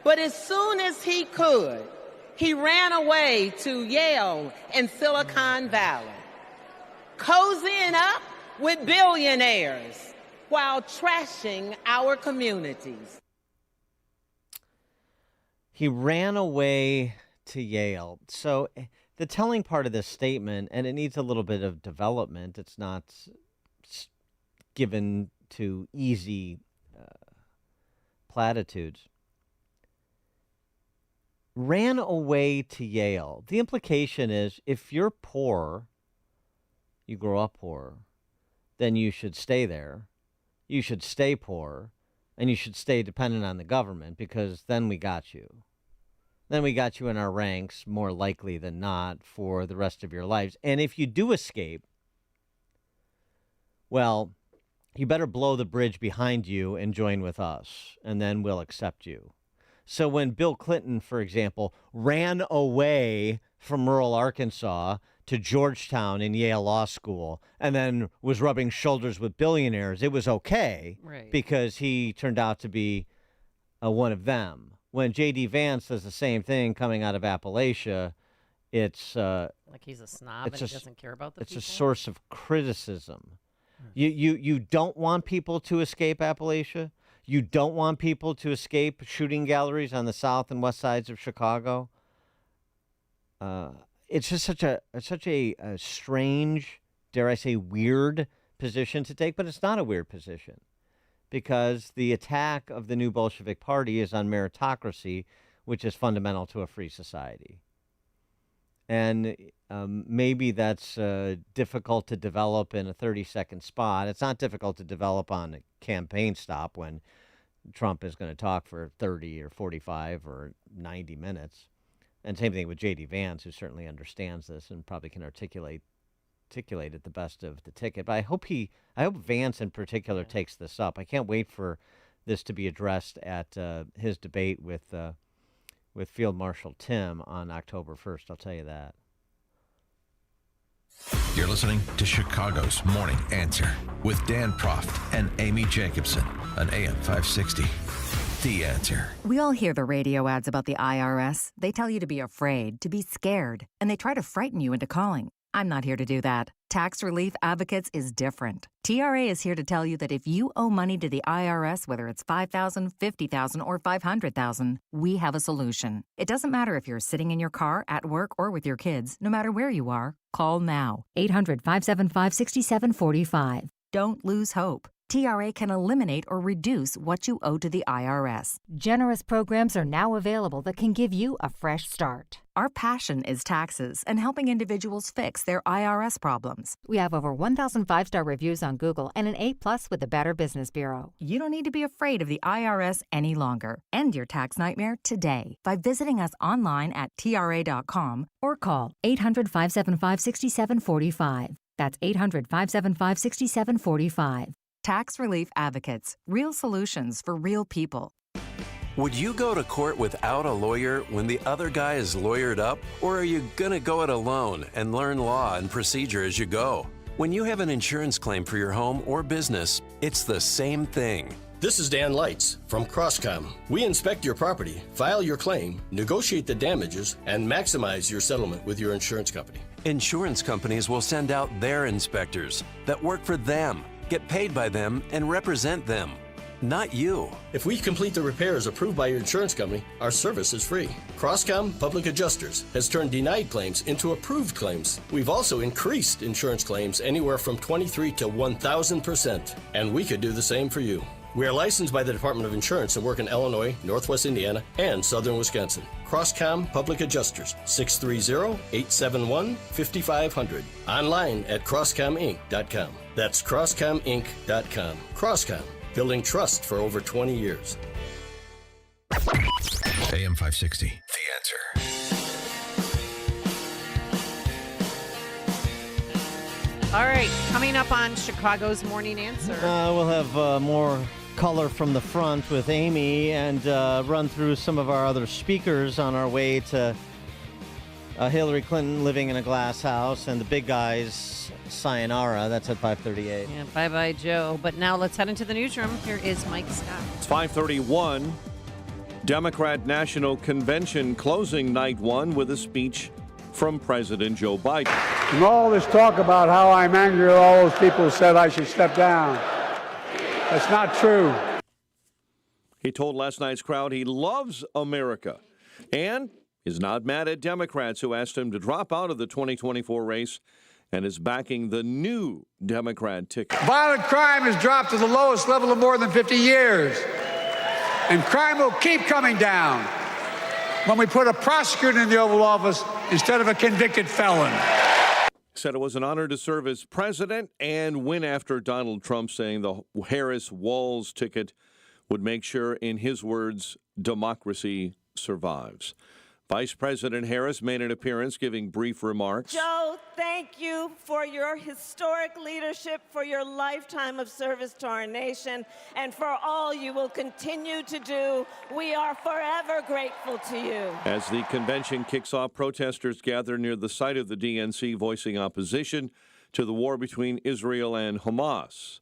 But as soon as he could, he ran away to Yale and Silicon Valley, cozying up with billionaires while trashing our communities. He ran away to Yale. So the telling part of this statement, and it needs a little bit of development, it's not given to easy platitudes. Ran away to Yale. The implication is if you're poor, you grow up poor, then you should stay there. You should stay poor, and you should stay dependent on the government, because then we got you. Then we got you in our ranks, more likely than not, for the rest of your lives. And if you do escape, well, you better blow the bridge behind you and join with us, and then we'll accept you. So when Bill Clinton, for example, ran away from rural Arkansas to Georgetown and Yale Law School and then was rubbing shoulders with billionaires, it was okay, right, because he turned out to be one of them. When J.D. Vance does the same thing coming out of Appalachia, it's like he's a snob and he doesn't care about the people? It's a source of criticism. You don't want people to escape Appalachia. You don't want people to escape shooting galleries on the south and west sides of Chicago. It's just such a strange, dare I say, weird position to take, but it's not a weird position, because the attack of the new Bolshevik Party is on meritocracy, which is fundamental to a free society. And maybe that's difficult to develop in a 30-second spot. It's not difficult to develop on a campaign stop when Trump is going to talk for 30 or 45 or 90 minutes. And same thing with J.D. Vance, who certainly understands this and probably can articulate it the best of the ticket. But I hope Vance in particular takes this up. I can't wait for this to be addressed at his debate with Field Marshal Tim on October 1st. I'll tell you that. You're listening to Chicago's Morning Answer with Dan Proft and Amy Jacobson on AM 560. The Answer. We all hear the radio ads about the IRS. They tell you to be afraid, to be scared, and they try to frighten you into calling. I'm not here to do that. Tax Relief Advocates is different. TRA is here to tell you that if you owe money to the IRS, whether it's $5,000, $50,000, or $500,000, we have a solution. It doesn't matter if you're sitting in your car, at work, or with your kids. No matter where you are, call now. 800-575-6745. Don't lose hope. TRA can eliminate or reduce what you owe to the IRS. Generous programs are now available that can give you a fresh start. Our passion is taxes and helping individuals fix their IRS problems. We have over 1,000 five-star reviews on Google and an A+ with the Better Business Bureau. You don't need to be afraid of the IRS any longer. End your tax nightmare today by visiting us online at TRA.com or call 800-575-6745. That's 800-575-6745. Tax Relief Advocates. Real solutions for real people. Would you go to court without a lawyer when the other guy is lawyered up? Or are you going to go it alone and learn law and procedure as you go? When you have an insurance claim for your home or business, it's the same thing. This is Dan Lights from Crosscom. We inspect your property, file your claim, negotiate the damages, and maximize your settlement with your insurance company. Insurance companies will send out their inspectors that work for them, get paid by them, and represent them, not you. If we complete the repairs approved by your insurance company, our service is free. Crosscom Public Adjusters has turned denied claims into approved claims. We've also increased insurance claims anywhere from 23 to 1,000%, and we could do the same for you. We are licensed by the Department of Insurance and work in Illinois, Northwest Indiana, and Southern Wisconsin. Crosscom Public Adjusters, 630-871-5500. Online at crosscominc.com. That's crosscominc.com. Crosscom, building trust for over 20 years. AM 560, The Answer. All right, coming up on Chicago's Morning Answer. We'll have more color from the front with Amy and run through some of our other speakers on our way to Hillary Clinton living in a glass house and the big guys sayonara. That's at 5:38. Yeah, bye-bye, Joe. But now let's head into the newsroom. Here is Mike Scott. It's 5:31. Democrat National Convention closing night one with a speech from President Joe Biden. And all this talk about how I'm angry at all those people who said I should step down. That's not true. He told last night's crowd he loves America and is not mad at Democrats who asked him to drop out of the 2024 race and is backing the new Democrat ticket. Violent crime has dropped to the lowest level of more than 50 years. And crime will keep coming down when we put a prosecutor in the Oval Office instead of a convicted felon. Said it was an honor to serve as president and win after Donald Trump, saying the Harris-Walz ticket would make sure, in his words, democracy survives. Vice President Harris made an appearance giving brief remarks. Joe, thank you for your historic leadership, for your lifetime of service to our nation, and for all you will continue to do. We are forever grateful to you. As the convention kicks off, protesters gather near the site of the DNC voicing opposition to the war between Israel and Hamas.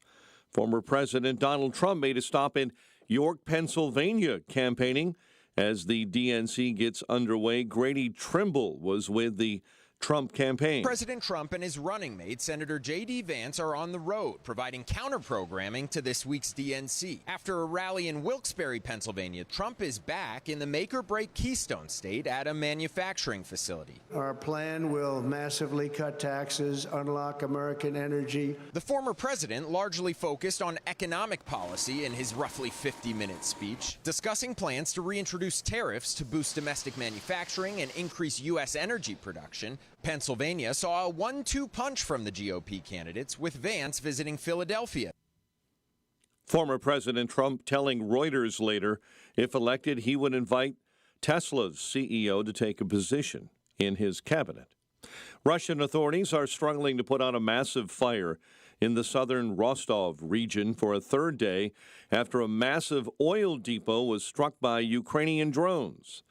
Former President Donald Trump made a stop in York, Pennsylvania, campaigning. As the DNC gets underway, Grady Trimble was with the Trump campaign. President Trump and his running mate, Senator J.D. Vance, are on the road, providing counter-programming to this week's DNC. After a rally in Wilkes-Barre, Pennsylvania, Trump is back in the make-or-break Keystone State at a manufacturing facility. Our plan will massively cut taxes, unlock American energy. The former president largely focused on economic policy in his roughly 50-minute speech, discussing plans to reintroduce tariffs to boost domestic manufacturing and increase U.S. energy production. Pennsylvania saw a 1-2 punch from the GOP candidates, with Vance visiting Philadelphia. Former President Trump telling Reuters later, if elected, he would invite Tesla's CEO to take a position in his cabinet. Russian authorities are struggling to put out a massive fire in the southern Rostov region for a third day after a massive oil depot was struck by Ukrainian drones.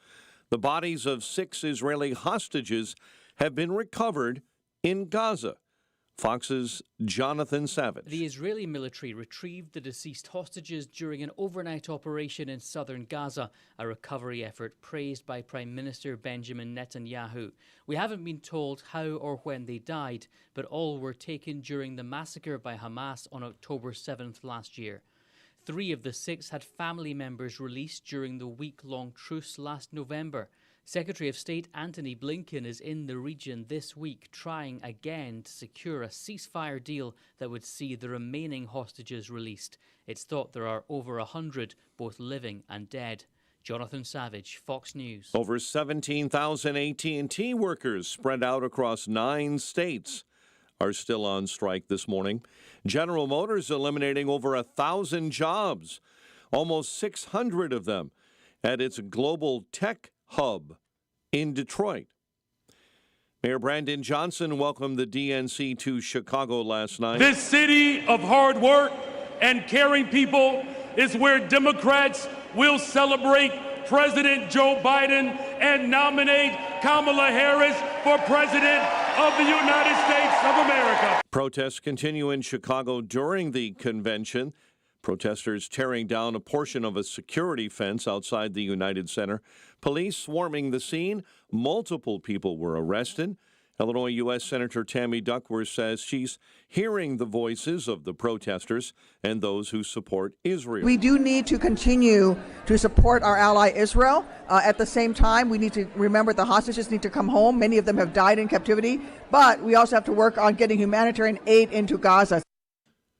The bodies of 6 Israeli hostages have been recovered in Gaza. Fox's Jonathan Savage. The Israeli military retrieved the deceased hostages during an overnight operation in southern Gaza, a recovery effort praised by Prime Minister Benjamin Netanyahu. We haven't been told how or when they died, but all were taken during the massacre by Hamas on October 7th last year. 3 of the 6 had family members released during the week-long truce last November. Secretary of State Antony Blinken is in the region this week, trying again to secure a ceasefire deal that would see the remaining hostages released. It's thought there are over 100, both living and dead. Jonathan Savage, Fox News. Over 17,000 AT&T workers spread out across 9 states are still on strike this morning. General Motors eliminating over 1,000 jobs, almost 600 of them at its global tech hub in Detroit. Mayor Brandon Johnson welcomed the DNC to Chicago last night. This city of hard work and caring people is where Democrats will celebrate President Joe Biden and nominate Kamala Harris for President of the United States of America. Protests continue in Chicago during the convention. Protesters tearing down a portion of a security fence outside the United Center. Police swarming the scene. Multiple people were arrested. Illinois U.S. Senator Tammy Duckworth says she's hearing the voices of the protesters and those who support Israel. We do need to continue to support our ally Israel. At the same time, we need to remember the hostages need to come home. Many of them have died in captivity, but we also have to work on getting humanitarian aid into Gaza.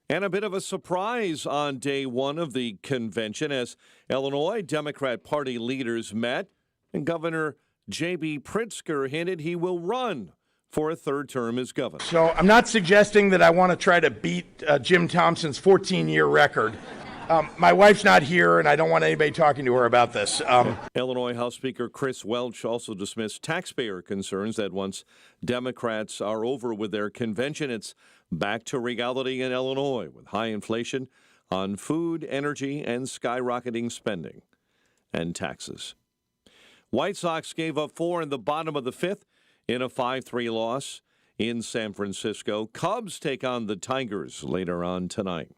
And a bit of a surprise on day one of the convention as Illinois Democrat Party leaders met and Governor J.B. Pritzker hinted he will run for a third term as governor. So I'm not suggesting that I want to try to beat Jim Thompson's 14-year record. My wife's not here, and I don't want anybody talking to her about this. Illinois House Speaker Chris Welch also dismissed taxpayer concerns that once Democrats are over with their convention, it's back to reality in Illinois with high inflation on food, energy, and skyrocketing spending and taxes. White Sox gave up 4 in the bottom of the 5th in a 5-3 loss in San Francisco. Cubs take on the Tigers later on tonight.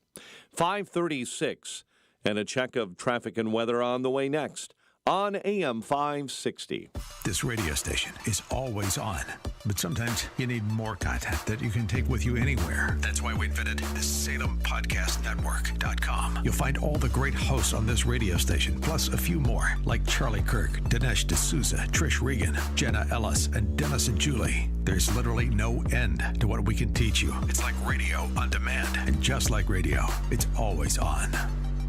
5:36 and a check of traffic and weather on the way next on AM 560. This radio station is always on, but sometimes you need more content that you can take with you anywhere. That's why we invented the SalemPodcastNetwork.com. You'll find all the great hosts on this radio station, plus a few more, like Charlie Kirk, Dinesh D'Souza, Trish Regan, Jenna Ellis, and Dennis and Julie. There's literally no end to what we can teach you. It's like radio on demand, and just like radio, it's always on.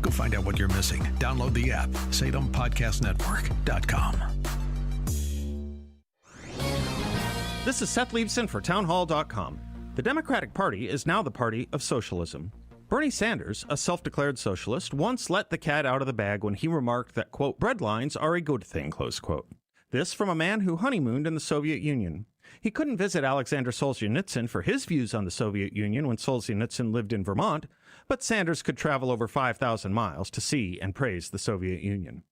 Go find out what you're missing. Download the app, SalemPodcastNetwork.com. This is Seth Leibson for Townhall.com. The Democratic Party is now the party of socialism. Bernie Sanders, a self-declared socialist, once let the cat out of the bag when he remarked that, quote, breadlines are a good thing, close quote. This from a man who honeymooned in the Soviet Union. He couldn't visit Alexander Solzhenitsyn for his views on the Soviet Union when Solzhenitsyn lived in Vermont, but Sanders could travel over 5,000 miles to see and praise the Soviet Union.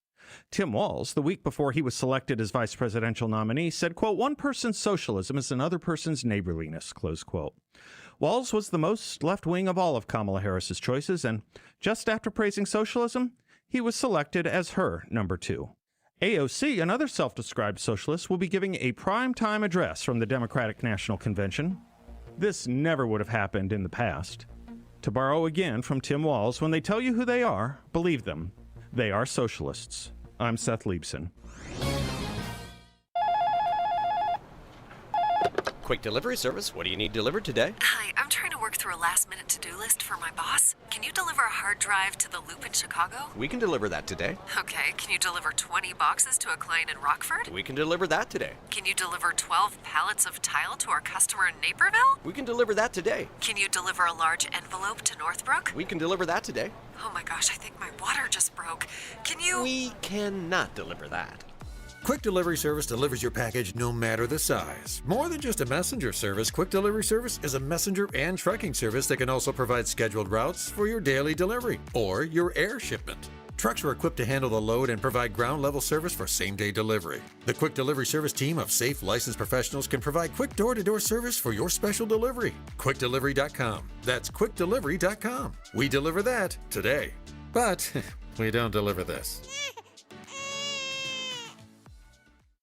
Tim Walz, the week before he was selected as vice presidential nominee, said, quote, one person's socialism is another person's neighborliness, close quote. Walz was the most left-wing of all of Kamala Harris's choices, and just after praising socialism, he was selected as her number 2. AOC, another self-described socialist, will be giving a prime-time address from the Democratic National Convention. This never would have happened in the past. To borrow again from Tim Walz, when they tell you who they are, believe them. They are socialists. I'm Seth Leibson. Quick delivery service. What do you need delivered today? Hi, I'm trying to work through a last-minute to-do list for my boss. Can you deliver a hard drive to the Loop in Chicago? We can deliver that today. Okay, can you deliver 20 boxes to a client in Rockford? We can deliver that today. Can you deliver 12 pallets of tile to our customer in Naperville? We can deliver that today. Can you deliver a large envelope to Northbrook? We can deliver that today. Oh my gosh, I think my water just broke. Can you... We cannot deliver that. Quick Delivery Service delivers your package no matter the size. More than just a messenger service, Quick Delivery Service is a messenger and trucking service that can also provide scheduled routes for your daily delivery or your air shipment. Trucks are equipped to handle the load and provide ground-level service for same-day delivery. The Quick Delivery Service team of safe, licensed professionals can provide quick door-to-door service for your special delivery. QuickDelivery.com. That's QuickDelivery.com. We deliver that today. But we don't deliver this.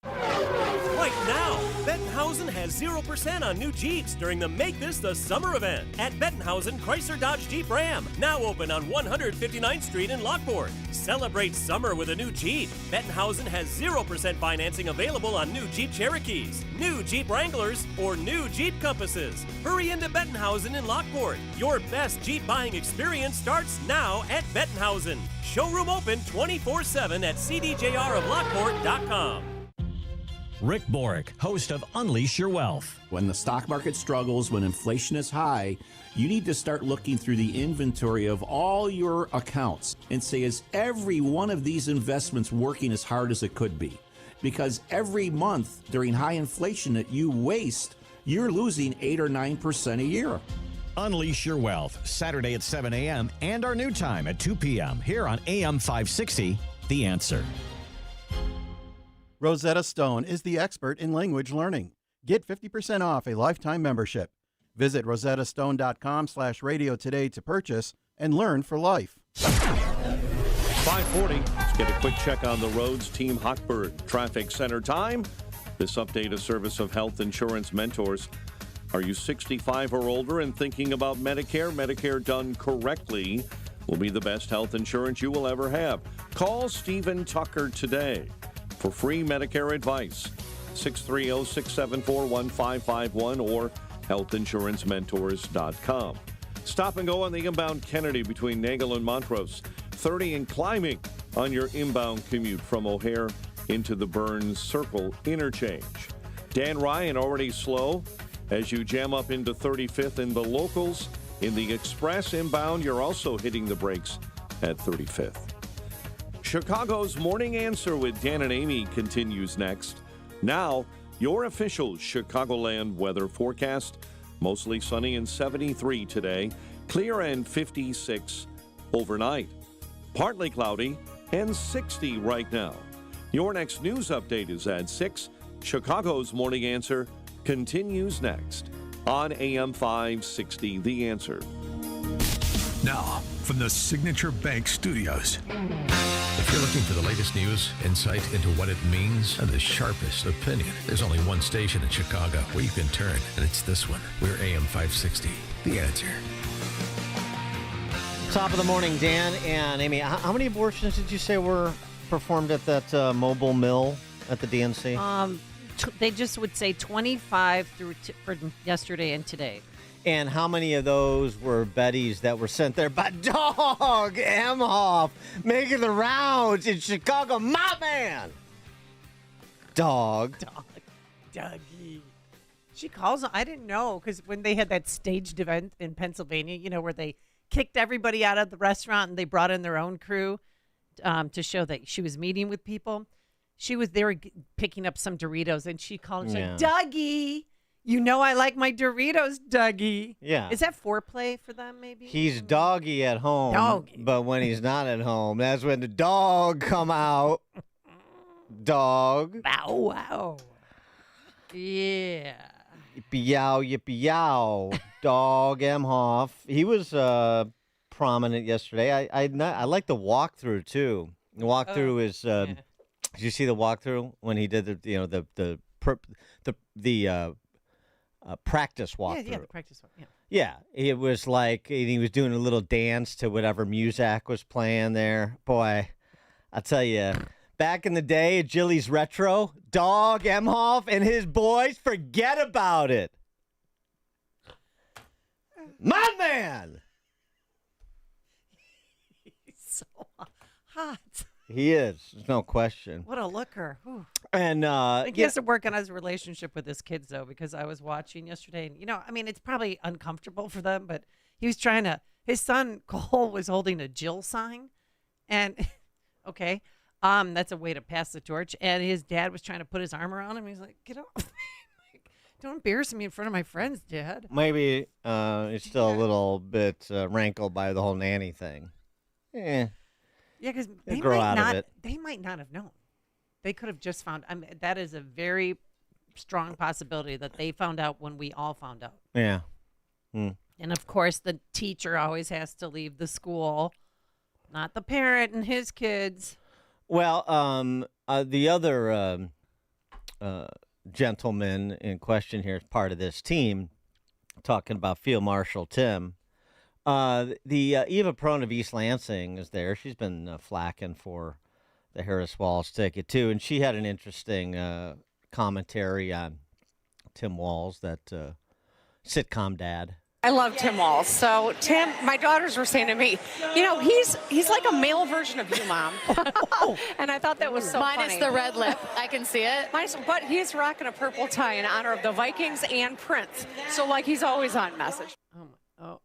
Right now, Bettenhausen has 0% on new Jeeps during the Make This the Summer event at Bettenhausen Chrysler Dodge Jeep Ram, now open on 159th Street in Lockport. Celebrate summer with a new Jeep. Bettenhausen has 0% financing available on new Jeep Cherokees, new Jeep Wranglers, or new Jeep Compasses. Hurry into Bettenhausen in Lockport. Your best Jeep buying experience starts now at Bettenhausen. Showroom open 24/7 at cdjroflockport.com. Rick Borick, host of Unleash Your Wealth. When the stock market struggles, when inflation is high, you need to start looking through the inventory of all your accounts and say, is every one of these investments working as hard as it could be? Because every month during high inflation that you waste, you're losing 8 or 9% a year. Unleash Your Wealth, Saturday at 7 a.m. and our new time at 2 p.m. here on AM 560, The Answer. Rosetta Stone is the expert in language learning. Get 50% off a lifetime membership. Visit rosettastone.com/radio today to purchase and learn for life. 5:40. Let's get a quick check on the roads. Team Hochberg Traffic Center time. This update is service of Health Insurance Mentors. Are you 65 or older and thinking about Medicare? Medicare done correctly will be the best health insurance you will ever have. Call Stephen Tucker today for free Medicare advice, 630-674-1551 or healthinsurancementors.com. Stop and go on the inbound Kennedy between Nagel and Montrose. 30 and climbing on your inbound commute from O'Hare into the Burns Circle interchange. Dan Ryan already slow as you jam up into 35th in the locals. In the express inbound, you're also hitting the brakes at 35th. Chicago's Morning Answer with Dan and Amy continues next. Now, your official Chicagoland weather forecast. Mostly sunny and 73 today. Clear and 56 overnight. Partly cloudy and 60 right now. Your next news update is at 6. Chicago's Morning Answer continues next on AM 560, The Answer. Now, from the Signature Bank Studios. You're looking for the latest news, insight into what it means, and the sharpest opinion. There's only one station in Chicago where you can turn, and it's this one. We're AM 560. The Answer. Top of the morning, Dan and Amy. How many abortions did you say were performed at that mobile mill at the DNC? They just would say 25 for yesterday and today. And how many of those were Bettys that were sent there by Dog Emhoff, making the rounds in Chicago? My man! Dog. Dougie. She calls them. I didn't know, because when they had that staged event in Pennsylvania, where they kicked everybody out of the restaurant and they brought in their own crew to show that she was meeting with people. They were picking up some Doritos, and she called him, like, Dougie, I like my Doritos, Dougie. Yeah. Is that foreplay for them, maybe? He's doggy at home, Doggy. But when he's not at home, that's when the dog come out. Dog. Bow wow. Yeah. Yippee yow, yippee yow. Dog Emhoff. He was prominent yesterday. I like the walkthrough too. The walkthrough is. Did you see the walkthrough when he did the practice walkthrough? Yeah, the practice walk. Yeah, it was like he was doing a little dance to whatever music was playing there. Boy, I'll tell you. Back in the day at Jilly's Retro, Dog Emhoff and his boys, forget about it. My man! He's so hot. He is. There's no question. What a looker. Whew. And I think he has to work on his relationship with his kids, though, because I was watching yesterday. And, it's probably uncomfortable for them, but he was trying to, his son, Cole, was holding a Jill sign. And, okay. That's a way to pass the torch. And his dad was trying to put his arm around him. He's like, get off me. Don't embarrass me in front of my friends, Dad. Maybe he's still a little bit rankled by the whole nanny thing. Yeah, because they might not have known. They could have just found. That is a very strong possibility that they found out when we all found out. Yeah. And of course, the teacher always has to leave the school, not the parent and his kids. Well, the other gentleman in question here is part of this team, talking about Field Marshal Tim. Eva Peron of East Lansing is there. She's been flacking for the Harris Walls ticket, too. And she had an interesting commentary on Tim Walz, that sitcom dad. I love Tim Walz. So, Tim, my daughters were saying to me, he's like a male version of you, Mom. And I thought that was so funny. Minus the red lip. I can see it. But he's rocking a purple tie in honor of the Vikings and Prince. So, he's always on message. Okay.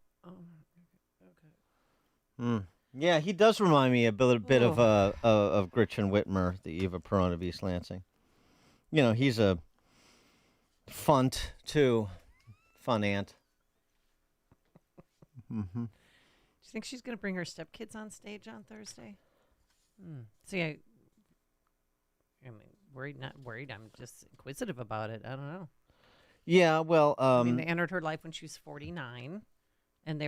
Yeah, he does remind me a bit of Gretchen Whitmer, the Eva Peron of East Lansing. He's a funt, too. Fun aunt. Mm-hmm. Do you think she's going to bring her stepkids on stage on Thursday? See, I'm worried, not worried. I'm just inquisitive about it. I don't know. Yeah, well, they entered her life when she was 49, and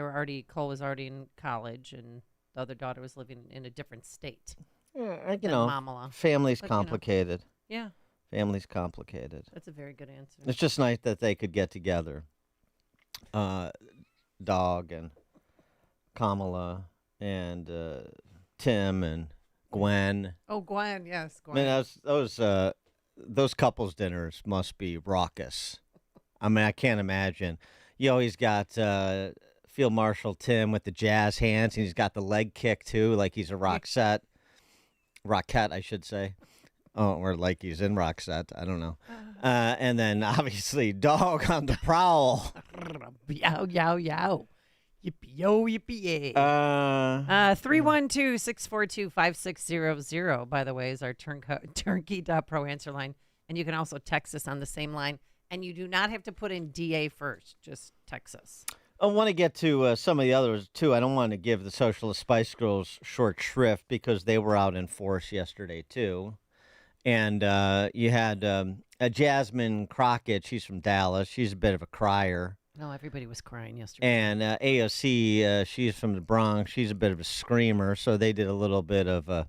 Cole was already in college, and the other daughter was living in a different state. Yeah, Mamala. Family's complicated. Yeah. Family's complicated. That's a very good answer. It's just nice that they could get together. Dog and Kamala and Tim and Gwen. Oh, Gwen, yes, Gwen. I mean, those couples dinners must be raucous. I mean, I can't imagine. You always got Field Marshal Tim with the jazz hands, and he's got the leg kick too, like he's a Rockette, I should say. Oh, or like he's in Rockette. I don't know. And then obviously Dog on the prowl. Yow, yow, yow. Yippee, yo, yippee, yay. 312-642-5600, by the way, is our turnkey.pro answer line. And you can also text us on the same line. And you do not have to put in DA first. Just text us. I want to get to some of the others, too. I don't want to give the Socialist Spice Girls short shrift because they were out in force yesterday, too. And you had Jasmine Crockett. She's from Dallas. She's a bit of a crier. No, everybody was crying yesterday. And AOC, she's from the Bronx. She's a bit of a screamer. So they did a little bit of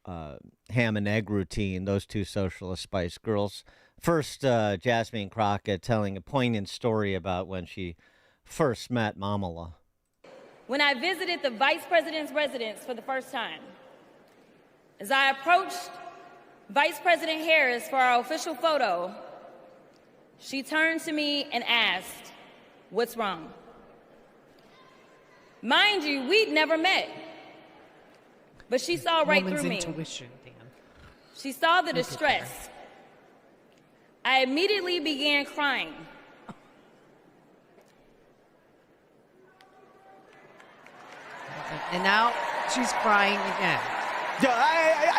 ham and egg routine, those two Socialist Spice Girls. First, Jasmine Crockett telling a poignant story about when she first met Mamala. When I visited the Vice President's residence for the first time, as I approached Vice President Harris for our official photo, she turned to me and asked, "What's wrong?" Mind you, we'd never met, but she saw right through me. Intuition, Dan. She saw the distress. I immediately began crying. And now she's crying again.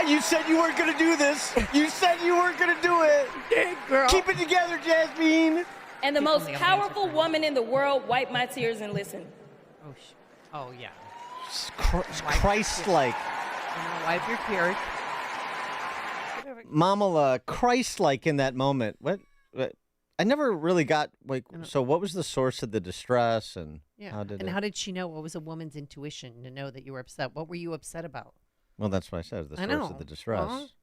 You said you weren't going to do this. You said you weren't going to do it. Yeah, girl. Keep it together, Jasmine. And the most powerful woman in the world wiped my tears and listened. Oh yeah. Christ-like. Wipe your tears. Mamala, Christ-like in that moment. What? I never really got, like, so what was the source of the distress, and how did she know? What was a woman's intuition to know that you were upset? What were you upset about? Well, that's what I said, the source of the distress.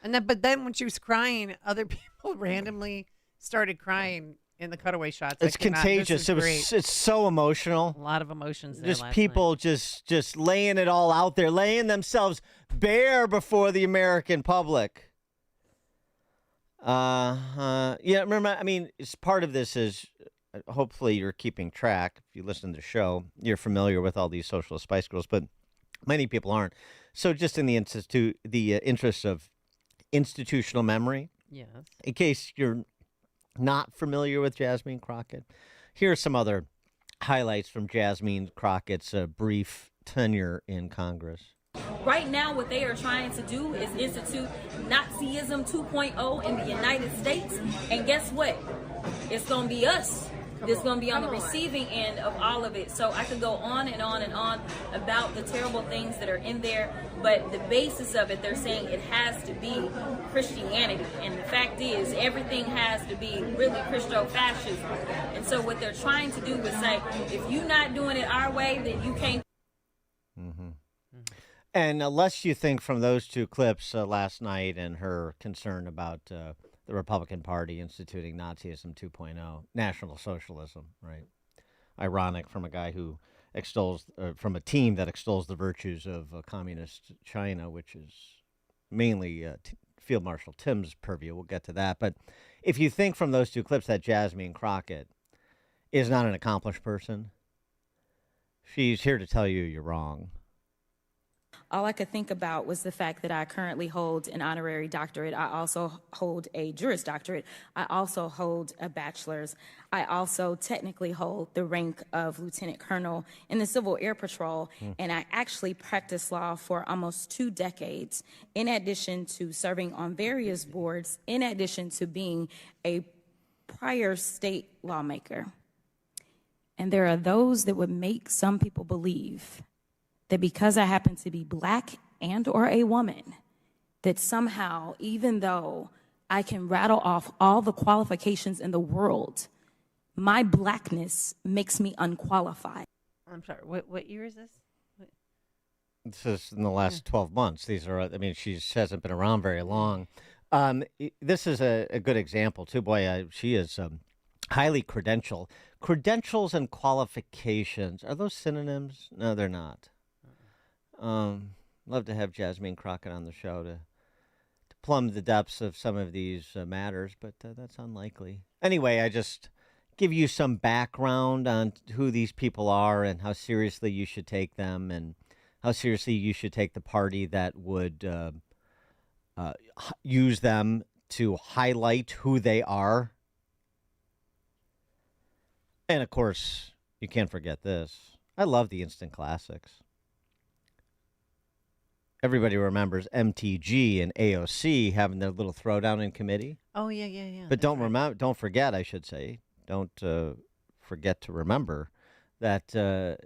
But then when she was crying, other people randomly started crying in the cutaway shots. It's contagious. It's so emotional. A lot of emotions there Just last people night. just laying it all out there, laying themselves bare before the American public. Yeah, remember, I mean, part of this is, hopefully you're keeping track. If you listen to the show, you're familiar with all these Socialist Spice Girls, but many people aren't. So just in the interest of institutional memory, yes. In case you're not familiar with Jasmine Crockett, here are some other highlights from Jasmine Crockett's brief tenure in Congress. Right now, what they are trying to do is institute Nazism 2.0 in the United States. And guess what? It's going to be us that's going to be on the receiving end of all of it. So I could go on and on and on about the terrible things that are in there. But the basis of it, they're saying it has to be Christianity. And the fact is, everything has to be really Christo-fascism. And so what they're trying to do is say, if you're not doing it our way, then you can't. Mm-hmm. And unless you think from those two clips last night and her concern about the Republican Party instituting Nazism 2.0, National Socialism, right? Ironic from a guy who extols, from a team that extols the virtues of communist China, which is mainly Field Marshal Tim's purview. We'll get to that. But if you think from those two clips that Jasmine Crockett is not an accomplished person, she's here to tell you you're wrong. All I could think about was the fact that I currently hold an honorary doctorate. I also hold a Juris Doctorate. I also hold a bachelor's. I also technically hold the rank of Lieutenant Colonel in the Civil Air Patrol, and I actually practiced law for almost 2 decades, in addition to serving on various boards, in addition to being a prior state lawmaker. And there are those that would make some people believe that because I happen to be black and or a woman, that somehow, even though I can rattle off all the qualifications in the world, my blackness makes me unqualified. I'm sorry, what year is this? This is in the last 12 months. These are, I mean, she hasn't been around very long. This is a good example, too. Boy, she is highly credentialed. Credentials and qualifications, are those synonyms? No, they're not. Love to have Jasmine Crockett on the show to plumb the depths of some of these matters, but that's unlikely. Anyway, I just give you some background on who these people are and how seriously you should take them and how seriously you should take the party that would use them to highlight who they are. And, of course, you can't forget this. I love the instant classics. Everybody remembers MTG and AOC having their little throwdown in committee. Oh, yeah. But don't forget, I should say, don't forget to remember that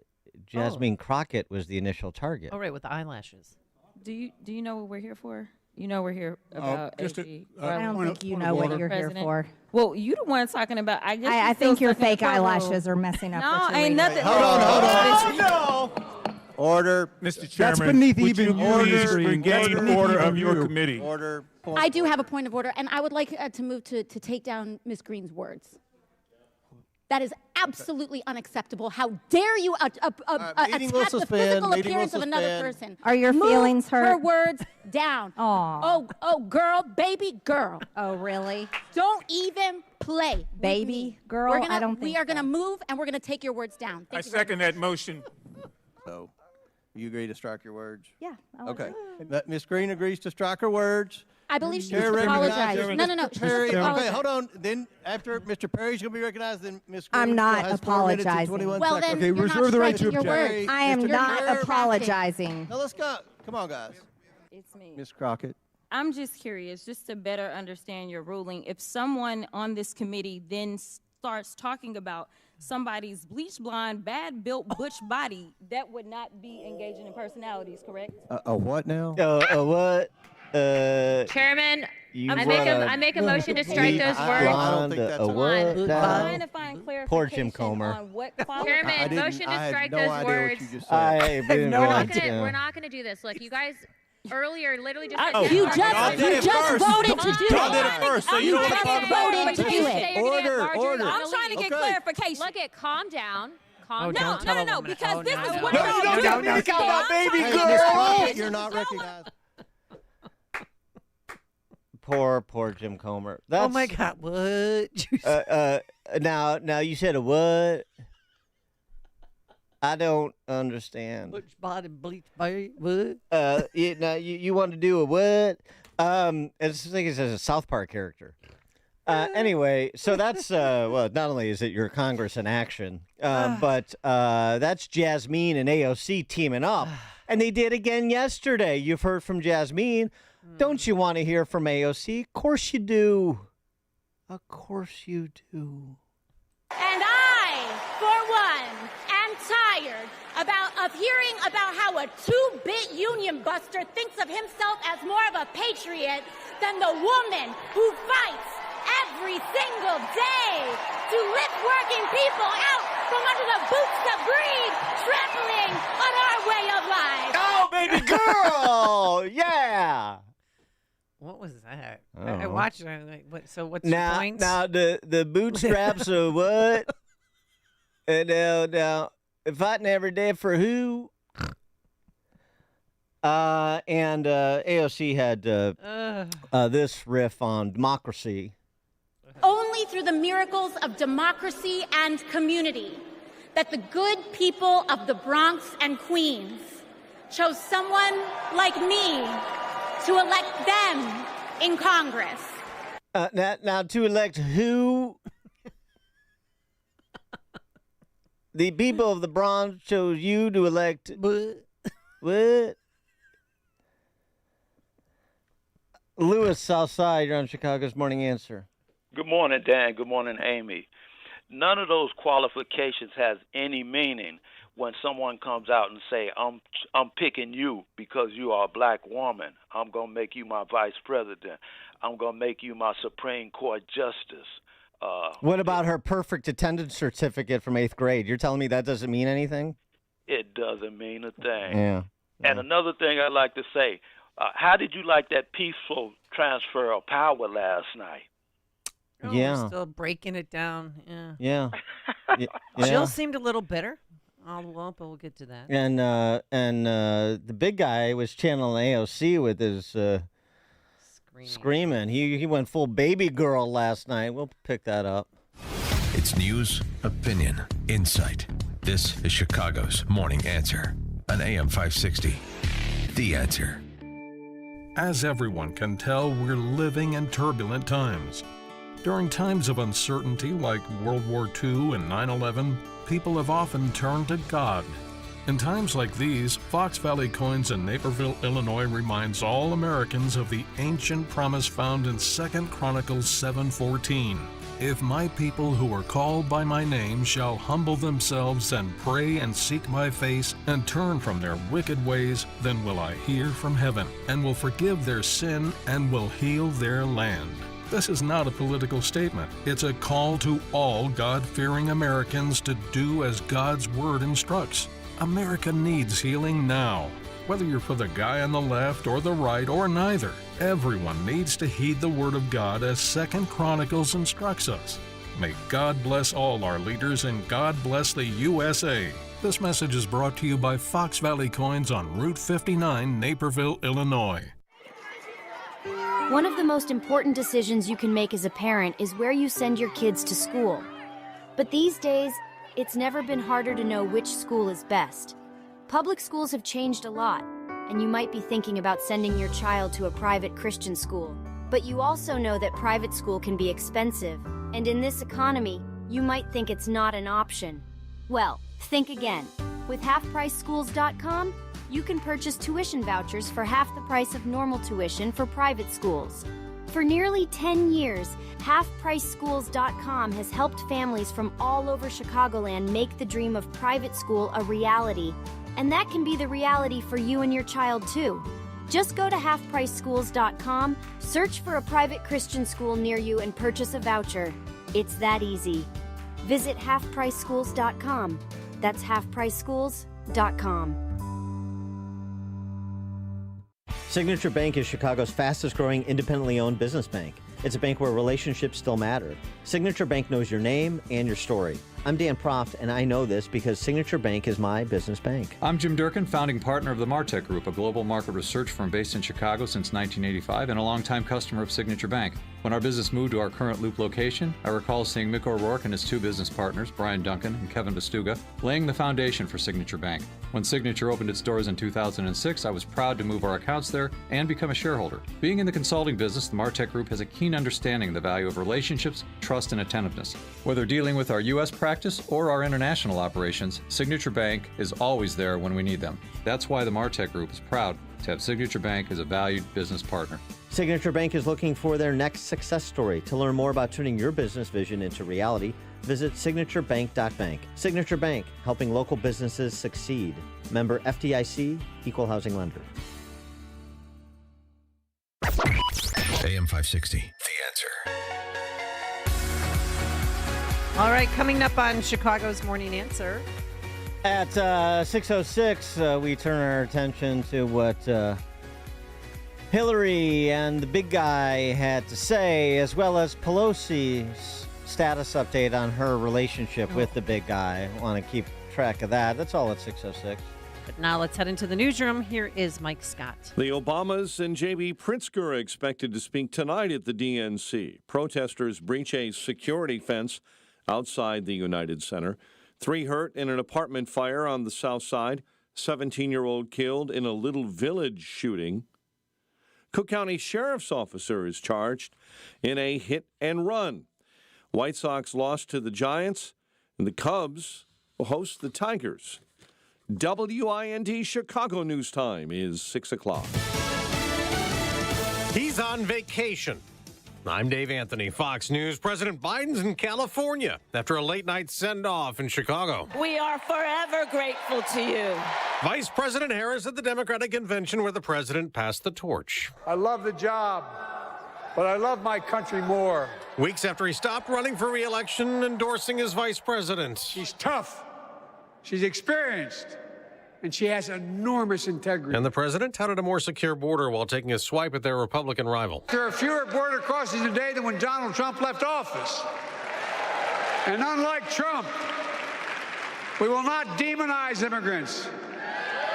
Jasmine Crockett was the initial target. Oh, right, with the eyelashes. Do you know what we're here for? You know we're here about AG. I don't think you know what you're here for. Well, you the one talking about. I think your fake eyelashes are messing up. No, what you're ain't reading. nothing. Hold on. Oh, no! Order. Mr. Chairman, That's beneath would even you order. please regain order of your committee? Order. I do have a point of order, and I would like to move to take down Ms. Green's words. That is absolutely unacceptable. How dare you attack the physical appearance of another person? Are your feelings hurt? Her words down. Aw. Oh, girl, baby girl. Oh, really? Don't even play. Baby girl? I don't think we are gonna move, and we're gonna take your words down. I second that motion. So, you agree to strike your words? Yeah. Okay. Ms. Green agrees to strike her words. I believe she Chair was recognizes apologizing. No. She Perry. was apologizing. Okay, hold on. Then after Mr. Perry's going to be recognized, then Ms. Green I'm not has 4 minutes and apologizing. 21 Well, seconds. then you're not striking your words. I am Mr. not Perry. apologizing. Now let's go. Come on, guys. It's me. Ms. Crockett. I'm just curious, just to better understand your ruling. If someone on this committee then starts talking about somebody's bleach blonde, bad built butch body, that would not be engaging in personalities, correct? A what now? What? Chairman, You I make a motion to strike those words. I don't think that's a what? I'm trying to find Poor Jim clarification Comer. on what Chairman, motion to strike those words. We're not going to do this. Look, you guys earlier literally just said You just voted to do Y'all did it first, so you don't want to voted to do it. Order. I'm trying to get clarification. Look at, calm down. No, because this is what No, baby girl. Ms. Crockett, you're not recognized. Poor Jim Comer. Oh my God! What? Now you said a what? I don't understand. Butch body, bleach body, what? You want to do a what? It's like it's a South Park character. Anyway, so that's well. Not only is it your Congress in action, but that's Jasmine and AOC teaming up, and they did again yesterday. You've heard from Jasmine. Don't you want to hear from AOC? Of course you do. Of course you do. And I, for one, am tired of hearing about how a two-bit union buster thinks of himself as more of a patriot than the woman who fights every single day to lift working people out from under the boots of greed, trampling on our way of life. Oh, baby girl! Yeah! What was that? I I watched it. I'm like, what? So what's your Now, point? the bootstraps are what? And now, fighting every day for who? And AOC had this riff on democracy. Only through the miracles of democracy and community that the good people of the Bronx and Queens chose someone like me to elect them in Congress. Now to elect who? The people of the Bronx chose you to elect what? Lewis, Southside, you're on Chicago's Morning Answer. Good morning, Dan. Good morning, Amy. None of those qualifications has any meaning when someone comes out and say, I'm picking you because you are a black woman. I'm going to make you my vice president. I'm going to make you my Supreme Court justice. What about her perfect attendance certificate from 8th grade? You're telling me that doesn't mean anything? It doesn't mean a thing. Yeah. And another thing I'd like to say, how did you like that peaceful transfer of power last night? Oh, Yeah. We're still breaking it down. Yeah. Yeah. Jill seemed a little bitter. But we'll get to that. And the big guy was channeling AOC with his screaming. He went full baby girl last night. We'll pick that up. It's news, opinion, insight. This is Chicago's Morning Answer on AM 560. The Answer. As everyone can tell, we're living in turbulent times. During times of uncertainty like World War II and 9/11, people have often turned to God. In times like these, Fox Valley Coins in Naperville, Illinois reminds all Americans of the ancient promise found in 2 Chronicles 7:14. If my people who are called by my name shall humble themselves and pray and seek my face and turn from their wicked ways, then will I hear from heaven and will forgive their sin and will heal their land. This is not a political statement. It's a call to all God-fearing Americans to do as God's word instructs. America needs healing now. Whether you're for the guy on the left or the right or neither, everyone needs to heed the word of God as 2 Chronicles instructs us. May God bless all our leaders and God bless the USA. This message is brought to you by Fox Valley Coins on Route 59, Naperville, Illinois. One of the most important decisions you can make as a parent is where you send your kids to school. But these days, it's never been harder to know which school is best. Public schools have changed a lot, and you might be thinking about sending your child to a private Christian school. But you also know that private school can be expensive, and in this economy, you might think it's not an option. Well, think again. With halfpriceschools.com, you can purchase tuition vouchers for half the price of normal tuition for private schools. For nearly 10 years, halfpriceschools.com has helped families from all over Chicagoland make the dream of private school a reality. And that can be the reality for you and your child, too. Just go to halfpriceschools.com, search for a private Christian school near you, and purchase a voucher. It's that easy. Visit halfpriceschools.com. That's halfpriceschools.com. Signature Bank is Chicago's fastest growing independently owned business bank. It's a bank where relationships still matter. Signature Bank knows your name and your story. I'm Dan Proft, and I know this because Signature Bank is my business bank. I'm Jim Durkin, founding partner of the Martech Group, a global market research firm based in Chicago since 1985 and a longtime customer of Signature Bank. When our business moved to our current Loop location, I recall seeing Mick O'Rourke and his two business partners, Brian Duncan and Kevin Bastuga, laying the foundation for Signature Bank. When Signature opened its doors in 2006, I was proud to move our accounts there and become a shareholder. Being in the consulting business, the Martech Group has a keen understanding of the value of relationships, trust, and attentiveness. Whether dealing with our U.S. practice or our international operations, Signature Bank is always there when we need them. That's why the Martech Group is proud to have Signature Bank as a valued business partner. Signature Bank is looking for their next success story. To learn more about turning your business vision into reality, visit signaturebank.bank. Signature Bank, helping local businesses succeed. Member FDIC, Equal Housing Lender. AM 560, The Answer. All right, coming up on Chicago's Morning Answer. At 6:06, we turn our attention to what Hillary and the big guy had to say, as well as Pelosi's status update on her relationship with the big guy. I want to keep track of that. That's all at 6:06. But now let's head into the newsroom. Here is Mike Scott. The Obamas and J.B. Pritzker are expected to speak tonight at the DNC. Protesters breach a security fence outside the United Center. 3 hurt in an apartment fire on the south side. 17-year-old killed in a Little Village shooting. Cook County Sheriff's Officer is charged in a hit and run. White Sox lost to the Giants, and the Cubs will host the Tigers. WIND Chicago News Time is 6 o'clock. He's on vacation. I'm Dave Anthony, Fox News. President Biden's in California after a late-night send-off in Chicago. We are forever grateful to you. Vice President Harris at the Democratic Convention where the president passed the torch. I love the job, but I love my country more. Weeks after he stopped running for re-election, endorsing as vice president. She's tough. She's experienced. And she has enormous integrity. And the president touted a more secure border while taking a swipe at their Republican rival. There are fewer border crossings today than when Donald Trump left office. And unlike Trump, we will not demonize immigrants,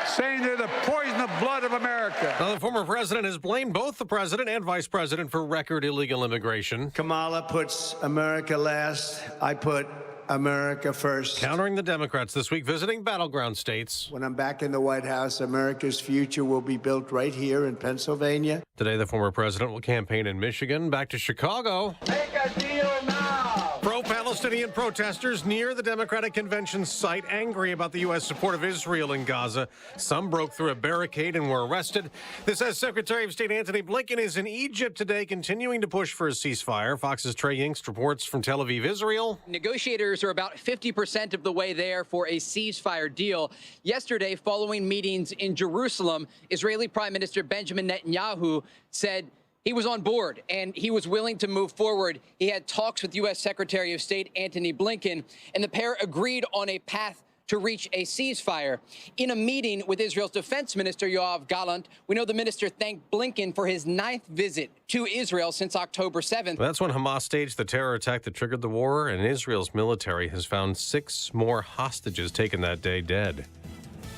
saying they're the poison of blood of America. Now, the former president has blamed both the president and vice president for record illegal immigration. Kamala puts America last. I put America first. Countering the Democrats this week, visiting battleground states. When I'm back in the White House, America's future will be built right here in Pennsylvania. Today, the former president will campaign in Michigan. Back to Chicago. Make a deal now. Pro-Palestinian protesters near the Democratic Convention site, angry about the U.S. support of Israel in Gaza. Some broke through a barricade and were arrested. This as Secretary of State Antony Blinken is in Egypt today, continuing to push for a ceasefire. Fox's Trey Yingst reports from Tel Aviv, Israel. Negotiators are about 50% of the way there for a ceasefire deal. Yesterday, following meetings in Jerusalem, Israeli Prime Minister Benjamin Netanyahu said he was on board and he was willing to move forward. He had talks with U.S. Secretary of State Antony Blinken, and the pair agreed on a path to reach a ceasefire. In a meeting with Israel's defense minister, Yoav Gallant, we know the minister thanked Blinken for his 9th visit to Israel since October 7th. That's when Hamas staged the terror attack that triggered the war, and Israel's military has found 6 more hostages taken that day dead.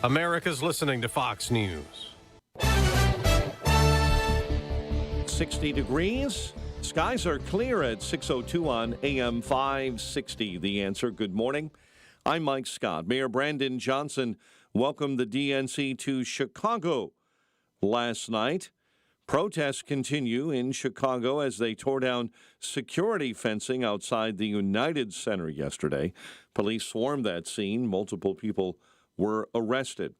America's listening to Fox News. 60 degrees. Skies are clear at 6:02 on AM 560. The Answer. Good morning. I'm Mike Scott. Mayor Brandon Johnson welcomed the DNC to Chicago last night. Protests continue in Chicago as they tore down security fencing outside the United Center yesterday. Police swarmed that scene. Multiple people were arrested.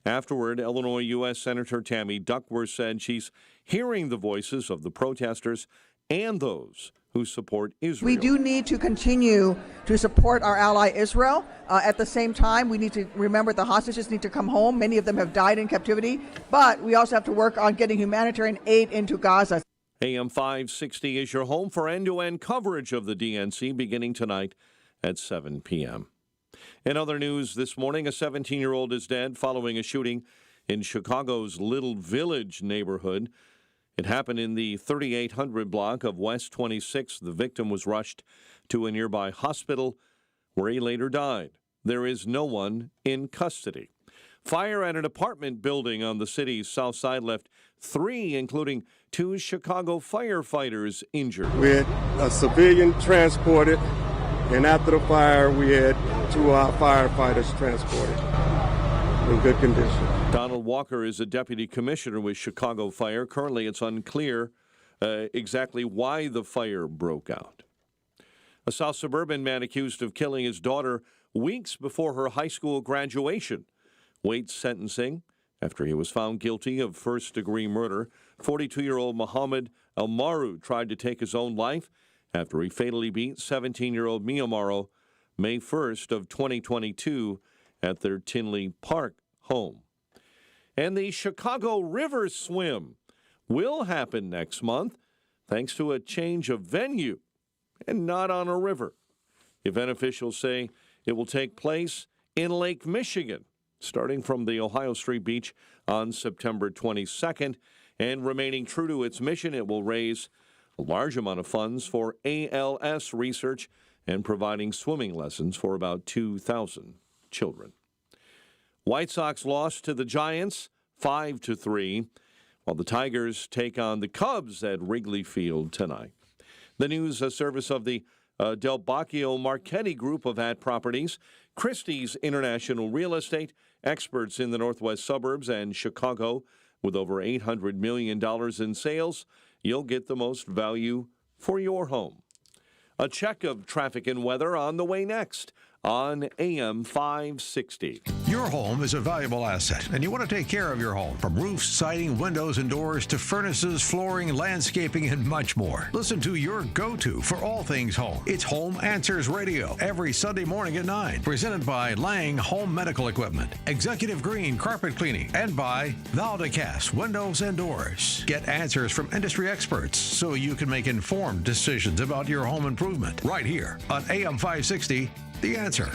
Afterward, Illinois U.S. Senator Tammy Duckworth said she's hearing the voices of the protesters and those who support Israel. We do need to continue to support our ally Israel. At the same time, we need to remember the hostages need to come home. Many of them have died in captivity, but we also have to work on getting humanitarian aid into Gaza. AM 560 is your home for end-to-end coverage of the DNC beginning tonight at 7 p.m. In other news this morning, a 17-year-old is dead following a shooting in Chicago's Little Village neighborhood. It happened in the 3800 block of West 26th. The victim was rushed to a nearby hospital where he later died. There is no one in custody. Fire at an apartment building on the city's south side left 3, including 2 Chicago firefighters, injured. We had a civilian transported, and after the fire, we had 2 firefighters transported in good condition. Donald Walker is a deputy commissioner with Chicago Fire. Currently, it's unclear exactly why the fire broke out. A South Suburban man accused of killing his daughter weeks before her high school graduation waits sentencing after he was found guilty of first-degree murder. 42-year-old Muhammad Almaru tried to take his own life after he fatally beat 17-year-old Mia Morrow May 1st of 2022 at their Tinley Park home. And the Chicago River Swim will happen next month thanks to a change of venue and not on a river. Event officials say it will take place in Lake Michigan, starting from the Ohio Street Beach on September 22nd. And remaining true to its mission, it will raise a large amount of funds for ALS research and providing swimming lessons for about 2,000 children. White Sox lost to the Giants 5-3, while the Tigers take on the Cubs at Wrigley Field tonight. The news service of the Del Bacchio Marchetti Group of properties, Christie's International Real Estate, experts in the northwest suburbs and Chicago. With over $800 million in sales, you'll get the most value for your home. A check of traffic and weather on the way next on AM 560. Your home is a valuable asset, and you want to take care of your home. From roofs, siding, windows, and doors to furnaces, flooring, landscaping, and much more. Listen to your go-to for all things home. It's Home Answers Radio every Sunday morning at 9. Presented by Lang Home Medical Equipment, Executive Green Carpet Cleaning, and by Valdecast Windows and Doors. Get answers from industry experts so you can make informed decisions about your home improvement. Right here on AM 560. The Answer.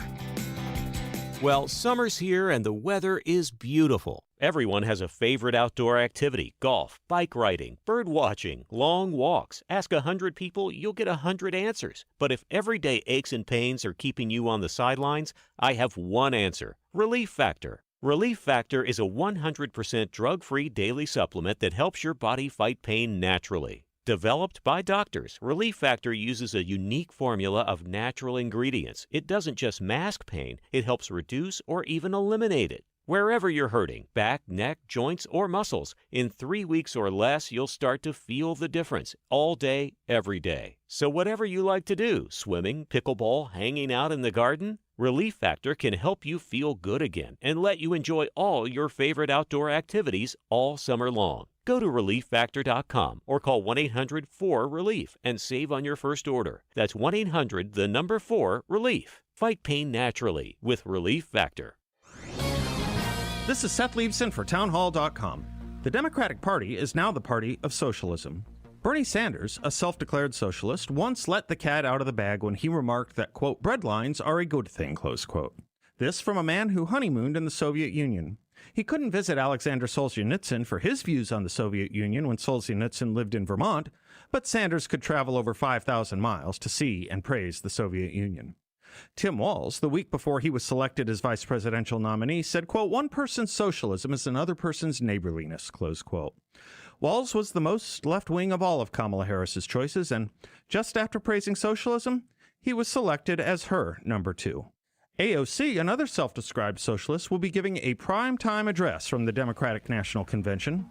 Well, summer's here and the weather is beautiful. Everyone has a favorite outdoor activity: golf, bike riding, bird watching, long walks. Ask 100 people, you'll get 100 answers. But if everyday aches and pains are keeping you on the sidelines, I have one answer: Relief Factor. Relief Factor is a 100% drug-free daily supplement that helps your body fight pain naturally. Developed by doctors, Relief Factor uses a unique formula of natural ingredients. It doesn't just mask pain, it helps reduce or even eliminate it. Wherever you're hurting, back, neck, joints, or muscles, in 3 weeks or less, you'll start to feel the difference all day, every day. So whatever you like to do, swimming, pickleball, hanging out in the garden, Relief Factor can help you feel good again and let you enjoy all your favorite outdoor activities all summer long. Go to ReliefFactor.com or call 1-800-4-RELIEF and save on your first order. That's 1-800-4-RELIEF. Fight pain naturally with Relief Factor. This is Seth Leibson for Townhall.com. The Democratic Party is now the party of socialism. Bernie Sanders, a self-declared socialist, once let the cat out of the bag when he remarked that, quote, breadlines are a good thing, close quote. This from a man who honeymooned in the Soviet Union. He couldn't visit Alexander Solzhenitsyn for his views on the Soviet Union when Solzhenitsyn lived in Vermont, but Sanders could travel over 5,000 miles to see and praise the Soviet Union. Tim Walz, the week before he was selected as vice presidential nominee, said, quote, "One person's socialism is another person's neighborliness," close quote. Walz was the most left-wing of all of Kamala Harris's choices, and just after praising socialism, he was selected as her number 2. AOC, another self-described socialist, will be giving a prime-time address from the Democratic National Convention.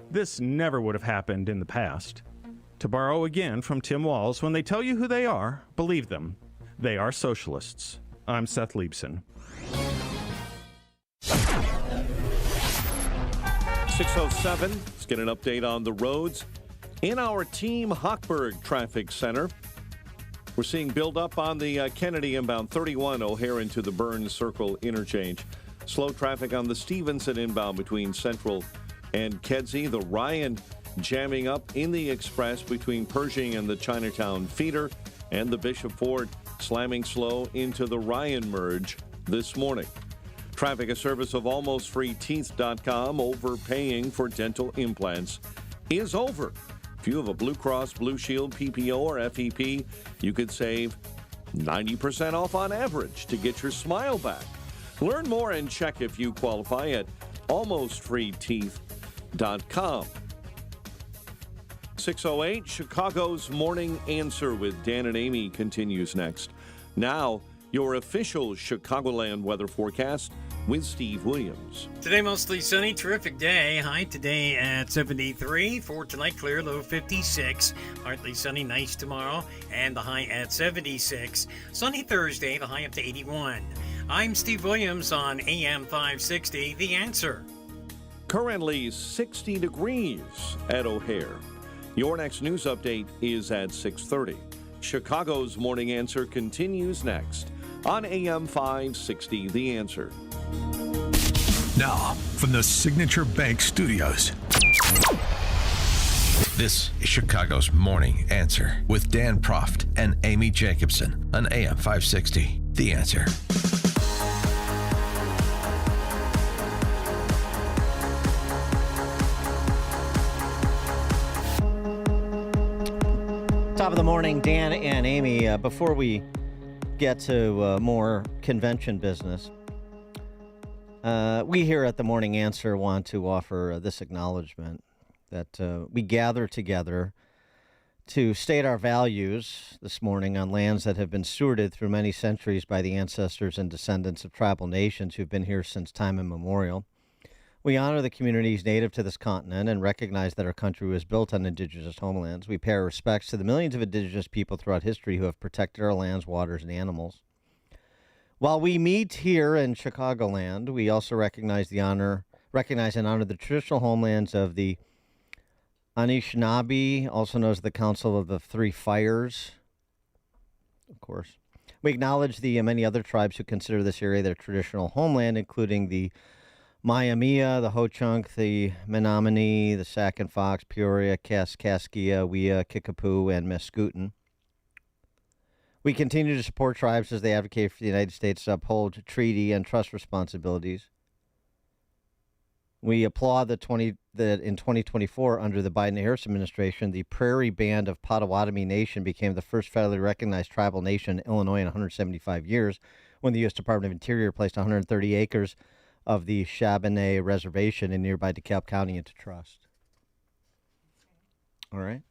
This never would have happened in the past. To borrow again from Tim Walz, when they tell you who they are, believe them. They are socialists. I'm Seth Leibson. 6:07. Let's get an update on the roads. In our Team Hochberg Traffic Center, we're seeing build-up on the Kennedy inbound 31 O'Hare into the Burns Circle interchange. Slow traffic on the Stevenson inbound between Central and Kedzie. The Ryan jamming up in the express between Pershing and the Chinatown feeder. And the Bishop Ford slamming slow into the Ryan merge this morning. Traffic, a service of almostfreeteeth.com. Overpaying for dental implants is over. If you have a Blue Cross Blue Shield PPO or FEP, you could save 90% off on average to get your smile back. Learn more and check if you qualify at almostfreeteeth.com. 6:08, Chicago's Morning Answer with Dan and Amy continues next. Now, your official Chicagoland weather forecast with Steve Williams. Today mostly sunny, terrific day. High today at 73. For tonight, clear, low 56. Partly sunny, nice tomorrow, and the high at 76. Sunny Thursday, the high up to 81. I'm Steve Williams on AM 560, The Answer. Currently 60 degrees at O'Hare. Your next news update is at 6:30. Chicago's Morning Answer continues next on AM 560, The Answer. Now, from the Signature Bank Studios, this is Chicago's Morning Answer with Dan Proft and Amy Jacobson on AM 560, The Answer. Top of the morning, Dan and Amy. Before we get to more convention business, we here at the Morning Answer want to offer this acknowledgement that we gather together to state our values this morning on lands that have been stewarded through many centuries by the ancestors and descendants of tribal nations who've been here since time immemorial. We honor the communities native to this continent and recognize that our country was built on indigenous homelands. We pay our respects to the millions of indigenous people throughout history who have protected our lands, waters, and animals. While we meet here in Chicagoland, we also recognize and honor the traditional homelands of the Anishinaabe, also known as the Council of the Three Fires, of course. We acknowledge the many other tribes who consider this area their traditional homeland, including the Miamia, the Ho-Chunk, the Menominee, the Sac and Fox, Peoria, Kaskaskia, Wea, Kickapoo, and Mascoutin. We continue to support tribes as they advocate for the United States to uphold treaty and trust responsibilities. We applaud that in 2024, under the Biden-Harris administration, the Prairie Band of Potawatomi Nation became the first federally recognized tribal nation in Illinois in 175 years, when the U.S. Department of Interior placed 130 acres of the Chabanais Reservation in nearby DeKalb County into trust. All right.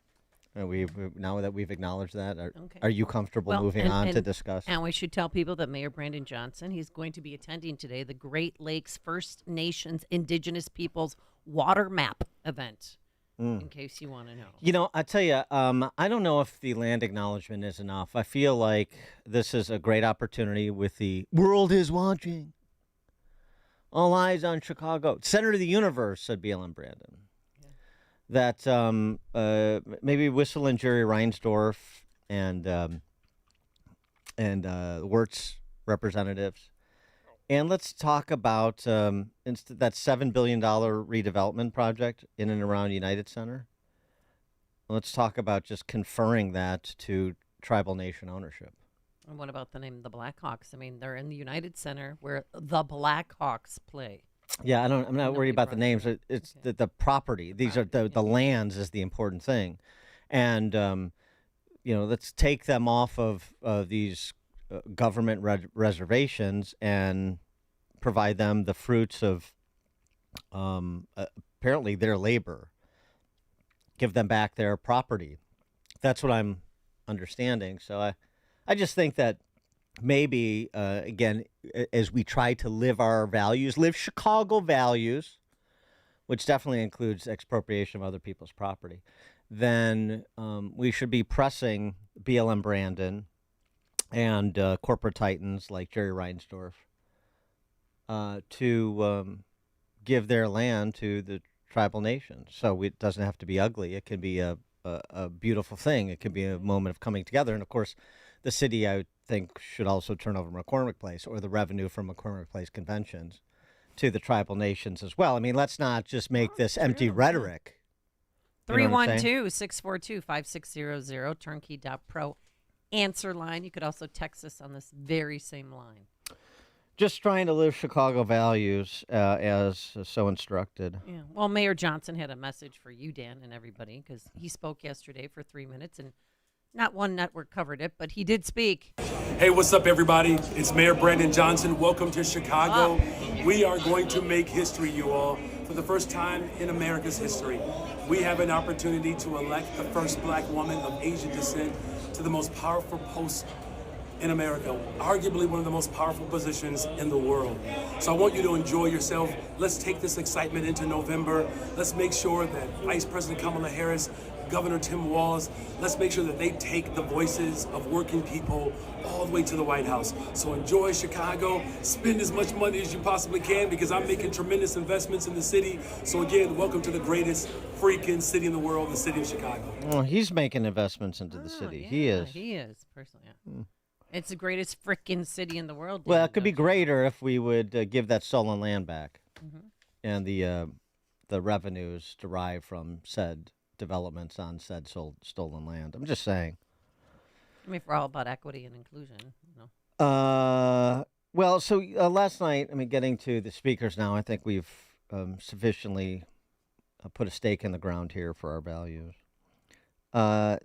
Now that we've acknowledged that, are you comfortable moving on to discuss? And we should tell people that Mayor Brandon Johnson, he's going to be attending today the Great Lakes First Nations Indigenous Peoples Water Map event, in case you want to know. You know, I tell you, I don't know if the land acknowledgement is enough. I feel like this is a great opportunity with the world is watching. All eyes on Chicago. Center of the universe, said BLM Brandon. Yeah. That maybe Whistle and Jerry Reinsdorf and Wirtz representatives. And let's talk about that $7 billion redevelopment project in and around United Center. Let's talk about just conferring that to tribal nation ownership. And what about the name the Blackhawks? I mean, they're in the United Center where the Blackhawks play. Yeah, I'm not worried about the names. It's okay. the property. These are the lands is the important thing, and let's take them off of these government reservations and provide them the fruits of apparently their labor. Give them back their property. That's what I'm understanding. So I just think that maybe, again, as we try to live our values, live Chicago values, which definitely includes expropriation of other people's property, then we should be pressing BLM Brandon and corporate titans like Jerry Reinsdorf to give their land to the tribal nations. So it doesn't have to be ugly. It can be a beautiful thing. It can be a moment of coming together. And, of course, the city, I think, should also turn over McCormick Place or the revenue from McCormick Place conventions to the tribal nations as well. I mean, let's not just make this empty rhetoric. 312-642-5600, turnkey.pro answer line. You could also text us on this very same line. Just trying to live Chicago values as so instructed. Yeah. Well, Mayor Johnson had a message for you, Dan, and everybody, because he spoke yesterday for 3 minutes, and not one network covered it, but he did speak. Hey, what's up, everybody? It's Mayor Brandon Johnson. Welcome to Chicago. We are going to make history, you all. For the first time in America's history, we have an opportunity to elect the first black woman of Asian descent to the most powerful post in America, arguably one of the most powerful positions in the world. So I want you to enjoy yourself. Let's take this excitement into November. Let's make sure that Vice President Kamala Harris, Governor Tim Walz, let's make sure that they take the voices of working people all the way to the White House. So enjoy Chicago. Spend as much money as you possibly can because I'm making tremendous investments in the city. So again, welcome to the greatest freaking city in the world, the city of Chicago. Well, he's making investments into the city. Yeah, he is. He is, personally. Yeah. It's the greatest freaking city in the world. Well, it could be greater if we would give that stolen land back, and the revenues derived from said developments on said stolen land. I'm just saying. I mean, we're all about equity and inclusion. Well, so last night, I mean, getting to the speakers now, I think we've sufficiently put a stake in the ground here for our values. A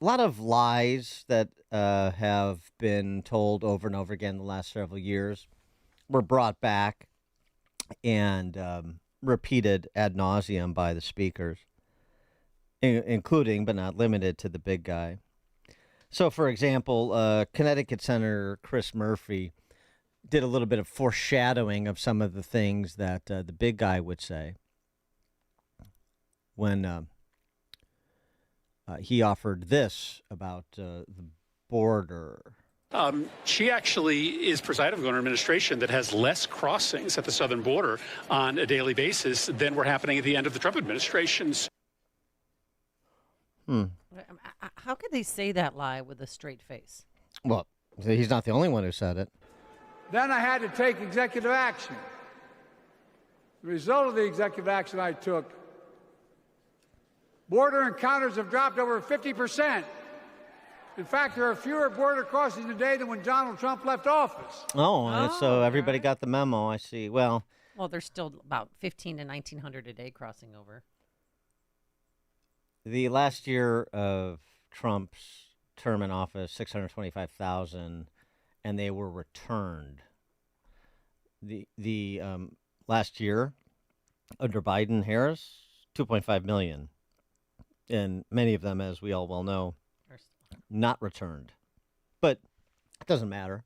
lot of lies that have been told over and over again the last several years were brought back and repeated ad nauseum by the speakers, including but not limited to the big guy. So, for example, Connecticut Senator Chris Murphy did a little bit of foreshadowing of some of the things that the big guy would say when he offered this about the border. She actually is presiding over an administration that has less crossings at the southern border on a daily basis than were happening at the end of the Trump administration's. How could they say that lie with a straight face? Well, he's not the only one who said it. Then I had to take executive action. The result of the executive action I took, border encounters have dropped over 50%. In fact, there are fewer border crossings today than when Donald Trump left office. So everybody got the memo, I see. Well, there's still about 1,500 to 1,900 a day crossing over. The last year of Trump's term in office, 625,000, and they were returned. The last year under Biden Harris, 2.5 million, and many of them, as we all well know, not returned. But it doesn't matter.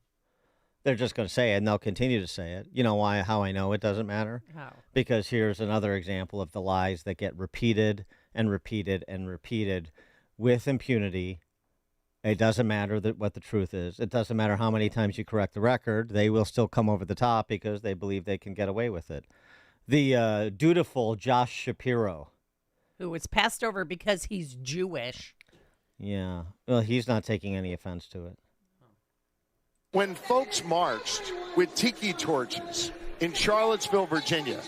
They're just going to say it, and they'll continue to say it. You know why? How I know it doesn't matter? How? Because here's another example of the lies that get repeated and repeated and repeated with impunity. It doesn't matter what the truth is. It doesn't matter how many times you correct the record. They will still come over the top because they believe they can get away with it. The dutiful Josh Shapiro, who was passed over because he's Jewish. Yeah. Well, he's not taking any offense to it. When folks marched with tiki torches in Charlottesville, Virginia,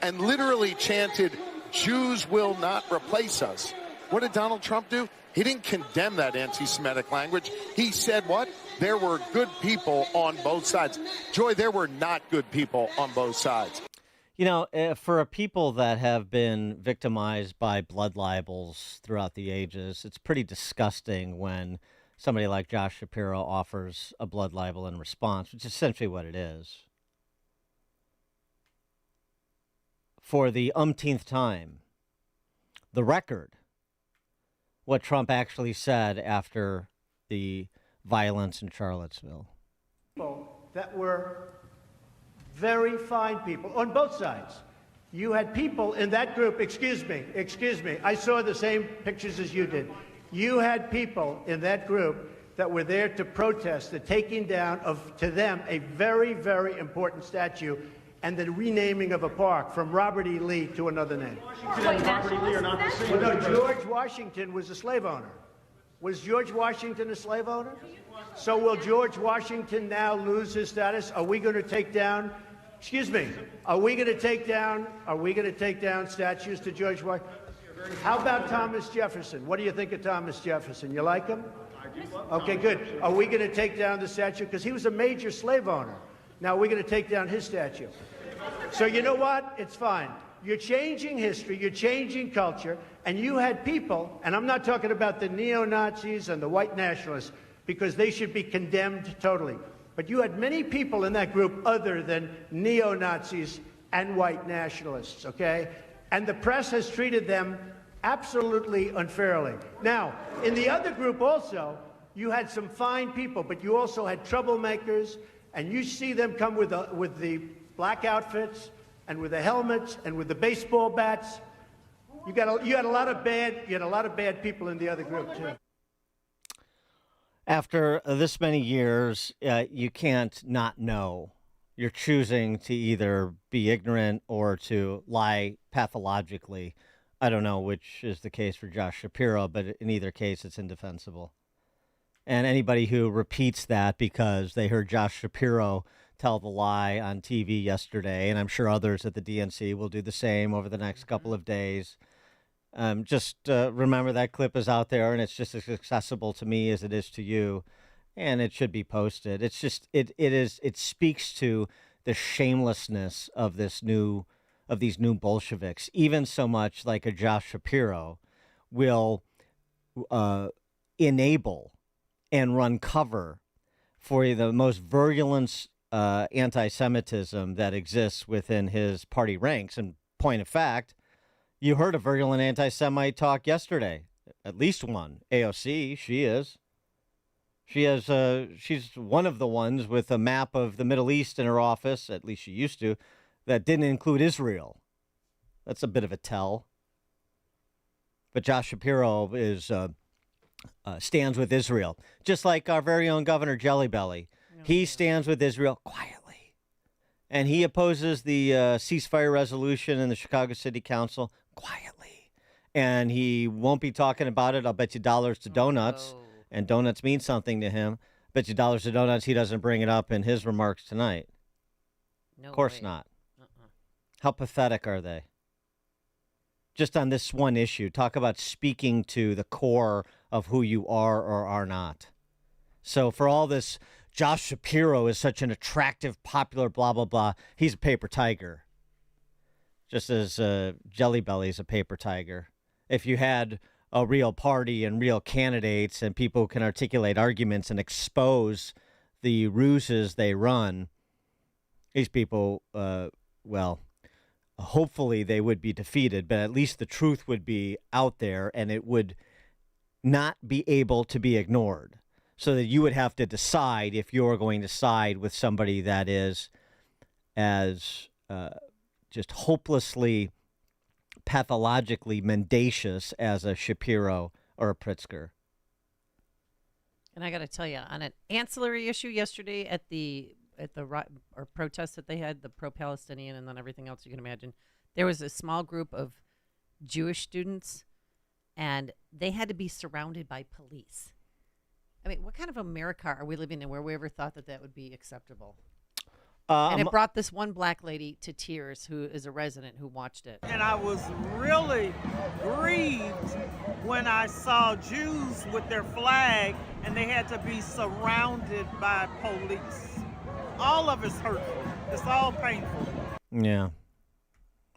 and literally chanted, "Jews will not replace us," what did Donald Trump do? He didn't condemn that anti-Semitic language. He said what? There were good people on both sides. Joy, there were not good people on both sides. You know, for a people that have been victimized by blood libels throughout the ages, it's pretty disgusting when somebody like Josh Shapiro offers a blood libel in response, which is essentially what it is. For the umpteenth time, the record, what Trump actually said after the violence in Charlottesville. That were very fine people on both sides. You had people in that group, excuse me, I saw the same pictures as you did. You had people in that group that were there to protest the taking down of, to them, a very, very important statue and the renaming of a park from Robert E. Lee to another name. Robert E. Lee are not the same. Well, no, George Washington was a slave owner. Was George Washington a slave owner? So will George Washington now lose his status? Are we going to take down, excuse me, are we going to take down statues to George Washington? How about Thomas Jefferson? What do you think of Thomas Jefferson? You like him? Okay, good. Are we going to take down the statue? Because he was a major slave owner. Now we're going to take down his statue. So you know what? It's fine. You're changing history, you're changing culture, and you had people, and I'm not talking about the neo-Nazis and the white nationalists, because they should be condemned totally. But you had many people in that group other than neo-Nazis and white nationalists, okay? And the press has treated them absolutely unfairly. Now, in the other group also, you had some fine people, but you also had troublemakers, and you see them come with the black outfits and with the helmets and with the baseball bats. You had a lot of bad people in the other group too. After this many years, you can't not know. You're choosing to either be ignorant or to lie pathologically. I don't know which is the case for Josh Shapiro, but in either case, it's indefensible. And anybody who repeats that because they heard Josh Shapiro tell the lie on TV yesterday, and I'm sure others at the DNC will do the same over the next couple of days. Just remember that clip is out there, and it's just as accessible to me as it is to you, and it should be posted. It's just it speaks to the shamelessness of these new Bolsheviks. Even so much like a Josh Shapiro will enable and run cover for the most virulent anti-Semitism that exists within his party ranks. And point of fact, you heard a virulent anti-Semite talk yesterday. At least one. AOC, she's one of the ones with a map of the Middle East in her office, at least she used to, that didn't include Israel. That's a bit of a tell. But Josh Shapiro stands with Israel, just like our very own Governor Jelly Belly. He stands with Israel quietly, and he opposes the ceasefire resolution in the Chicago City Council quietly, and he won't be talking about it. I'll bet you dollars to donuts, and donuts mean something to him. Bet you dollars to donuts he doesn't bring it up in his remarks tonight. No of course way. not. How pathetic are they? Just on this one issue, talk about speaking to the core of who you are or are not. So for all this, Josh Shapiro is such an attractive, popular, blah, blah, blah. He's a paper tiger. Just as Jelly Belly's a paper tiger. If you had a real party and real candidates and people who can articulate arguments and expose the ruses they run, these people, hopefully they would be defeated, but at least the truth would be out there and it would not be able to be ignored. So that you would have to decide if you're going to side with somebody that is as just hopelessly, pathologically mendacious as a Shapiro or a Pritzker. And I got to tell you, on an ancillary issue yesterday at the protest that they had, the pro-Palestinian and then everything else you can imagine, there was a small group of Jewish students, and they had to be surrounded by police. I mean, what kind of America are we living in where we ever thought that would be acceptable? And it brought this one black lady to tears who is a resident who watched it. And I was really grieved when I saw Jews with their flag and they had to be surrounded by police. All of it's hurtful. It's all painful. Yeah.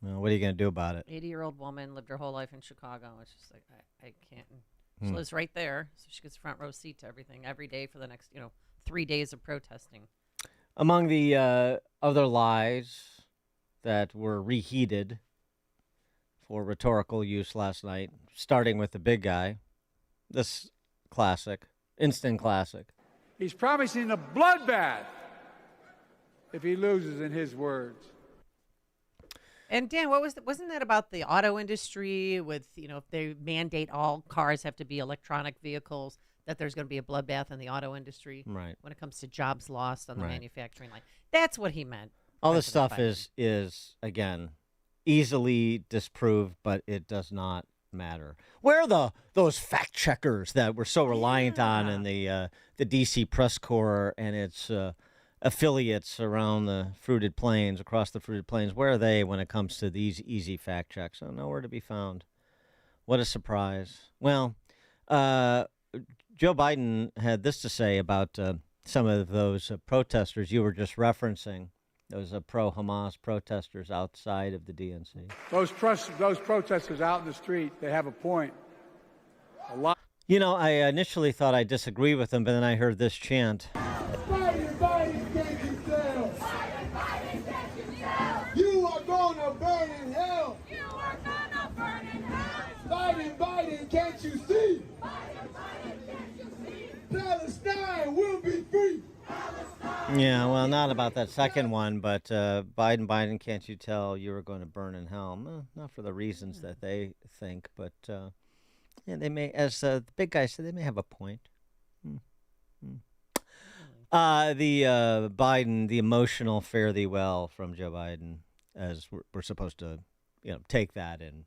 Well, what are you going to do about it? 80-year-old woman lived her whole life in Chicago. It's just like, I can't. She lives right there, so she gets a front row seat to everything every day for the next, 3 days of protesting. Among the other lies that were reheated for rhetorical use last night, starting with the big guy, this classic, instant classic. He's promising a bloodbath if he loses, in his words. And Dan, wasn't that about the auto industry with, if they mandate all cars have to be electronic vehicles, that there's going to be a bloodbath in the auto industry Right. when it comes to jobs lost on the Right. manufacturing line. That's what he meant. All this President stuff Biden. is again easily disproved, but it does not matter. Where are those fact checkers that we're so reliant on in the DC press corps and its affiliates around the fruited plains, across the fruited plains? Where are they when it comes to these easy fact checks? Oh, nowhere to be found. What a surprise. Well, Joe Biden had this to say about some of those protesters you were just referencing, those pro-Hamas protesters outside of the DNC. Those protesters out in the street, they have a point. A lot. I initially thought I disagreed with them, but then I heard this chant. Biden, can't you tell? You are gonna burn in hell. You are gonna burn in hell. Biden, can't you see? Palestine will be free. Yeah, well, not about that second one, but Biden, can't you tell you were going to burn in hell? Well, not for the reasons that they think, but they may, as the big guy said, they may have a point. The Biden, the emotional fare thee well from Joe Biden, as we're supposed to, take that and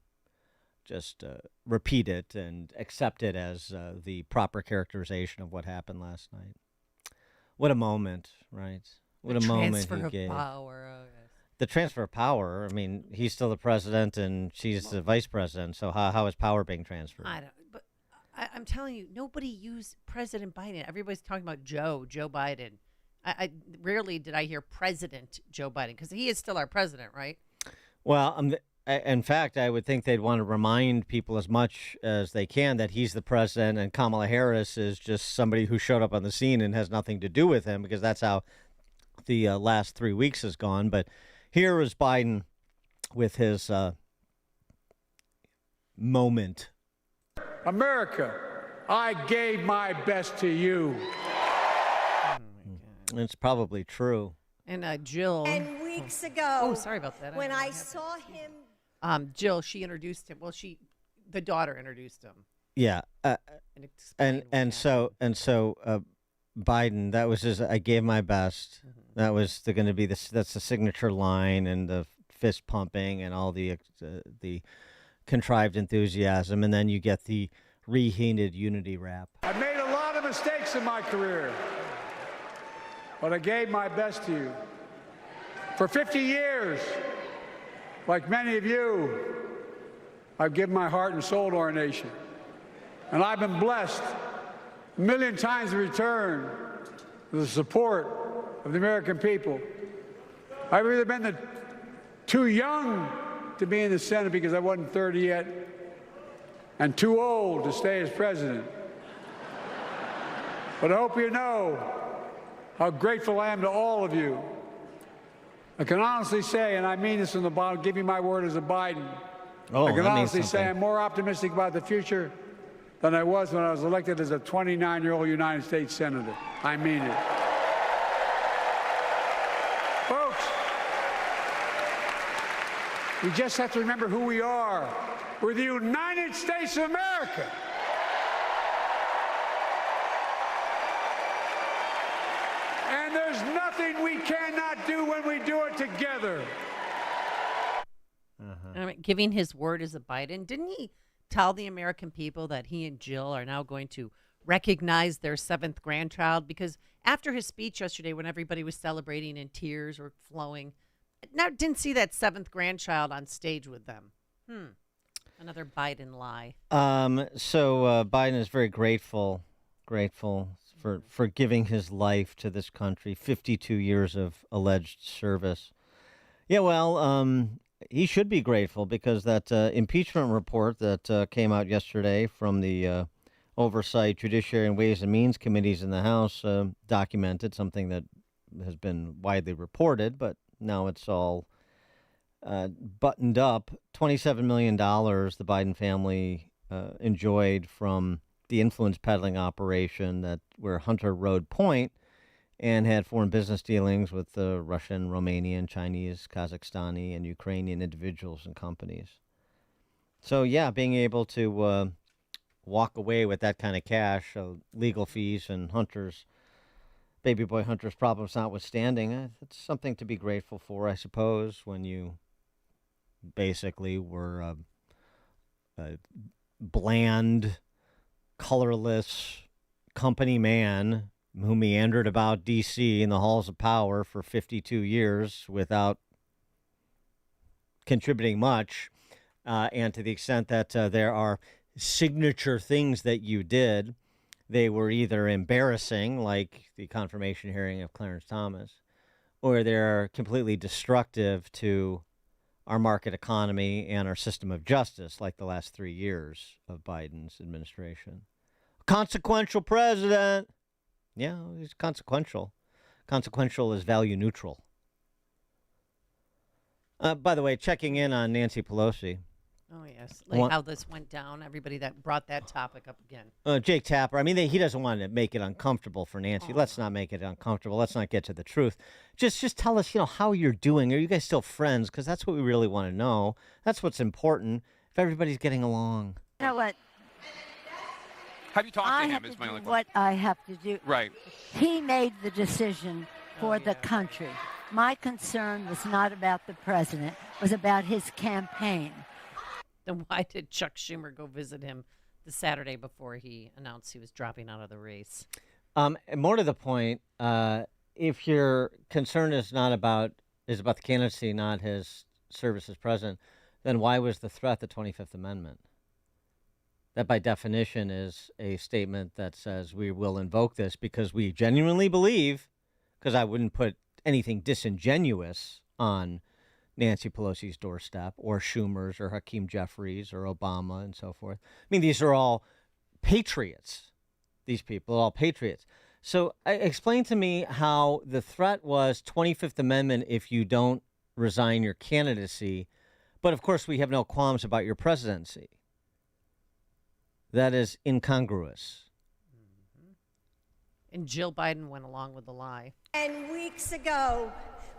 just repeat it and accept it as the proper characterization of what happened last night. What a moment, right? What a moment he gave. Power. Oh, yes. The transfer of power. I mean, he's still the president and she's the vice president. So how is power being transferred? I don't. But I'm telling you, nobody used President Biden. Everybody's talking about Joe Biden. I rarely did I hear President Joe Biden because he is still our president, right? Well, in fact, I would think they'd want to remind people as much as they can that he's the president and Kamala Harris is just somebody who showed up on the scene and has nothing to do with him, because that's how the last 3 weeks has gone. But here is Biden with his moment. America, I gave my best to you. It's probably true. And Jill. And weeks ago. Oh, sorry about that. When I saw him. Jill, she introduced him. Well, the daughter introduced him. Yeah. And so Biden, that was his, I gave my best. Mm-hmm. That was going to be that's the signature line, and the fist pumping and all the contrived enthusiasm. And then you get the reheated unity rap. I made a lot of mistakes in my career, but I gave my best to you. For 50 years, like many of you, I've given my heart and soul to our nation. And I've been blessed a million times in return with the support of the American people. I've either been too young to be in the Senate because I wasn't 30 yet, and too old to stay as president. But I hope you know how grateful I am to all of you. I can honestly say, and I mean this from the bottom, give you my word as a Biden, I can honestly say I'm more optimistic about the future than I was when I was elected as a 29-year-old United States Senator. I mean it. Folks, we just have to remember who we are. We're the United States of America. And there's nothing we cannot do when we do it together. I mean, giving his word as a Biden, didn't he tell the American people that he and Jill are now going to recognize their 7th grandchild, because after his speech yesterday, when everybody was celebrating and tears were flowing, didn't see that 7th grandchild on stage with them. Another Biden lie. So Biden is very grateful for giving his life to this country, 52 years of alleged service. Yeah, well, he should be grateful because that impeachment report that came out yesterday from the Oversight, Judiciary, and Ways and Means Committees in the House documented something that has been widely reported, but now it's all buttoned up. $27 million the Biden family enjoyed from the influence peddling operation where Hunter rode point and had foreign business dealings with Russian, Romanian, Chinese, Kazakhstani, and Ukrainian individuals and companies. So, yeah, being able to walk away with that kind of cash, legal fees, and baby boy Hunter's problems notwithstanding, it's something to be grateful for, I suppose, when you basically were a bland, colorless company man who meandered about D.C. in the halls of power for 52 years without contributing much. And to the extent that there are signature things that you did, they were either embarrassing, like the confirmation hearing of Clarence Thomas, or they're completely destructive to our market economy and our system of justice, like the last 3 years of Biden's administration. Consequential president. Yeah, he's consequential. Consequential is value neutral. By the way, checking in on Nancy Pelosi. Oh, yes. Like how this went down, everybody that brought that topic up again. Jake Tapper, I mean, he doesn't want to make it uncomfortable for Nancy. Let's not make it uncomfortable. Let's not get to the truth. Just tell us, how you're doing. Are you guys still friends? Because that's what we really want to know. That's what's important, if everybody's getting along. You know what? Have you talked to him is my only question. What I have to do. Right. He made the decision for the country. My concern was not about the president. It was about his campaign. Then why did Chuck Schumer go visit him the Saturday before he announced he was dropping out of the race? More to the point, if your concern is about the candidacy, not his service as president, then why was the threat the 25th Amendment? That by definition is a statement that says we will invoke this because we genuinely believe, because I wouldn't put anything disingenuous on Nancy Pelosi's doorstep or Schumer's or Hakeem Jeffries or Obama and so forth. I mean, these are all patriots. These people are all patriots. So explain to me how the threat was 25th Amendment if you don't resign your candidacy, but of course we have no qualms about your presidency. That is incongruous. And Jill Biden went along with the lie. And weeks ago,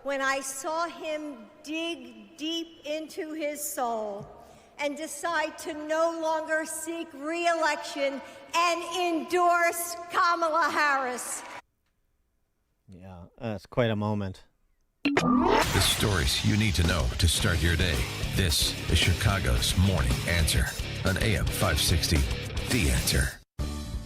when I saw him dig deep into his soul and decide to no longer seek re-election and endorse Kamala Harris. Yeah, that's quite a moment. The stories you need to know to start your day. This is Chicago's Morning Answer on AM 560. The Answer.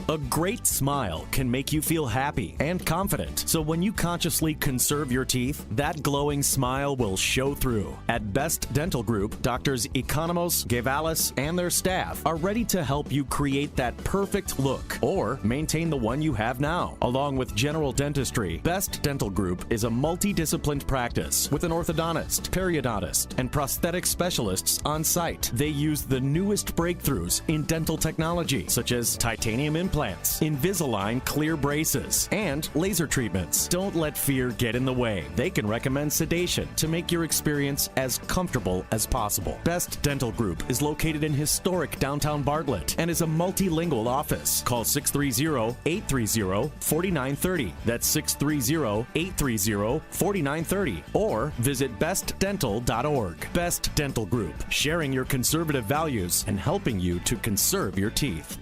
A great smile can make you feel happy and confident. So when you consciously conserve your teeth, that glowing smile will show through. At Best Dental Group, Doctors Economos, Gavalis, and their staff are ready to help you create that perfect look or maintain the one you have now. Along with general dentistry, Best Dental Group is a multidisciplined practice with an orthodontist, periodontist, and prosthetic specialists on site. They use the newest breakthroughs in dental technology, such as titanium implants, Invisalign clear braces, and laser treatments. Don't let fear get in the way. They can recommend sedation to make your experience as comfortable as possible. Best Dental Group is located in historic downtown Bartlett and is a multilingual office. Call 630-830-4930. That's 630-830-4930. Or visit bestdental.org. Best Dental Group, sharing your conservative values and helping you to conserve your teeth.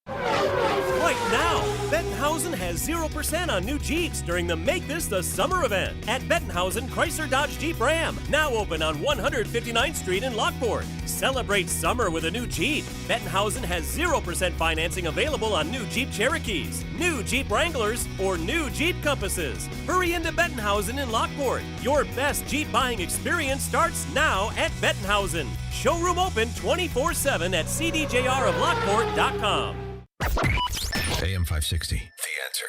Right now, Bet Bettenhausen has 0% on new Jeeps during the Make This the Summer event at Bettenhausen Chrysler Dodge Jeep Ram, now open on 159th Street in Lockport. Celebrate summer with a new Jeep. Bettenhausen has 0% financing available on new Jeep Cherokees, new Jeep Wranglers, or new Jeep Compasses. Hurry into Bettenhausen in Lockport. Your best Jeep buying experience starts now at Bettenhausen. Showroom open 24/7 at cdjroflockport.com. AM 560, The Answer.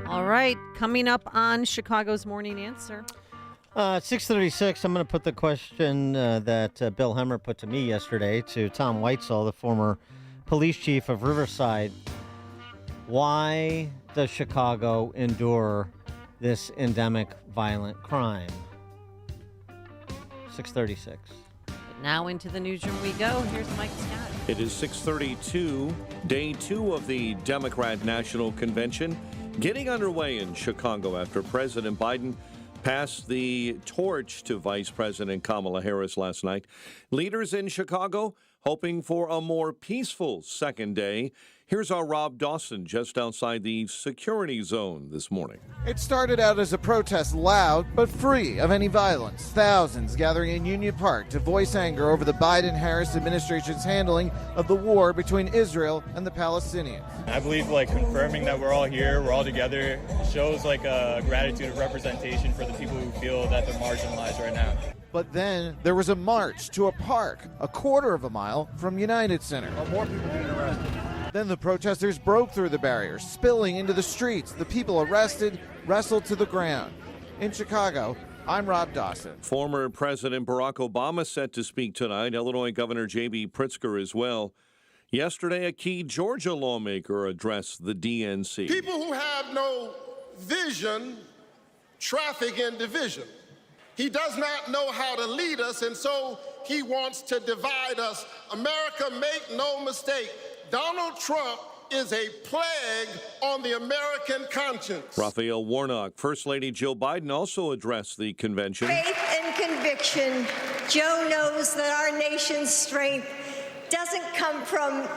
All right, coming up on Chicago's Morning Answer. 6:36, I'm going to put the question that Bill Hemmer put to me yesterday to Tom Weitzel, the former police chief of Riverside. Why does Chicago endure this endemic violent crime? 6:36. Now into the newsroom we go. Here's Mike Scott. It is 6:32, day 2 of the Democrat National Convention, getting underway in Chicago after President Biden passed the torch to Vice President Kamala Harris last night. Leaders in Chicago hoping for a more peaceful second day. Here's our Rob Dawson just outside the security zone this morning. It started out as a protest loud but free of any violence. Thousands gathering in Union Park to voice anger over the Biden-Harris administration's handling of the war between Israel and the Palestinians. I believe confirming that we're all here, we're all together, shows a gratitude of representation for the people who feel that they're marginalized right now. But then there was a march to a park a quarter of a mile from United Center. More people getting arrested. Then the protesters broke through the barriers, spilling into the streets. The people arrested wrestled to the ground. In Chicago, I'm Rob Dawson. Former President Barack Obama set to speak tonight. Illinois Governor J.B. Pritzker as well. Yesterday, a key Georgia lawmaker addressed the DNC. People who have no vision traffic in division. He does not know how to lead us, and so he wants to divide us. America, make no mistake, Donald Trump is a plague on the American conscience. Raphael Warnock. First Lady Jill Biden also addressed the convention. Faith and conviction. Joe knows that our nation's strength doesn't come from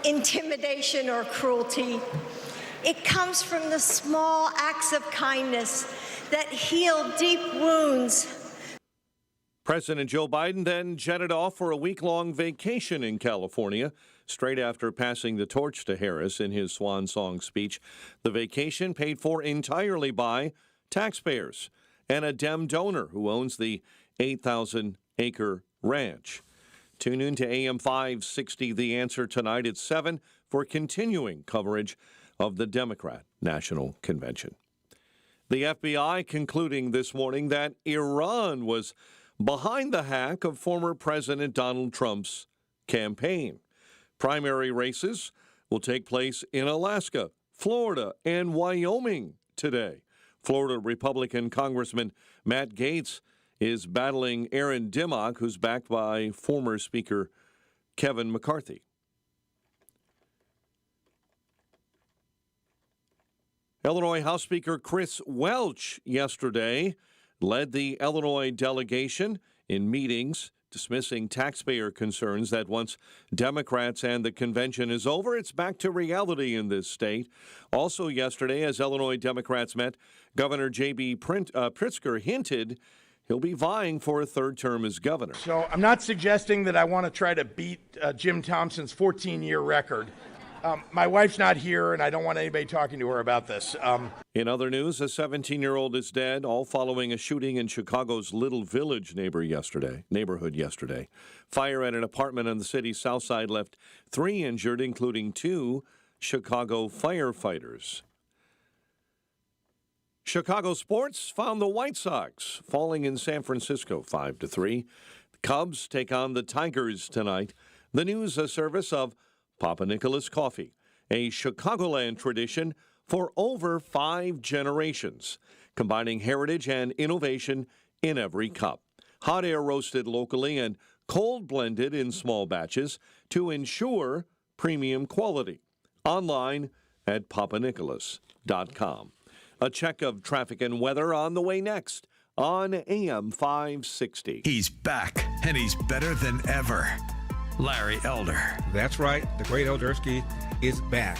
intimidation or cruelty. It comes from the small acts of kindness that heal deep wounds. President Joe Biden then jetted off for a week-long vacation in California, straight after passing the torch to Harris in his swan song speech. The vacation paid for entirely by taxpayers and a Dem donor who owns the 8,000-acre ranch. Tune in to AM 560 The Answer tonight at 7 for continuing coverage of the Democrat National Convention. The FBI concluding this morning that Iran was behind the hack of former President Donald Trump's campaign. Primary races will take place in Alaska, Florida, and Wyoming today. Florida Republican Congressman Matt Gaetz is battling Aaron Dimmock, who's backed by former Speaker Kevin McCarthy. Illinois House Speaker Chris Welch yesterday led the Illinois delegation in meetings dismissing taxpayer concerns that once Democrats and the convention is over, it's back to reality in this state. Also yesterday, as Illinois Democrats met, Governor J.B. Pritzker hinted he'll be vying for a third term as governor. So I'm not suggesting that I want to try to beat Jim Thompson's 14-year record. My wife's not here, and I don't want anybody talking to her about this. In other news, a 17-year-old is dead, all following a shooting in Chicago's Little Village neighborhood yesterday. Fire at an apartment on the city's south side left 3 injured, including 2 Chicago firefighters. Chicago sports found the White Sox falling in San Francisco 5-3. The Cubs take on the Tigers tonight. The news service of Papa Nicholas Coffee, a Chicagoland tradition for over 5 generations, combining heritage and innovation in every cup. Hot air roasted locally and cold blended in small batches to ensure premium quality. Online at papanicholas.com. A check of traffic and weather on the way next on AM 560. He's back, and he's better than ever. Larry Elder. That's right. The great Eldersky is back.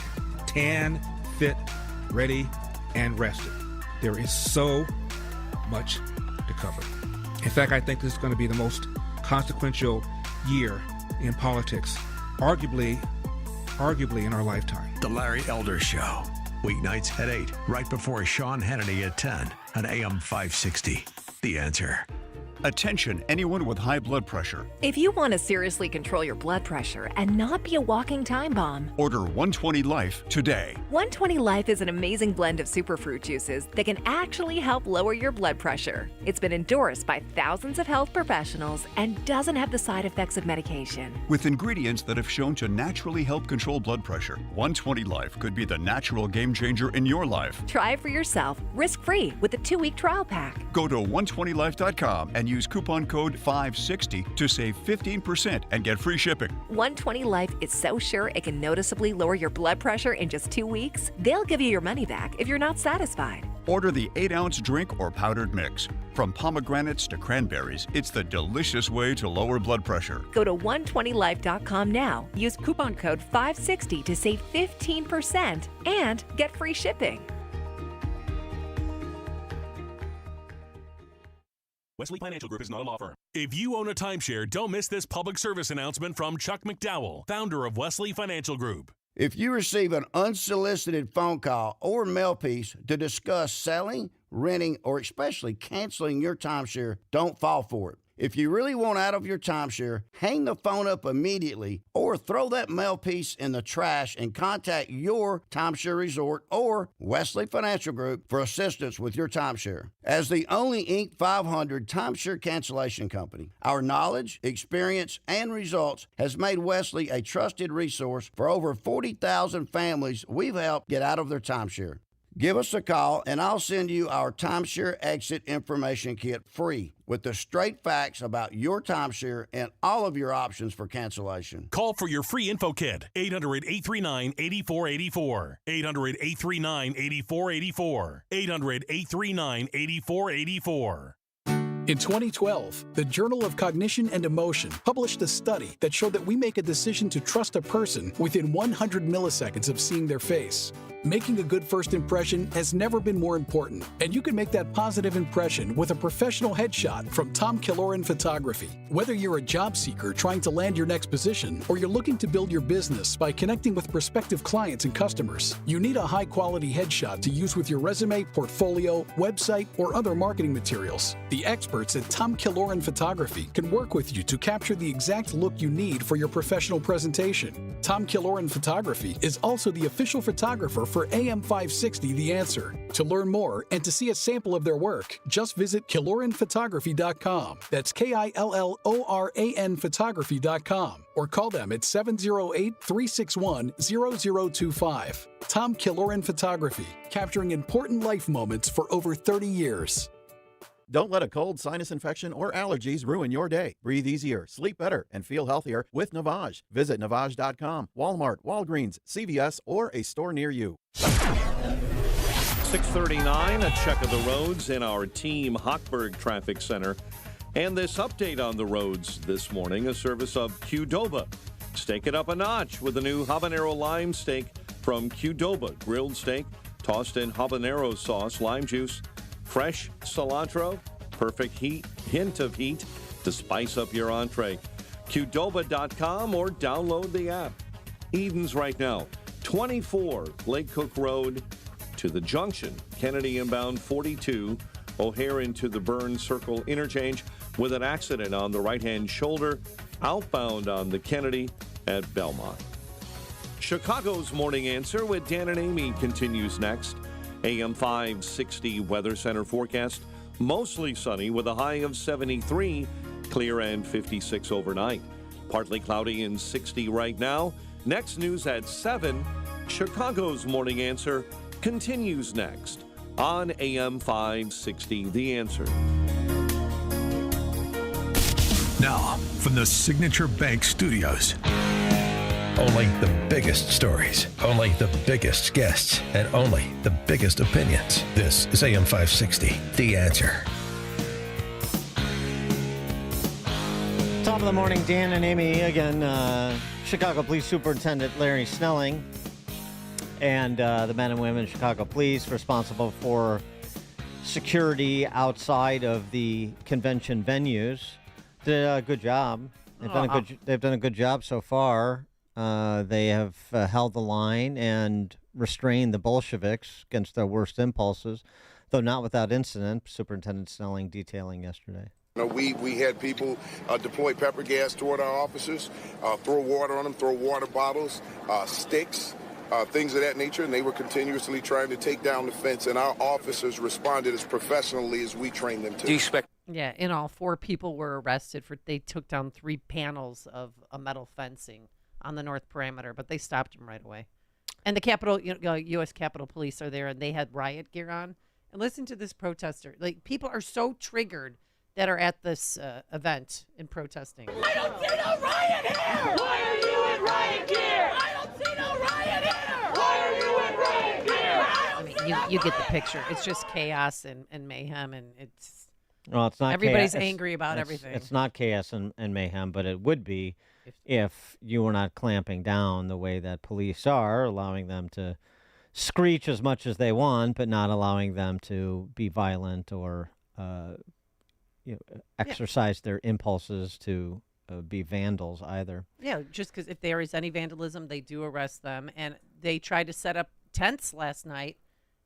Tan, fit, ready, and rested. There is so much to cover. In fact, I think this is going to be the most consequential year in politics, arguably in our lifetime. The Larry Elder Show. Weeknights at 8, right before Sean Hannity at 10 on AM 560. The Answer. Attention, anyone with high blood pressure. If you want to seriously control your blood pressure and not be a walking time bomb, Order 120 Life today. 120 Life is an amazing blend of superfruit juices that can actually help lower your blood pressure. It's been endorsed by thousands of health professionals and doesn't have the side effects of medication. With ingredients that have shown to naturally help control blood pressure, 120 Life could be the natural game changer in your life. Try it for yourself, risk-free, with a 2-week trial pack. Go to 120life.com and use coupon code 560 to save 15% and get free shipping. 120 Life is so sure it can noticeably lower your blood pressure in just 2 weeks, they'll give you your money back if you're not satisfied. Order the 8-ounce drink or powdered mix. From pomegranates to cranberries, it's the delicious way to lower blood pressure. Go to 120life.com now. Use coupon code 560 to save 15% and get free shipping. Wesley Financial Group is not a law firm. If you own a timeshare, don't miss this public service announcement from Chuck McDowell, founder of Wesley Financial Group. If you receive an unsolicited phone call or mail piece to discuss selling, renting, or especially canceling your timeshare, don't fall for it. If you really want out of your timeshare, hang the phone up immediately or throw that mail piece in the trash and contact your timeshare resort or Wesley Financial Group for assistance with your timeshare. As the only Inc. 500 timeshare cancellation company, our knowledge, experience, and results has made Wesley a trusted resource for over 40,000 families we've helped get out of their timeshare. Give us a call, and I'll send you our timeshare exit information kit free with the straight facts about your timeshare and all of your options for cancellation. Call for your free info kit, 800-839-8484. 800-839-8484. 800-839-8484. In 2012, the Journal of Cognition and Emotion published a study that showed that we make a decision to trust a person within 100 milliseconds of seeing their face. Making a good first impression has never been more important, and you can make that positive impression with a professional headshot from Tom Killoran Photography. Whether you're a job seeker trying to land your next position, or you're looking to build your business by connecting with prospective clients and customers, you need a high-quality headshot to use with your resume, portfolio, website, or other marketing materials. The experts at Tom Killoran Photography can work with you to capture the exact look you need for your professional presentation. Tom Killoran Photography is also the official photographer for AM 560 The Answer. To learn more and to see a sample of their work, just visit KilloranPhotography.com. That's KILLORAN Photography.com. Or call them at 708-361-0025. Tom Killoran Photography, capturing important life moments for over 30 years. Don't let a cold, sinus infection, or allergies ruin your day. Breathe easier, sleep better, and feel healthier with Navage. Visit Navage.com, Walmart, Walgreens, CVS, or a store near you. 6:39, a check of the roads in our Team Hochberg Traffic Center. And this update on the roads this morning, a service of Qdoba. Stake it up a notch with the new habanero lime steak from Qdoba. Grilled steak, tossed in habanero sauce, lime juice, fresh cilantro, perfect hint of heat to spice up your entree. Qdoba.com or download the app. Eden's right now, 24 Lake Cook Road to the junction. Kennedy inbound 42, O'Hare into the Burn Circle interchange with an accident on the right-hand shoulder, outbound on the Kennedy at Belmont. Chicago's Morning Answer with Dan and Amy continues next. AM 560 Weather Center forecast, mostly sunny with a high of 73, clear and 56 overnight. Partly cloudy and 60 right now. Next news at 7. Chicago's Morning Answer continues next on AM 560 The Answer. Now, from the Signature Bank Studios. Only the biggest stories, only the biggest guests, and only the biggest opinions. This is AM 560, The Answer. Top Top of the morning, Dan and Amy. Again, Chicago Police Superintendent Larry Snelling and the men and women of Chicago Police responsible for security outside of the convention venues did a good job. They've done a good job so far. They have held the line and restrained the Bolsheviks against their worst impulses, though not without incident. Superintendent Snelling detailing yesterday. We had people deploy pepper gas toward our officers, throw water on them, throw water bottles, sticks, things of that nature, and they were continuously trying to take down the fence, and our officers responded as professionally as we trained them to. Yeah, in all, 4 people were arrested they took down 3 panels of a metal fencing on the north perimeter, but they stopped them right away. And the U.S. Capitol Police are there, and they had riot gear on. And listen to this protester. Like, people are so triggered that are at this event and protesting. I don't see no riot here! Why are you in riot gear? I don't see no riot here! Why are you in riot gear? I mean, you get the picture. It's just chaos and mayhem, and it's... Well, it's not everybody's chaos. angry about everything. It's not chaos and mayhem, but it would be if you were not clamping down the way that police are, allowing them to screech as much as they want, but not allowing them to be violent or exercise their impulses to be vandals either. Yeah, just because if there is any vandalism, they do arrest them. And they tried to set up tents last night,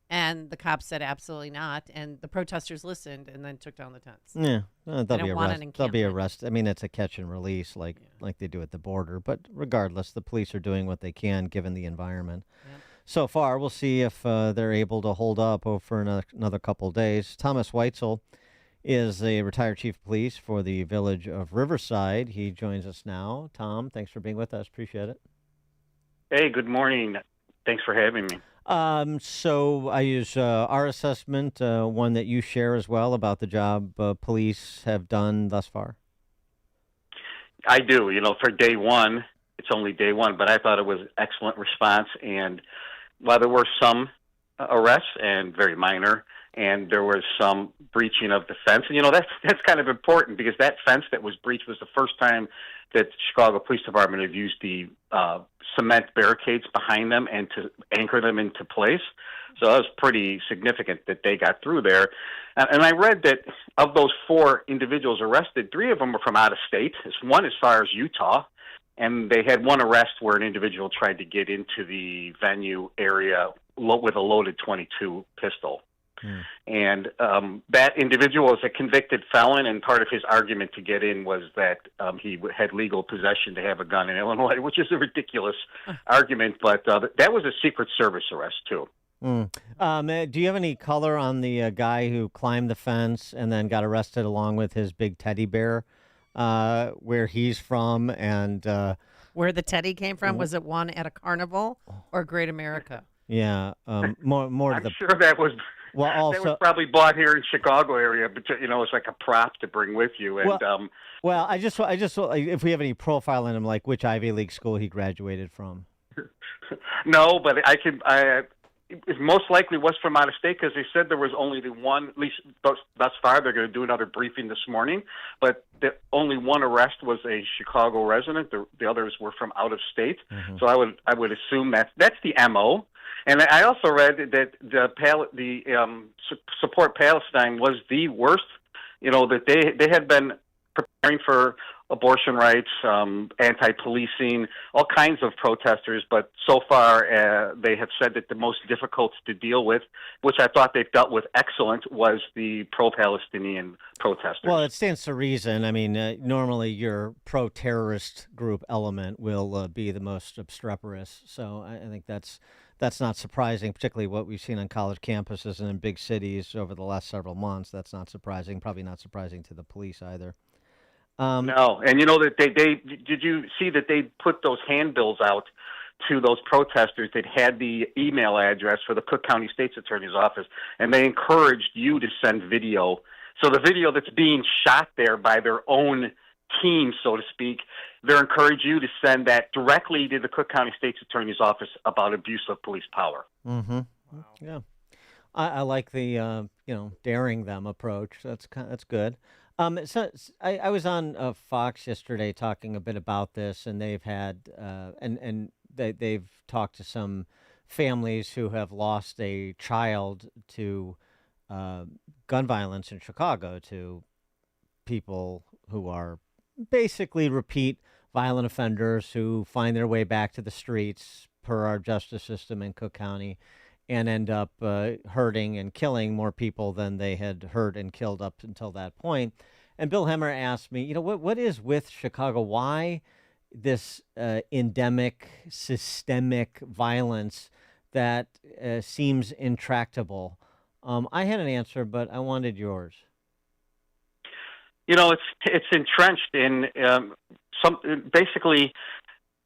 and the cops said absolutely not. And the protesters listened and then took down the tents. Yeah, they'll be arrested. I mean, it's a catch and release like they do at the border. But regardless, the police are doing what they can given the environment. Yeah. So far, we'll see if they're able to hold up for another couple of days. Thomas Weitzel is a retired chief of police for the village of Riverside. He joins us now. Tom, thanks for being with us. Appreciate it. Hey, good morning. Thanks for having me. So I use our assessment, one that you share as well, about the job police have done thus far. I do. For day one, it's only day one, but I thought it was excellent response. And while there were some arrests, and very minor, and there was some breaching of the fence, and that's kind of important, because that fence that was breached was the first time that the Chicago Police Department have used the cement barricades behind them and to anchor them into place. So that was pretty significant that they got through there. And I read that of those 4 individuals arrested, 3 of them were from out of state. One as far as Utah, and they had one arrest where an individual tried to get into the venue area with a loaded .22 pistol. And that individual is a convicted felon, and part of his argument to get in was that he had legal possession to have a gun in Illinois, which is a ridiculous argument, but that was a Secret Service arrest, too. Do you have any color on the guy who climbed the fence and then got arrested along with his big teddy bear, where he's from and... where the teddy came from? Was it one at a carnival or Great America? Yeah, more I'm to the... sure that was... Well, also, that was probably bought here in Chicago area, but it's like a prop to bring with you. And well, I just if we have any profile in him, like which Ivy League school he graduated from. No, but it most likely was from out of state, because they said there was only the one. At least thus far, they're going to do another briefing this morning. But only one arrest was a Chicago resident. The others were from out of state. Mm-hmm. So I would assume that's the MO. And I also read that the Support Palestine was the worst, that they had been preparing for abortion rights, anti-policing, all kinds of protesters, but so far they have said that the most difficult to deal with, which I thought they've dealt with excellent, was the pro-Palestinian protesters. Well, it stands to reason. I mean, normally your pro-terrorist group element will be the most obstreperous, so I think that's not surprising, particularly what we've seen on college campuses and in big cities over the last several months. That's not surprising, probably not surprising to the police either. No, and that they did you see that they put those handbills out to those protesters that had the email address for the Cook County State's Attorney's Office, and they encouraged you to send video. So the video that's being shot there by their own team, so to speak, they encourage you to send that directly to the Cook County State's Attorney's Office about abuse of police power. Mm-hmm. Wow. Yeah, I like the daring them approach. That's good. I was on Fox yesterday talking a bit about this, and they've had they've talked to some families who have lost a child to gun violence in Chicago, to people who are basically repeat violent offenders who find their way back to the streets per our justice system in Cook County and end up hurting and killing more people than they had hurt and killed up until that point. And Bill Hemmer asked me, what is with Chicago? Why this endemic, systemic violence that seems intractable? I had an answer, but I wanted yours. It's entrenched in basically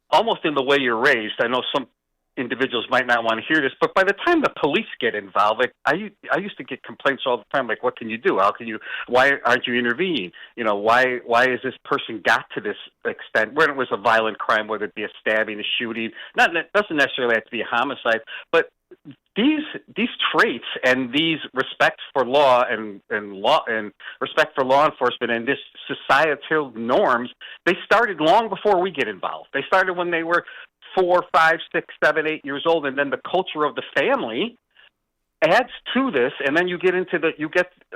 almost in the way you're raised. I know some individuals might not want to hear this, but by the time the police get involved, I used to get complaints all the time, like, what can you do? Why aren't you intervening? Why has this person got to this extent? When it was a violent crime, whether it be a stabbing, a shooting, it doesn't necessarily have to be a homicide, but these traits and these respect for law and respect for law enforcement and this societal norms, they started long before we get involved. They started when they were 4, 5, 6, 7, 8 years old, and then the culture of the family adds to this, and then you get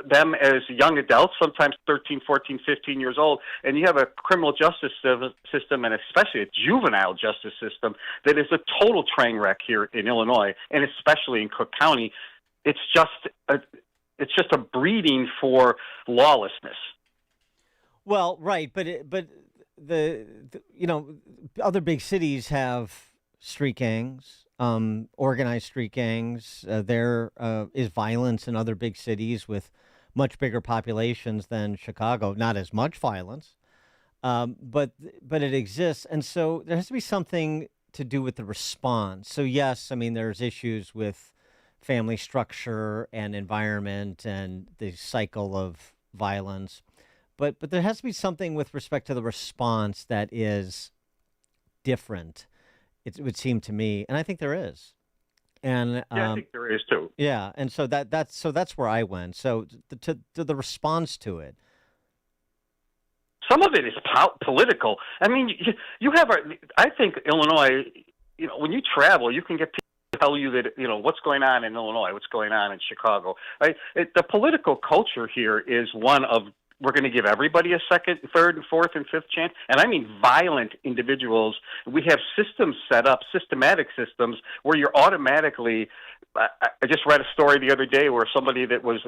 them as young adults, sometimes 13, 14, 15 years old, and you have a criminal justice system, and especially a juvenile justice system, that is a total train wreck here in Illinois, and especially in Cook County. It's just a breeding for lawlessness. Well, right, but the other big cities have street gangs. Organized street gangs. There is violence in other big cities with much bigger populations than Chicago. Not as much violence, but it exists, and so there has to be something to do with the response. So yes, I mean there's issues with family structure and environment and the cycle of violence, but there has to be something with respect to the response that is different. It would seem to me, and I think there is. And I think there is too. Yeah, and so that's where I went. So to the response to it. Some of it is political. I mean, I think Illinois. When you travel, you can get people to tell you that what's going on in Illinois, what's going on in Chicago. Right? The political culture here is one of, we're going to give everybody a second, third, and fourth, and fifth chance. And I mean violent individuals. We have systems set up, systematic systems, where you're automatically... I just read a story the other day where somebody that was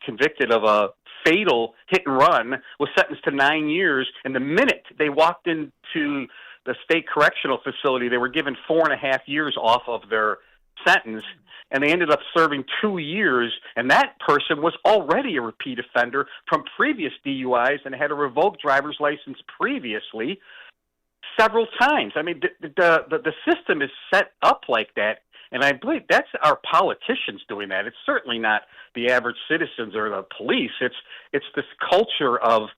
convicted of a fatal hit and run was sentenced to 9 years. And the minute they walked into the state correctional facility, they were given 4.5 years off of their sentence. And they ended up serving 2 years, and that person was already a repeat offender from previous DUIs and had a revoked driver's license previously several times. I mean, the system is set up like that, and I believe that's our politicians doing that. It's certainly not the average citizens or the police. It's this culture of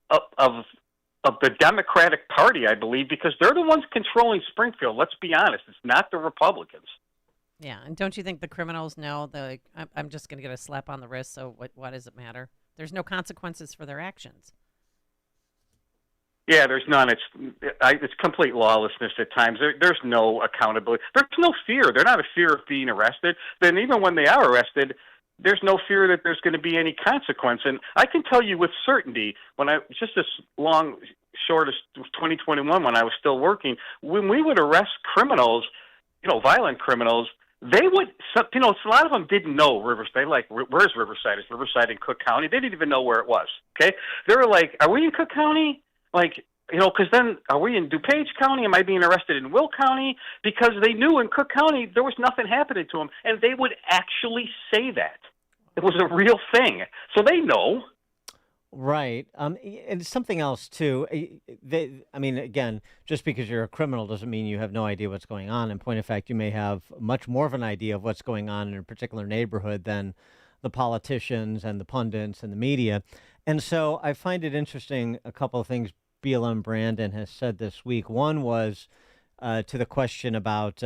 the Democratic Party, I believe, because they're the ones controlling Springfield. Let's be honest; it's not the Republicans. Yeah, and don't you think the criminals know I'm just going to get a slap on the wrist, so what does it matter? There's no consequences for their actions. Yeah, there's none. It's complete lawlessness at times. There's no accountability. There's no fear. They're not a fear of being arrested. Then even when they are arrested, there's no fear that there's going to be any consequence. And I can tell you with certainty, just as short as 2021, when I was still working, when we would arrest criminals, violent criminals, they would, a lot of them didn't know Riverside. Like, where's Riverside? Is Riverside in Cook County? They didn't even know where it was. Okay, they were like, "Are we in Cook County?" Like, because then, are we in DuPage County? Am I being arrested in Will County? Because they knew in Cook County there was nothing happening to them, and they would actually say that it was a real thing. So they know. Right. And something else, too. Again, just because you're a criminal doesn't mean you have no idea what's going on. In point of fact, you may have much more of an idea of what's going on in a particular neighborhood than the politicians and the pundits and the media. And so I find it interesting, a couple of things BLM Brandon has said this week. One was to the question about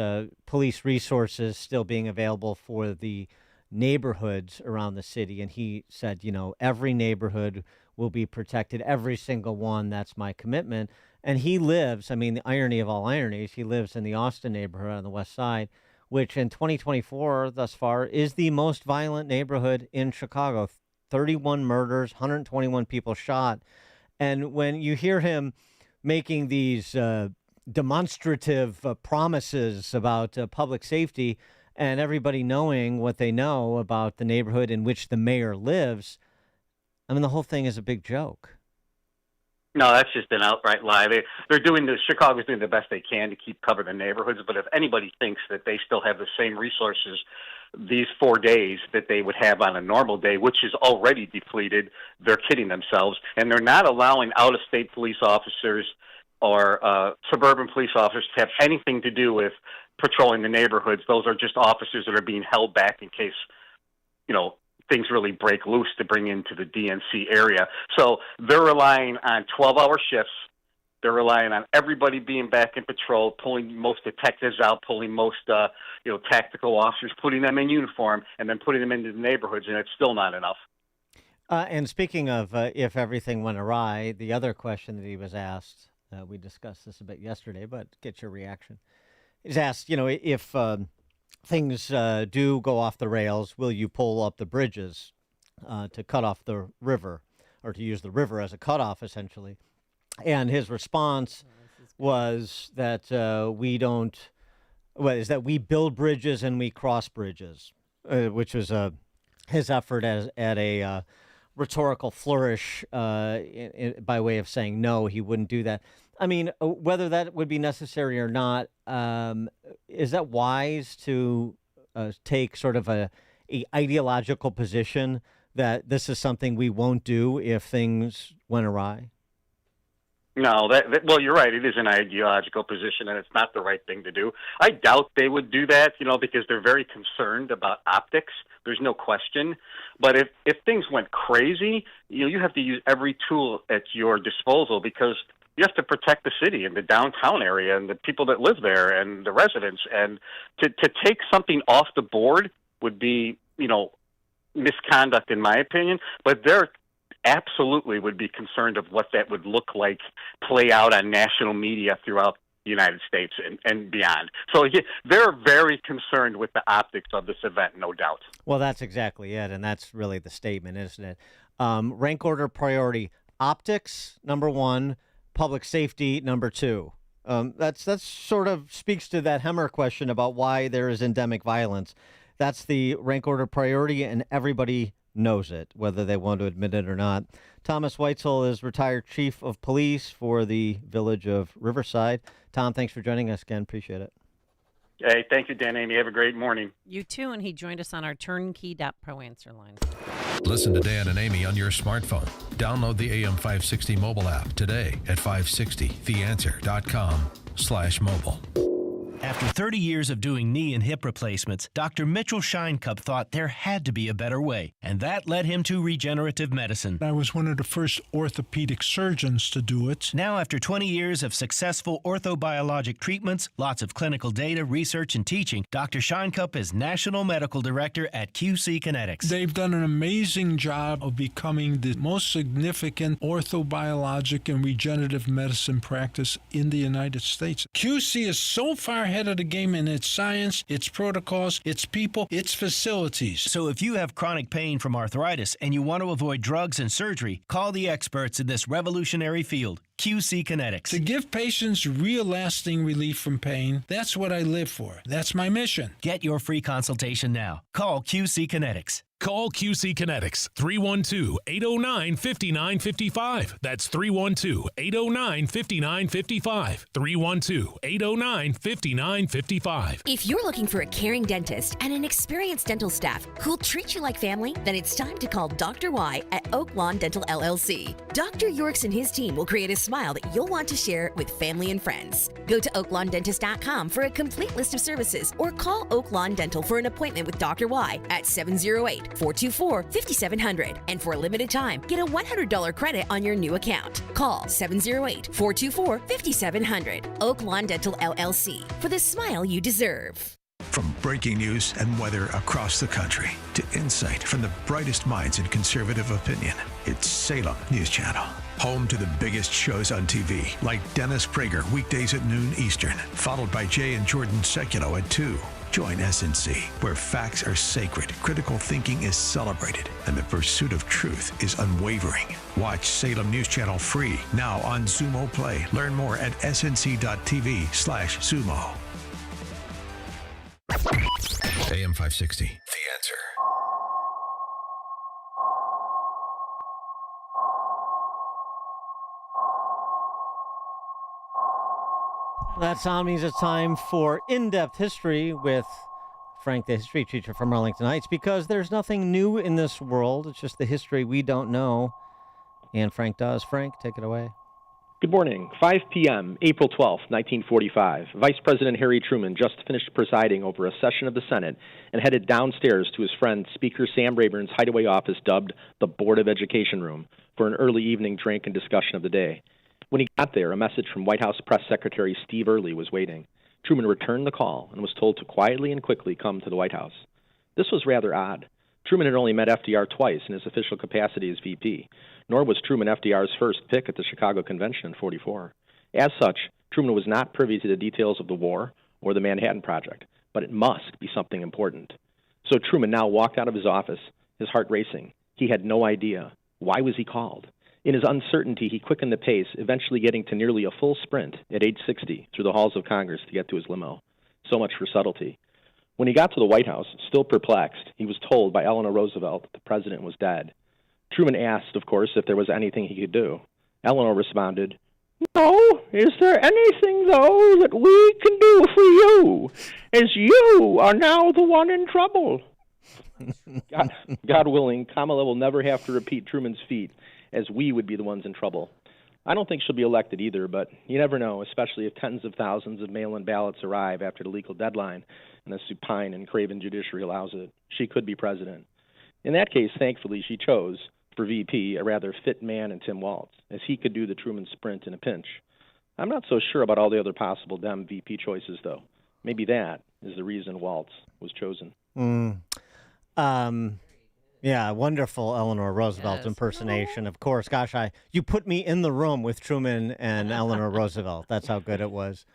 police resources still being available for the neighborhoods around the city. And he said, every neighborhood will be protected. Every single one. That's my commitment. And he lives, I mean, the irony of all ironies, he lives in the Austin neighborhood on the west side, which in 2024 thus far is the most violent neighborhood in Chicago. 31 murders, 121 people shot. And when you hear him making these demonstrative promises about public safety and everybody knowing what they know about the neighborhood in which the mayor lives, I mean, the whole thing is a big joke. No, that's just an outright lie. Chicago's doing the best they can to keep cover the neighborhoods, but if anybody thinks that they still have the same resources these 4 days that they would have on a normal day, which is already depleted, they're kidding themselves. And they're not allowing out-of-state police officers or suburban police officers to have anything to do with patrolling the neighborhoods. Those are just officers that are being held back in case, things really break loose to bring into the DNC area. So they're relying on 12-hour shifts. They're relying on everybody being back in patrol, pulling most detectives out, pulling most, tactical officers, putting them in uniform, and then putting them into the neighborhoods, and it's still not enough. And speaking of if everything went awry, the other question that he was asked, we discussed this a bit yesterday, but get your reaction. He's asked, if things do go off the rails, will you pull up the bridges to cut off the river, or to use the river as a cutoff, essentially? And his response was that is that we build bridges and we cross bridges, which was his effort at a rhetorical flourish by way of saying no, he wouldn't do that. I mean, whether that would be necessary or not, is that wise to take sort of a ideological position that this is something we won't do if things went awry? No, well, you're right. It is an ideological position, and it's not the right thing to do. I doubt they would do that, because they're very concerned about optics. There's no question. But if things went crazy, you have to use every tool at your disposal, because you have to protect the city and the downtown area and the people that live there and the residents. And to take something off the board would be, misconduct, in my opinion. But they're absolutely would be concerned of what that would look like play out on national media throughout the United States and beyond. So they're very concerned with the optics of this event, no doubt. Well, that's exactly it, and that's really the statement, isn't it? Rank order priority: optics, number one; public safety, number two. That's sort of speaks to that Hemmer question about why there is endemic violence. That's the rank order priority, and everybody knows it, whether they want to admit it or not. Thomas Weitzel is retired chief of police for the village of Riverside. Tom, thanks for joining us again. Appreciate it. Hey, thank you, Dan, Amy. Have a great morning. You too, and he joined us on our turnkey.pro answer line. Listen to Dan and Amy on your smartphone. Download the AM 560 mobile app today at 560theanswer.com/mobile. After 30 years of doing knee and hip replacements, Dr. Mitchell Scheinkup thought there had to be a better way, and that led him to regenerative medicine. I was one of the first orthopedic surgeons to do it. Now, after 20 years of successful orthobiologic treatments, lots of clinical data, research, and teaching, Dr. Scheinkup is National Medical Director at QC Kinetics. They've done an amazing job of becoming the most significant orthobiologic and regenerative medicine practice in the United States. QC is so far ahead of the game in its science, its protocols, its people, its facilities. So if you have chronic pain from arthritis and you want to avoid drugs and surgery, call the experts in this revolutionary field, QC Kinetics. To give patients real lasting relief from pain, that's what I live for. That's my mission. Get your free consultation now. Call QC Kinetics. Call QC Kinetics, 312-809-5955. That's 312-809-5955. 312-809-5955. If you're looking for a caring dentist and an experienced dental staff who'll treat you like family, then it's time to call Dr. Y at Oak Lawn Dental LLC. Dr. Yorks and his team will create a smile that you'll want to share with family and friends. Go to oaklawndentist.com for a complete list of services, or call Oak Lawn Dental for an appointment with Dr. Y at 708-424-5700. And for a limited time, get a $100 credit on your new account. Call 708-424-5700. Oak Lawn Dental LLC, for the smile you deserve. From breaking news and weather across the country to insight from the brightest minds in conservative opinion, it's Salem News Channel. Home to the biggest shows on TV, like Dennis Prager, weekdays at noon Eastern, followed by Jay and Jordan Sekulow at 2. Join SNC, where facts are sacred, critical thinking is celebrated, and the pursuit of truth is unwavering. Watch Salem News Channel free now on Xumo Play. Learn more at snc.tv/Xumo. AM 560, The Answer. That sound means it's time for In-Depth History with Frank, the history teacher from Arlington Heights, because there's nothing new in this world. It's just the history we don't know. And Frank does. Frank, take it away. Good morning. 5 p.m., April 12th, 1945. Vice President Harry Truman just finished presiding over a session of the Senate and headed downstairs to his friend Speaker Sam Rayburn's hideaway office dubbed the Board of Education Room for an early evening drink and discussion of the day. When he got there, a message from White House Press Secretary Steve Early was waiting. Truman returned the call and was told to quietly and quickly come to the White House. This was rather odd. Truman had only met FDR twice in his official capacity as VP, nor was Truman FDR's first pick at the Chicago Convention in '44. As such, Truman was not privy to the details of the war or the Manhattan Project, but it must be something important. So Truman now walked out of his office, his heart racing. He had no idea. Why was he called? In his uncertainty, he quickened the pace, eventually getting to nearly a full sprint at age 60 through the halls of Congress to get to his limo. So much for subtlety. When he got to the White House, still perplexed, he was told by Eleanor Roosevelt that the president was dead. Truman asked, of course, if there was anything he could do. Eleanor responded, "No, is there anything, though, that we can do for you, as you are now the one in trouble?" God willing, Kamala will never have to repeat Truman's feat, as we would be the ones in trouble. I don't think she'll be elected either, but you never know, especially if tens of thousands of mail-in ballots arrive after the legal deadline and the supine and craven judiciary allows it. She could be president. In that case, thankfully, she chose, for VP, a rather fit man in Tim Walz, as he could do the Truman sprint in a pinch. I'm not so sure about all the other possible Dem VP choices, though. Maybe that is the reason Walz was chosen. Yeah, wonderful Eleanor Roosevelt impersonation. Of course, gosh, you put me in the room with Truman and Eleanor Roosevelt. That's how good it was.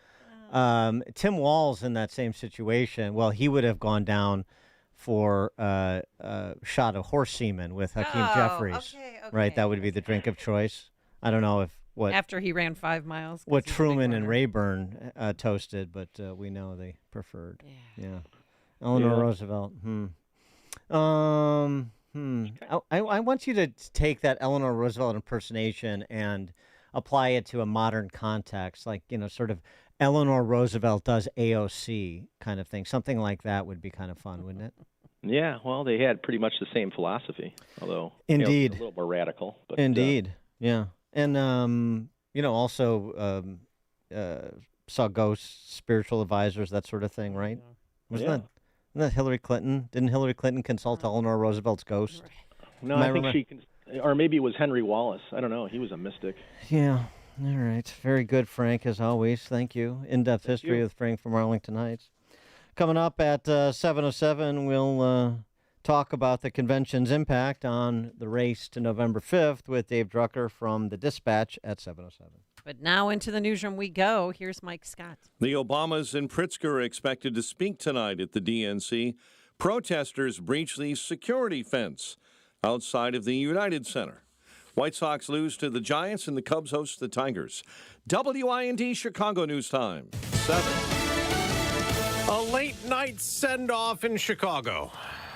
Tim Walz in that same situation, well, he would have gone down for a shot of horse semen with Hakeem Jeffries. Okay. Right, that would be the drink of choice. I don't know what after he ran 5 miles. What Truman and Rayburn toasted, but we know they preferred. Yeah. Eleanor Roosevelt. I want you to take that Eleanor Roosevelt impersonation and apply it to a modern context, like, sort of Eleanor Roosevelt does AOC kind of thing. Something like that would be kind of fun, wouldn't it? Yeah, well, they had pretty much the same philosophy, although indeed a little more radical. But, indeed, yeah. And, also saw ghosts, spiritual advisors, that sort of thing, right? Wasn't that Hillary Clinton? Didn't Hillary Clinton consult Eleanor Roosevelt's ghost? No, I think or maybe it was Henry Wallace. I don't know. He was a mystic. Yeah. All right. Very good, Frank, as always. Thank you. In-depth history with Frank from Arlington Heights. Coming up at 7:07, we'll talk about the convention's impact on the race to November 5th with Dave Drucker from the Dispatch at 7:07. But now into the newsroom we go. Here's Mike Scott. The Obamas in Pritzker are expected to speak tonight at the DNC. Protesters breach the security fence outside of the United Center. White Sox lose to the Giants and the Cubs host the Tigers. WIND Chicago News Time, 7. A late-night send-off in Chicago.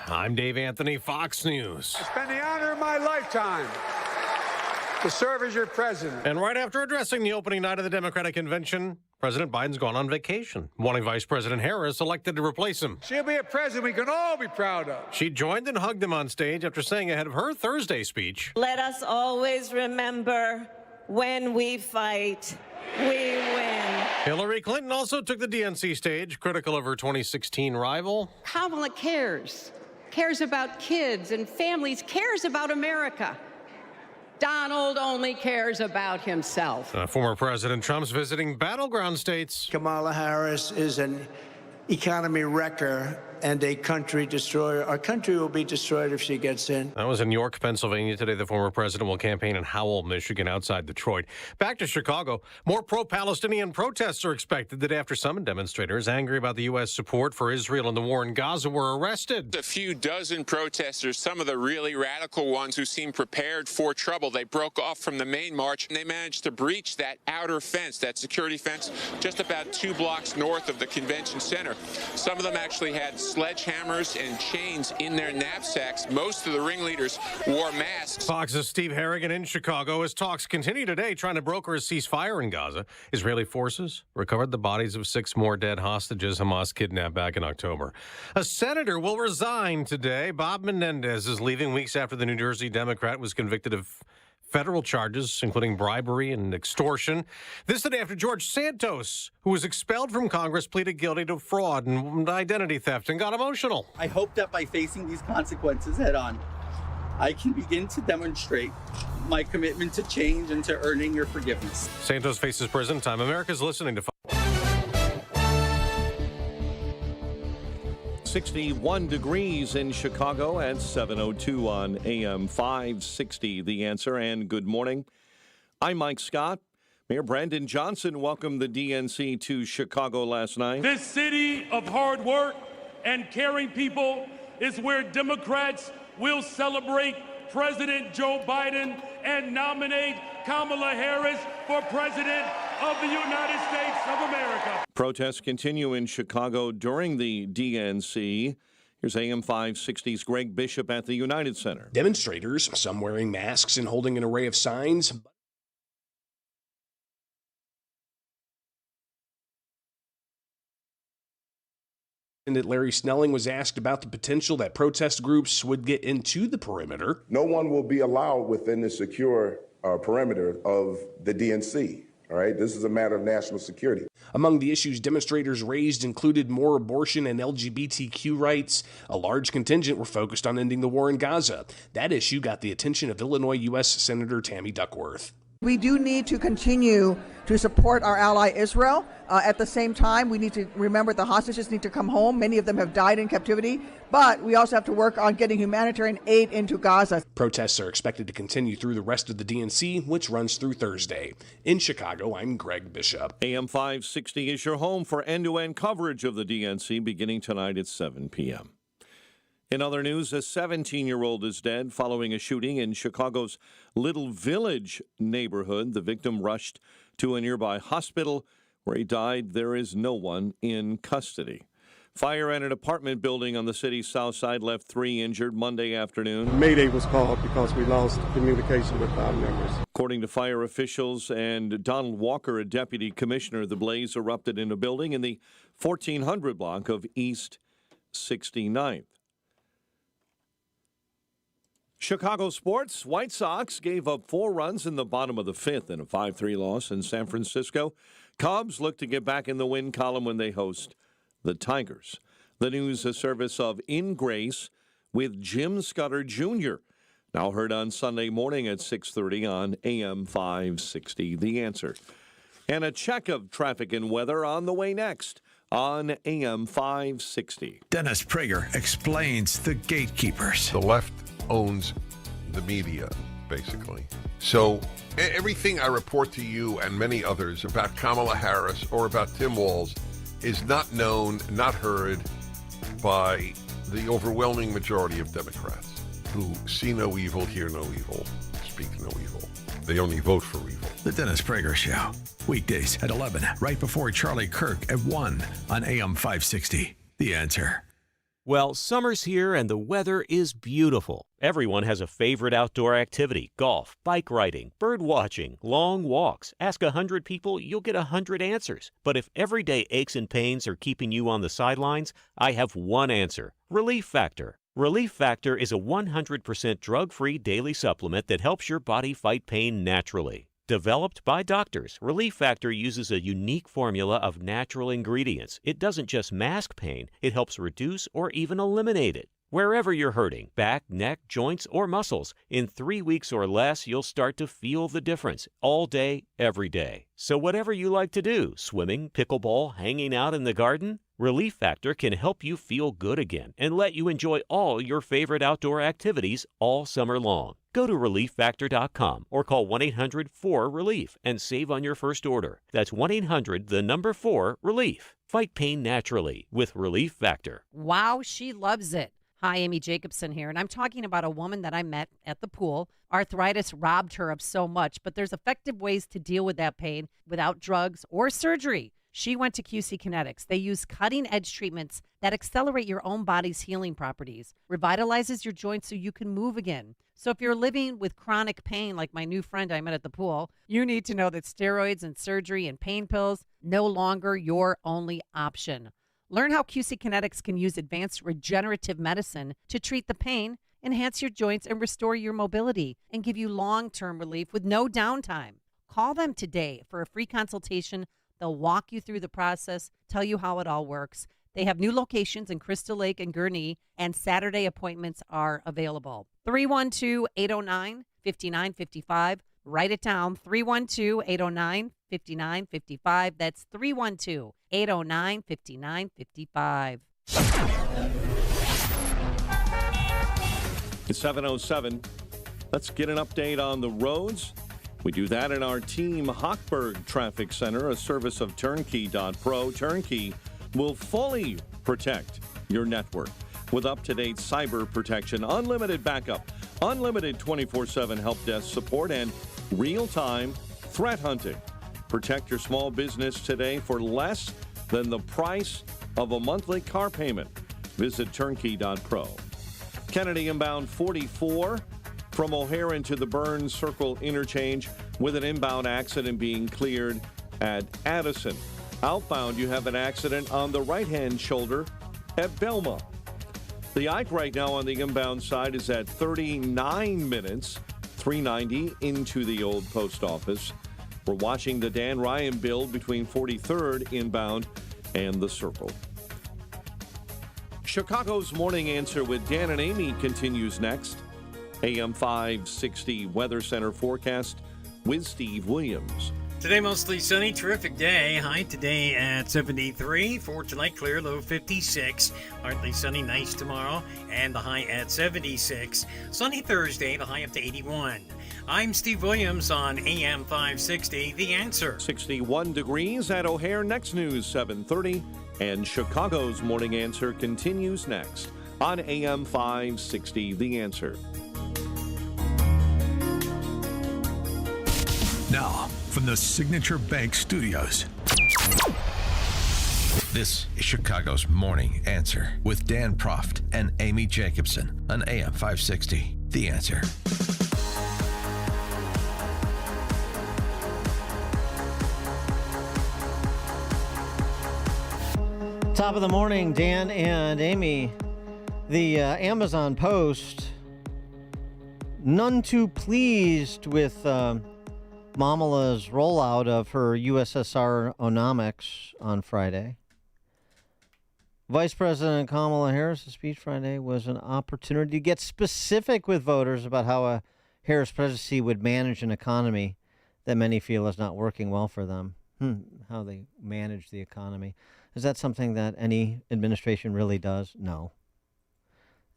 I'm Dave Anthony, Fox News. It's been the honor of my lifetime to serve as your president. And right after addressing the opening night of the Democratic Convention, President Biden's gone on vacation, wanting Vice President Harris elected to replace him. She'll be a president we can all be proud of. She joined and hugged him on stage after saying ahead of her Thursday speech, "Let us always remember, when we fight, we win." Hillary Clinton also took the DNC stage, critical of her 2016 rival. Kamala cares about kids and families, cares about America. Donald only cares about himself. Former President Trump's visiting battleground states. Kamala Harris is an economy wrecker and a country destroyer. Our country will be destroyed if she gets in. That was in York, Pennsylvania. Today, the former president will campaign in Howell, Michigan, outside Detroit. Back to Chicago. More pro-Palestinian protests are expected the day after some demonstrators angry about the U.S. support for Israel and the war in Gaza were arrested. A few dozen protesters, some of the really radical ones who seemed prepared for trouble. They broke off from the main march, and they managed to breach that outer fence, that security fence, just about 2 blocks north of the convention center. Some of them actually had sledgehammers and chains in their knapsacks. Most of the ringleaders wore masks. Fox's Steve Harrigan in Chicago as talks continue today trying to broker a ceasefire in Gaza. Israeli forces recovered the bodies of 6 more dead hostages Hamas kidnapped back in October. A senator will resign today. Bob Menendez is leaving weeks after the New Jersey Democrat was convicted of federal charges, including bribery and extortion. This the day after George Santos, who was expelled from Congress, pleaded guilty to fraud and identity theft and got emotional. I hope that by facing these consequences head on, I can begin to demonstrate my commitment to change and to earning your forgiveness. Santos faces prison time. America's listening to 61 degrees in Chicago at 7:02 on AM 560. The Answer, and good morning. I'm Mike Scott. Mayor Brandon Johnson welcomed the DNC to Chicago last night. This city of hard work and caring people is where Democrats will celebrate President Joe Biden and nominate Kamala Harris for President of the United States of America. Protests continue in Chicago during the DNC. Here's AM 560's Greg Bishop at the United Center. Demonstrators, some wearing masks and holding an array of signs. Larry Snelling was asked about the potential that protest groups would get into the perimeter. No one will be allowed within the secure perimeter of the DNC. All right, this is a matter of national security. Among the issues demonstrators raised included more abortion and LGBTQ rights. A large contingent were focused on ending the war in Gaza. That issue got the attention of Illinois U.S. Senator Tammy Duckworth. We do need to continue to support our ally Israel. At the same time, we need to remember the hostages need to come home. Many of them have died in captivity, but we also have to work on getting humanitarian aid into Gaza. Protests are expected to continue through the rest of the DNC, which runs through Thursday. In Chicago, I'm Greg Bishop. AM 560 is your home for end-to-end coverage of the DNC beginning tonight at 7 p.m. In other news, a 17-year-old is dead following a shooting in Chicago's Little Village neighborhood. The victim rushed to a nearby hospital where he died. There is no one in custody. Fire at an apartment building on the city's south side left 3 injured Monday afternoon. Mayday was called because we lost communication with our members. According to fire officials and Donald Walker, a deputy commissioner, the blaze erupted in a building in the 1400 block of East 69th. Chicago sports. White Sox gave up 4 runs in the bottom of the 5th in a 5-3 loss in San Francisco. Cubs look to get back in the win column when they host the Tigers. The news, a service of In Grace with Jim Scudder Jr. Now heard on Sunday morning at 6:30 on AM 560. The Answer. And a check of traffic and weather on the way next on AM 560. Dennis Prager explains the gatekeepers. The left owns the media, basically. So everything I report to you and many others about Kamala Harris or about Tim Walz is not known, not heard by the overwhelming majority of Democrats who see no evil, hear no evil, speak no evil. They only vote for evil. The Dennis Prager Show. Weekdays at 11, right before Charlie Kirk at 1 on AM 560. The Answer. Well, summer's here and the weather is beautiful. Everyone has a favorite outdoor activity: golf, bike riding, bird watching, long walks. Ask 100 people, you'll get 100 answers. But if everyday aches and pains are keeping you on the sidelines, I have one answer: Relief Factor. Relief Factor is a 100% drug-free daily supplement that helps your body fight pain naturally. Developed by doctors, Relief Factor uses a unique formula of natural ingredients. It doesn't just mask pain, it helps reduce or even eliminate it. Wherever you're hurting, back, neck, joints, or muscles, in 3 weeks or less, you'll start to feel the difference all day, every day. So whatever you like to do, swimming, pickleball, hanging out in the garden, Relief Factor can help you feel good again and let you enjoy all your favorite outdoor activities all summer long. Go to ReliefFactor.com or call 1-800-4RELIEF and save on your first order. That's 1-800-4RELIEF. Fight pain naturally with Relief Factor. Wow, she loves it. Hi, Amy Jacobson here, and I'm talking about a woman that I met at the pool. Arthritis robbed her of so much, but there's effective ways to deal with that pain without drugs or surgery. She went to QC Kinetics. They use cutting-edge treatments that accelerate your own body's healing properties, revitalizes your joints so you can move again. So if you're living with chronic pain like my new friend I met at the pool, you need to know that steroids and surgery and pain pills no longer your only option. Learn how QC Kinetics can use advanced regenerative medicine to treat the pain, enhance your joints, and restore your mobility, and give you long-term relief with no downtime. Call them today for a free consultation. They'll walk you through the process, tell you how it all works. They have new locations in Crystal Lake and Gurnee, and Saturday appointments are available. 312-809-5955. Write it down, 312-809-5955. That's 312-809-5955. It's 7:07. Let's get an update on the roads. We do that in our Team Hochberg Traffic Center, a service of Turnkey.pro. Turnkey will fully protect your network with up-to-date cyber protection, unlimited backup, unlimited 24/7 help desk support, and real-time threat hunting. Protect your small business today for less than the price of a monthly car payment. Visit Turnkey.pro. Kennedy inbound 44 from O'Hare into the Burns Circle interchange with an inbound accident being cleared at Addison. Outbound, you have an accident on the right-hand shoulder at Belma. The Ike right now on the inbound side is at 39 minutes, 390 into the old post office. We're watching the Dan Ryan build between 43rd inbound and the Circle. Chicago's Morning Answer with Dan and Amy continues next. AM 560 Weather Center forecast with Steve Williams. Today mostly sunny, terrific day. High today at 73. For tonight, clear, low 56. Partly sunny, nice tomorrow, and the high at 76. Sunny Thursday, the high up to 81. I'm Steve Williams on AM 560, The Answer. 61 degrees at O'Hare. Next news, 7:30. And Chicago's Morning Answer continues next on AM 560, The Answer. Now, from the Signature Bank Studios, this is Chicago's Morning Answer with Dan Proft and Amy Jacobson on AM 560, The Answer. Top of the morning, Dan and Amy. The Amazon Post, none too pleased with Mamala's rollout of her USSR onomics on Friday. Vice President Kamala Harris' speech Friday was an opportunity to get specific with voters about how a Harris presidency would manage an economy that many feel is not working well for them. How they manage the economy. Is that something that any administration really does? No.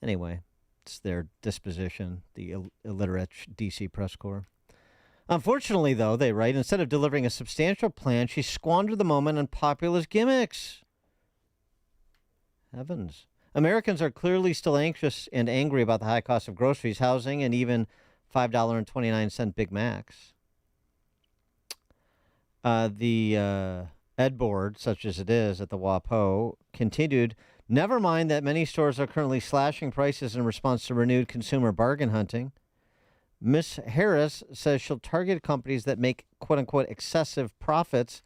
Anyway, it's their disposition, the illiterate D.C. press corps. Unfortunately, though, they write, instead of delivering a substantial plan, she squandered the moment on populist gimmicks. Heavens. Americans are clearly still anxious and angry about the high cost of groceries, housing, and even $5.29 Big Macs. The Ed Board, such as it is at the WAPO, continued, never mind that many stores are currently slashing prices in response to renewed consumer bargain hunting. Ms. Harris says she'll target companies that make, quote-unquote, excessive profits,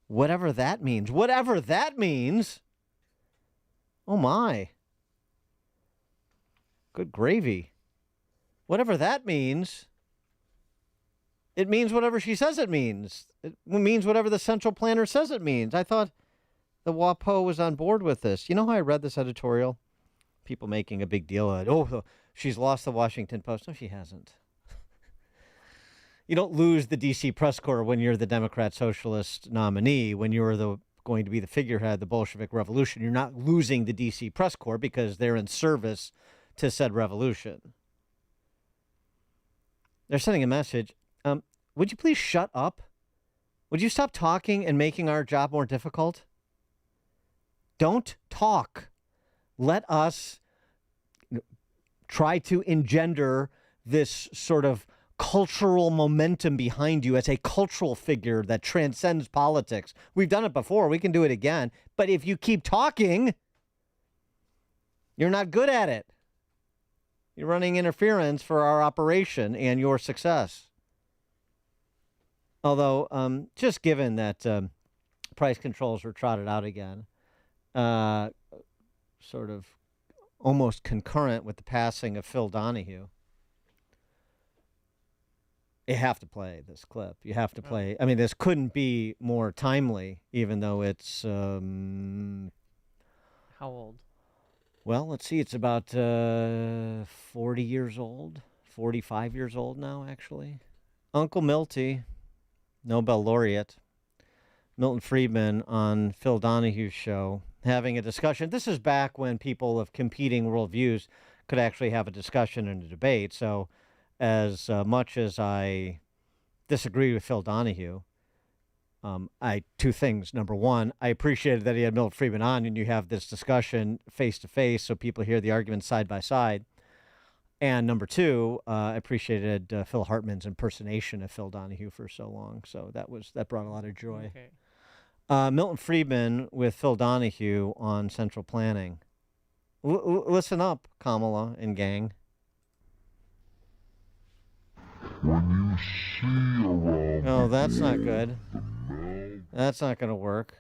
whatever that means. Whatever that means! Oh, my. Good gravy. Whatever that means, it means whatever she says it means. It means whatever the central planner says it means. I thought the WAPO was on board with this. You know how I read this editorial? People making a big deal of it. Oh, she's lost the Washington Post. No, she hasn't. You don't lose the D.C. press corps when you're the Democrat Socialist nominee, when you're going to be the figurehead of the Bolshevik Revolution. You're not losing the D.C. press corps because they're in service to said revolution. They're sending a message. Would you please shut up? Would you stop talking and making our job more difficult? Don't talk. Let us try to engender this sort of cultural momentum behind you as a cultural figure that transcends politics. We've done it before. We can do it again. But if you keep talking, you're not good at it. You're running interference for our operation and your success. Although, just given that price controls were trotted out again, sort of almost concurrent with the passing of Phil Donahue, you have to play this clip. You have to play. I mean, this couldn't be more timely, even though it's... How old? Well, let's see. It's about 40 years old, 45 years old now, actually. Uncle Milty, Nobel laureate, Milton Friedman on Phil Donahue's show, having a discussion. This is back when people of competing worldviews could actually have a discussion and a debate. So as much as I disagree with Phil Donahue, two things. Number one, I appreciated that he had Milton Friedman on and you have this discussion face to face so people hear the arguments side by side. And number two, I appreciated Phil Hartman's impersonation of Phil Donahue for so long. So that brought a lot of joy. Okay. Milton Friedman with Phil Donahue on central planning. Listen up, Kamala and gang. When you see around... Oh, that's not good. That's not going to work.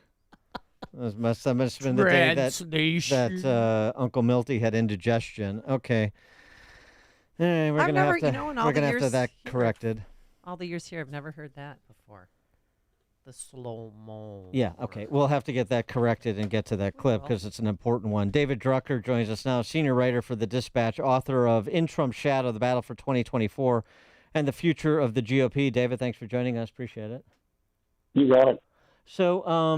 That must have been the day that Uncle Milty had indigestion. Okay. All right, we're going to have to have that corrected. All the years here, I've never heard that before. The slow-mo. Yeah, okay. We'll have to get that corrected and get to that clip because it's an important one. David Drucker joins us now, senior writer for The Dispatch, author of In Trump's Shadow, The Battle for 2024 and the Future of the GOP. David, thanks for joining us. Appreciate it. You got it. So, I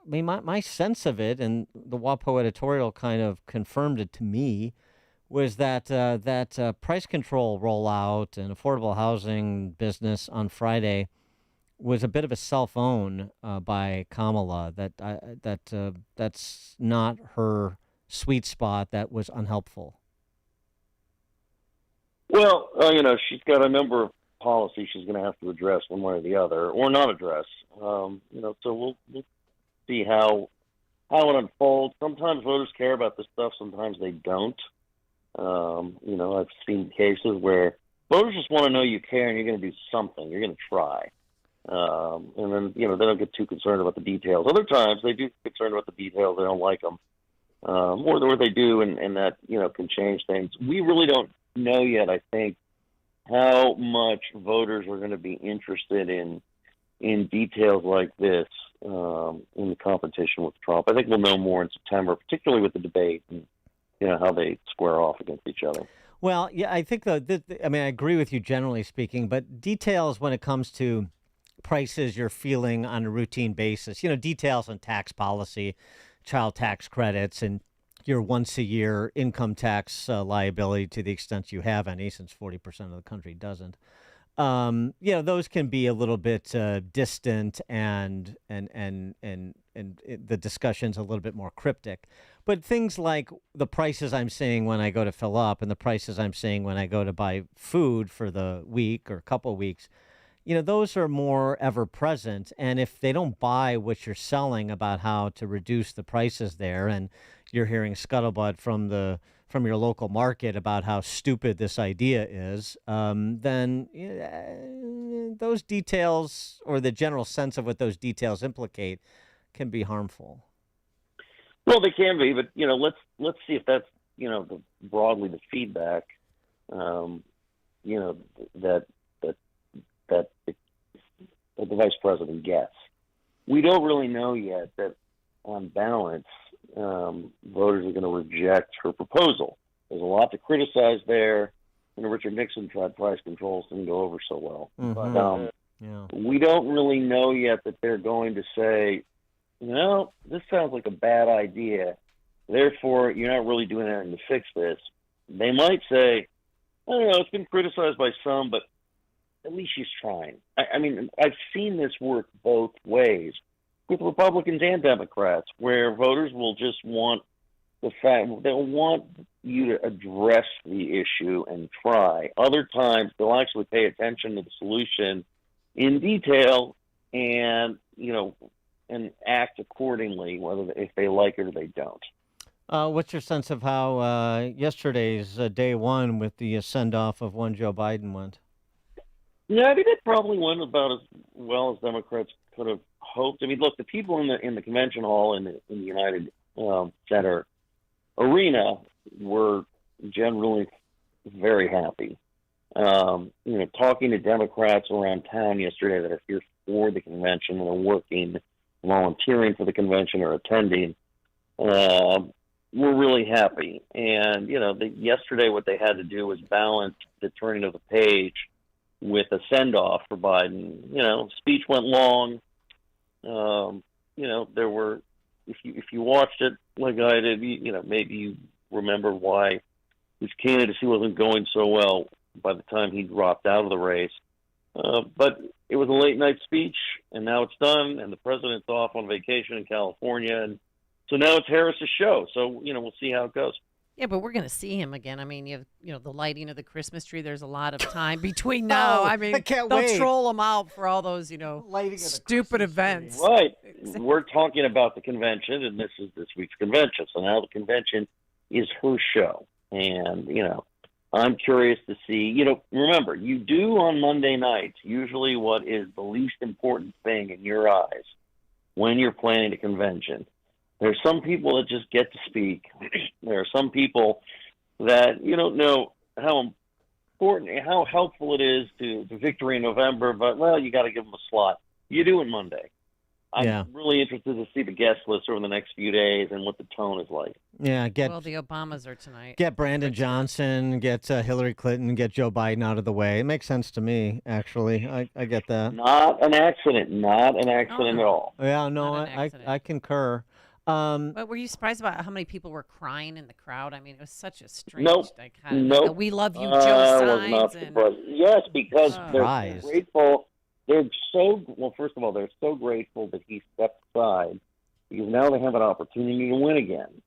mean, my sense of it, and the WAPO editorial kind of confirmed it to me, was that price control rollout and affordable housing business on Friday was a bit of a self-own by Kamala. That's not her sweet spot. That was unhelpful. Well, she's got a number of policies she's going to have to address one way or the other, or not address. So we'll see how it unfolds. Sometimes voters care about this stuff. Sometimes they don't. I've seen cases where voters just want to know you care and you're going to do something. You're going to try. And then, they don't get too concerned about the details. Other times they do get concerned about the details. They don't like them. Or they do, and that, can change things. We really don't know yet, I think, how much voters are going to be interested in details like this in the competition with Trump. I think we'll know more in September, particularly with the debate and how they square off against each other. Well, yeah, I think I agree with you generally speaking, but details when it comes to prices you're feeling on a routine basis, details on tax policy, child tax credits, and your once-a-year income tax liability to the extent you have any, since 40% of the country doesn't. Those can be a little bit distant and the discussion's a little bit more cryptic. But things like the prices I'm seeing when I go to fill up and the prices I'm seeing when I go to buy food for the week or couple weeks, those are more ever present. And if they don't buy what you're selling about how to reduce the prices there, and you're hearing scuttlebutt from your local market about how stupid this idea is, then those details, or the general sense of what those details implicate, can be harmful. Well, they can be, but let's see if that's broadly the feedback that the vice president gets. We don't really know yet that on balance voters are going to reject her proposal. There's a lot to criticize there. Richard Nixon tried price controls, didn't go over so well. But we don't really know yet that they're going to say, this sounds like a bad idea. Therefore, you're not really doing anything to fix this. They might say, I don't know, it's been criticized by some, but at least she's trying. I mean, I've seen this work both ways with Republicans and Democrats, where voters will just want the fact, they'll want you to address the issue and try. Other times, they'll actually pay attention to the solution in detail and, and act accordingly, whether if they like it or they don't. What's your sense of how yesterday's day one with the send-off of one Joe Biden went? Yeah, I think it probably went about as well as Democrats could have hoped. I mean, look, the people in the convention hall in the United Center arena were generally very happy. Talking to Democrats around town yesterday that are here for the convention and are working, volunteering for the convention or attending, we're really happy. And, yesterday what they had to do was balance the turning of the page with a send-off for Biden. Speech went long. There were, if you watched it like I did, maybe you remember why his candidacy wasn't going so well by the time he dropped out of the race. But it was a late-night speech, and now it's done, and the president's off on vacation in California, and so now it's Harris's show. So, we'll see how it goes. Yeah, but we're going to see him again. I mean, you have, the lighting of the Christmas tree. There's a lot of time between now. I mean, they'll troll him out for all those, stupid events. Right. We're talking about the convention, and this is this week's convention. So now the convention is her show. And, I'm curious to see, remember, you do on Monday nights usually what is the least important thing in your eyes when you're planning a convention. There are some people that just get to speak. There are some people that you don't know how important, how helpful it is to victory in November, but, you got to give them a slot. You do it Monday. I'm really interested to see the guest list over the next few days and what the tone is like. Yeah, well, the Obamas are tonight. Get Brandon Johnson, get Hillary Clinton, get Joe Biden out of the way. It makes sense to me, actually. I get that. Not an accident. Not an accident at all. Yeah, no, I concur. But were you surprised about how many people were crying in the crowd? I mean, it was such a strange Nope. We love you, Joe signs. I was not surprised. Yes, because they're grateful. First of all, they're so grateful that he stepped aside because now they have an opportunity to win again.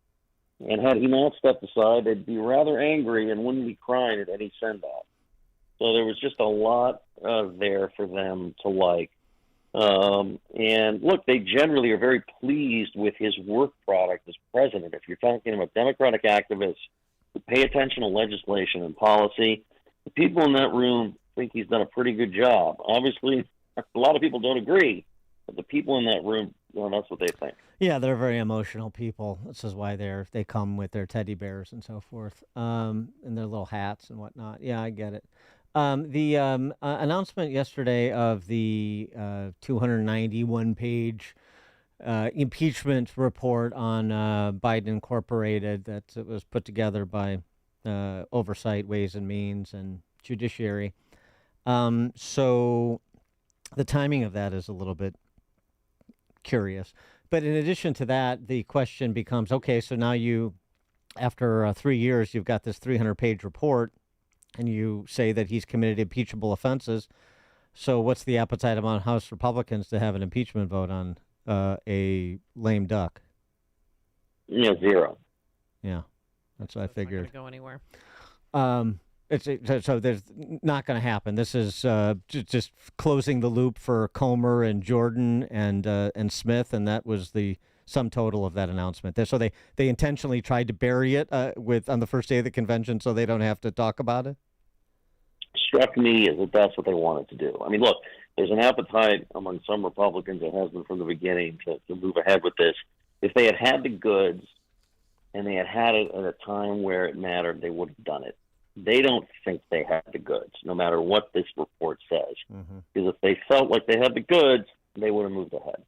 And had he not stepped aside, they'd be rather angry and wouldn't be crying at any send-off. So there was just a lot there for them to like. And look, they generally are very pleased with his work product as president. If you're talking about Democratic activists who pay attention to legislation and policy, the people in that room think he's done a pretty good job. Obviously, a lot of people don't agree, but the people in that room, that's what they think. Yeah, they're very emotional people. This is why they come with their teddy bears and so forth, and their little hats and whatnot. Yeah, I get it. The announcement yesterday of the 291-page impeachment report on Biden Incorporated that was put together by Oversight, Ways and Means, and Judiciary. So the timing of that is a little bit curious. But in addition to that, the question becomes, okay, so now after 3 years, you've got this 300-page report, and you say that he's committed impeachable offenses. So what's the appetite among House Republicans to have an impeachment vote on a lame duck? Yeah, zero. Yeah, that's what I figured. Not going to go anywhere. So there's not going to happen. This is just closing the loop for Comer and Jordan and Smith, and that was the sum total of that announcement. So they intentionally tried to bury it on the first day of the convention so they don't have to talk about it? Struck me as that that's what they wanted to do. I mean, look, there's an appetite among some Republicans, it has been from the beginning, to move ahead with this. If they had the goods and they had it at a time where it mattered, they would have done it. They don't think they have the goods, no matter what this report says. Mm-hmm. Because if they felt like they had the goods, they would have moved ahead.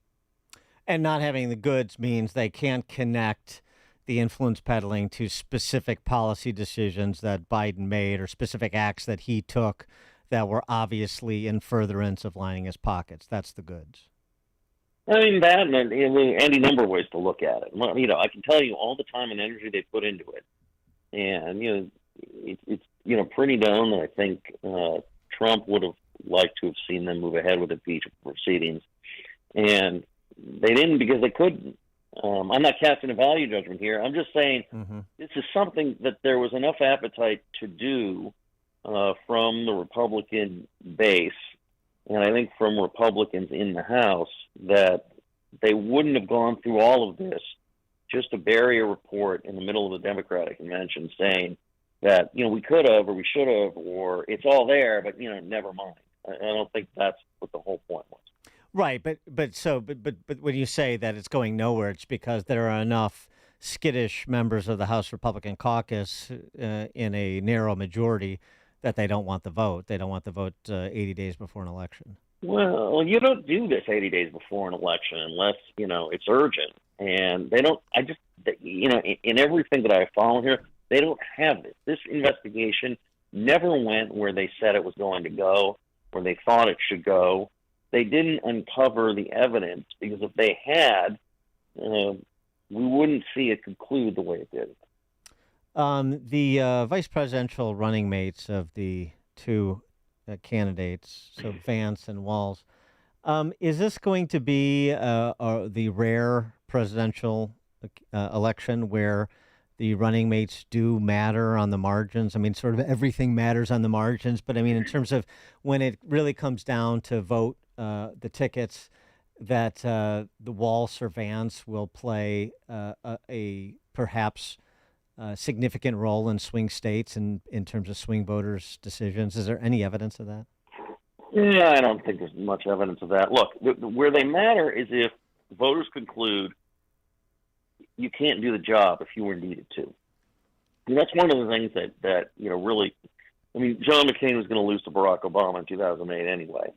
And not having the goods means they can't connect the influence peddling to specific policy decisions that Biden made or specific acts that he took that were obviously in furtherance of lining his pockets. That's the goods. I mean, that and any number of ways to look at it. You know, I can tell you all the time and energy they put into it. And, you know, it's you know, pretty known that I think Trump would have liked to have seen them move ahead with impeachment proceedings. And they didn't because they couldn't. I'm not casting a value judgment here. I'm just saying this is something that there was enough appetite to do from the Republican base, and I think from Republicans in the House, that they wouldn't have gone through all of this just to bury a report in the middle of the Democratic convention saying that, you know, we could have or we should have or it's all there, but, you know, never mind. I don't think that's what the whole point was. Right, but when you say that it's going nowhere, it's because there are enough skittish members of the House Republican caucus in a narrow majority that they don't want the vote. They don't want the vote 80 days before an election. Well, you don't do this 80 days before an election unless, you know, it's urgent. And they don't, you know, in everything that I follow here, they don't have this. This investigation never went where they said it was going to go, where they thought it should go. They didn't uncover the evidence because if they had, we wouldn't see it conclude the way it did. The vice presidential running mates of the two candidates, so Vance and Walz, is this going to be the rare presidential election where the running mates do matter on the margins? I mean, sort of everything matters on the margins, but I mean, in terms of when it really comes down to vote the tickets, that the Walz or Vance will play a perhaps significant role in swing states and in terms of swing voters' decisions. Is there any evidence of that? Yeah, I don't think there's much evidence of that. Look, where they matter is if voters conclude you can't do the job if you were needed to. And that's one of the things that you know, really, I mean, John McCain was going to lose to Barack Obama in 2008 anyway.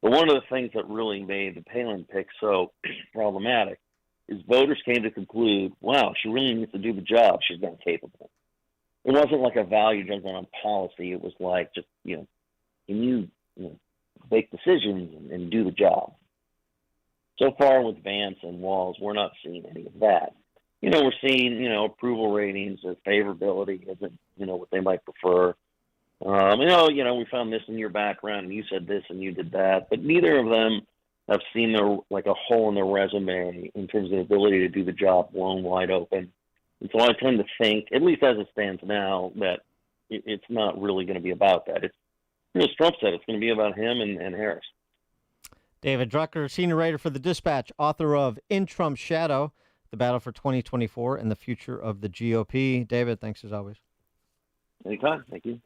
But one of the things that really made the Palin pick so problematic is voters came to conclude, wow, she really needs to do the job. She's not capable. It wasn't like a value judgment on policy. It was like, just, you know, can you know, make decisions and do the job? So far with Vance and Walz, we're not seeing any of that. You know, we're seeing, you know, approval ratings or favorability isn't, you know, what they might prefer. You know, we found this in your background and you said this and you did that, but neither of them have seen like a hole in their resume in terms of the ability to do the job blown wide open. And so I tend to think, at least as it stands now, that it's not really going to be about that. It's, you know, as Trump said, it's going to be about him and Harris. David Drucker, senior writer for The Dispatch, author of In Trump's Shadow, The Battle for 2024 and the Future of the GOP. David, thanks as always. Anytime. Thank you.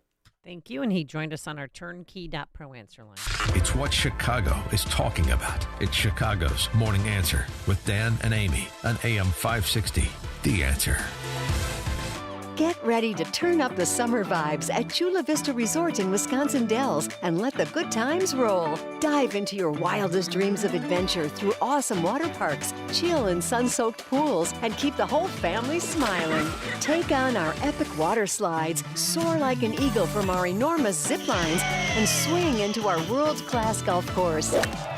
Thank you. And he joined us on our turnkey.pro answer line. It's what Chicago is talking about. It's Chicago's Morning Answer with Dan and Amy on AM 560. The Answer. Get ready to turn up the summer vibes at Chula Vista Resort in Wisconsin Dells and let the good times roll. Dive into your wildest dreams of adventure through awesome water parks, chill in sun-soaked pools, and keep the whole family smiling. Take on our epic water slides, soar like an eagle from our enormous zip lines, and swing into our world-class golf course.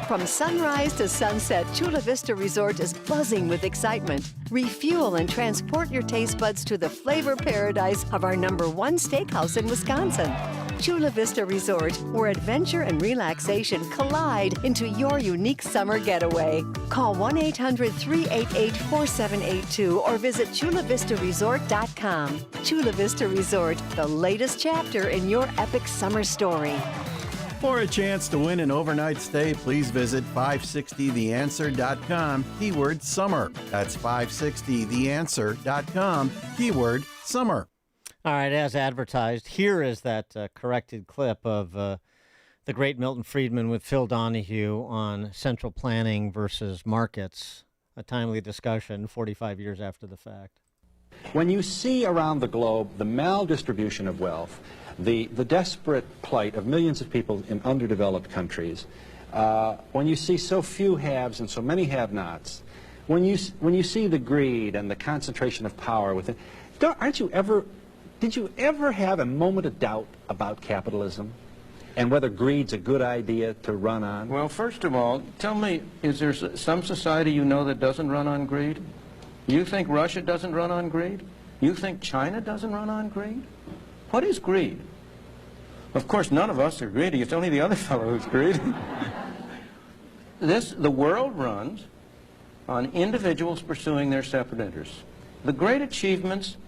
From sunrise to sunset, Chula Vista Resort is buzzing with excitement. Refuel and transport your taste buds to the flavor paradise of our #1 steakhouse in Wisconsin. Chula Vista Resort, where adventure and relaxation collide into your unique summer getaway. Call 1-800-388-4782 or visit chulavistaresort.com. Chula Vista Resort, the latest chapter in your epic summer story. For a chance to win an overnight stay, please visit 560theanswer.com, keyword summer. That's 560theanswer.com, keyword summer. All right, as advertised, here is that corrected clip of the great Milton Friedman with Phil Donahue on central planning versus markets, a timely discussion 45 years after the fact. When you see around the globe the maldistribution of wealth, the desperate plight of millions of people in underdeveloped countries, when you see so few haves and so many have-nots, when you see the greed and the concentration of power within, did you ever have a moment of doubt about capitalism and whether greed's a good idea to run on? Well, first of all, tell me, is there some society you know that doesn't run on greed? You think Russia doesn't run on greed? You think China doesn't run on greed? What is greed? Of course, none of us are greedy. It's only the other fellow who's greedy. The world runs on individuals pursuing their separate interests. The great achievements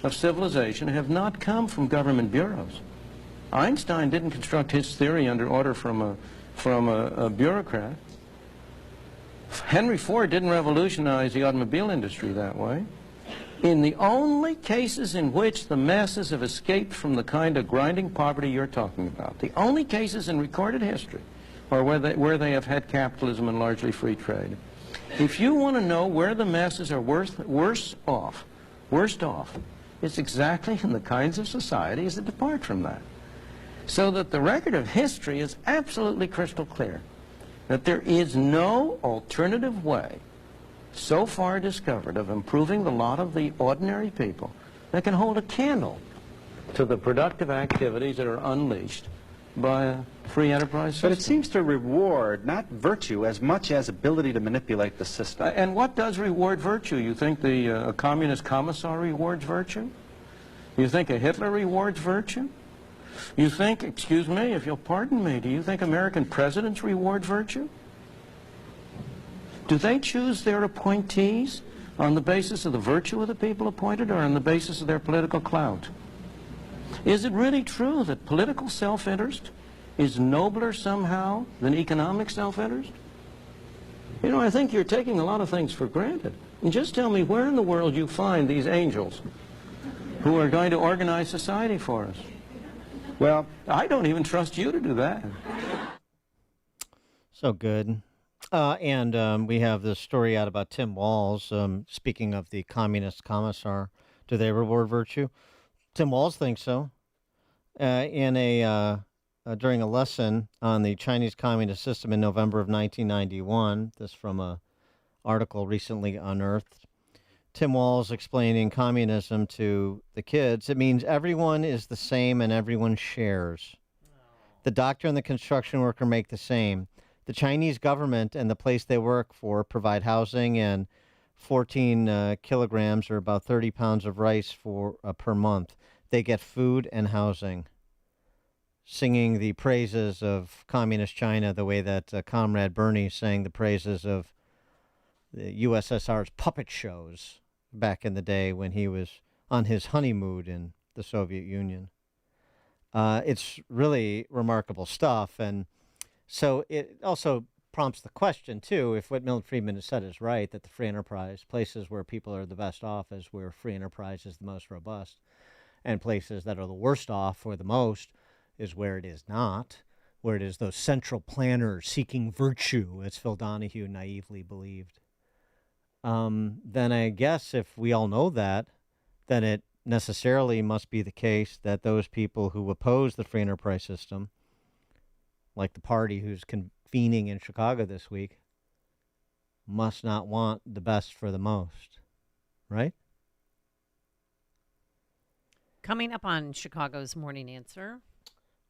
of civilization have not come from government bureaus. Einstein didn't construct his theory under order from a bureaucrat. Henry Ford didn't revolutionize the automobile industry that way. In the only cases in which the masses have escaped from the kind of grinding poverty you're talking about, the only cases in recorded history are where they have had capitalism and largely free trade. If you want to know where the masses are worst off, it's exactly in the kinds of societies that depart from that. So that the record of history is absolutely crystal clear, that there is no alternative way so far discovered of improving the lot of the ordinary people that can hold a candle to the productive activities that are unleashed by a free enterprise system. But it seems to reward not virtue as much as ability to manipulate the system. And what does reward virtue? You think a communist commissar rewards virtue? You think a Hitler rewards virtue? You think, excuse me, if you'll pardon me, do you think American presidents reward virtue? Do they choose their appointees on the basis of the virtue of the people appointed or on the basis of their political clout? Is it really true that political self-interest is nobler somehow than economic self-interest? You know, I think you're taking a lot of things for granted. And just tell me where in the world you find these angels who are going to organize society for us. Well, I don't even trust you to do that. So good. And we have this story out about Tim Walz. Speaking of the communist commissar, do they reward virtue? Tim Walz thinks so. During a lesson on the Chinese communist system in November of 1991, this from an article recently unearthed, Tim Walz explaining communism to the kids. It means everyone is the same and everyone shares. The doctor and the construction worker make the same. The Chinese government and the place they work for provide housing and 14 kilograms or about 30 pounds of rice per month. They get food and housing. Singing the praises of communist China the way that Comrade Bernie sang the praises of the USSR's puppet shows back in the day when he was on his honeymoon in the Soviet Union. It's really remarkable stuff. And so it also prompts the question, too, if what Milton Friedman has said is right, that the free enterprise, places where people are the best off is where free enterprise is the most robust, and places that are the worst off or the most is where it is not, where it is those central planners seeking virtue, as Phil Donahue naively believed. Then I guess if we all know that, then it necessarily must be the case that those people who oppose the free enterprise system, like the party who's convening in Chicago this week, must not want the best for the most, right? Coming up on Chicago's Morning Answer.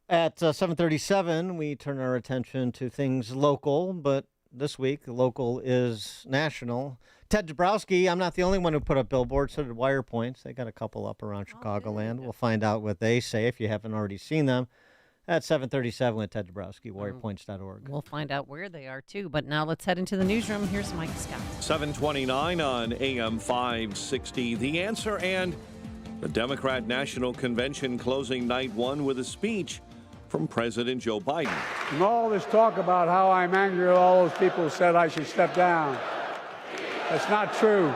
At 7:37, we turn our attention to things local, but this week, local is national. Ted Dabrowski, I'm not the only one who put up billboards, so did Wire Points. They got a couple up around Chicagoland. We'll find out what they say if you haven't already seen them. At 7:37 with Ted Dabrowski, wirepoints.org. We'll find out where they are, too. But now let's head into the newsroom. Here's Mike Scott. 7:29 on AM 560. The Answer and the Democrat National Convention closing night one with a speech from President Joe Biden. And all this talk about how I'm angry at all those people who said I should step down. That's not true.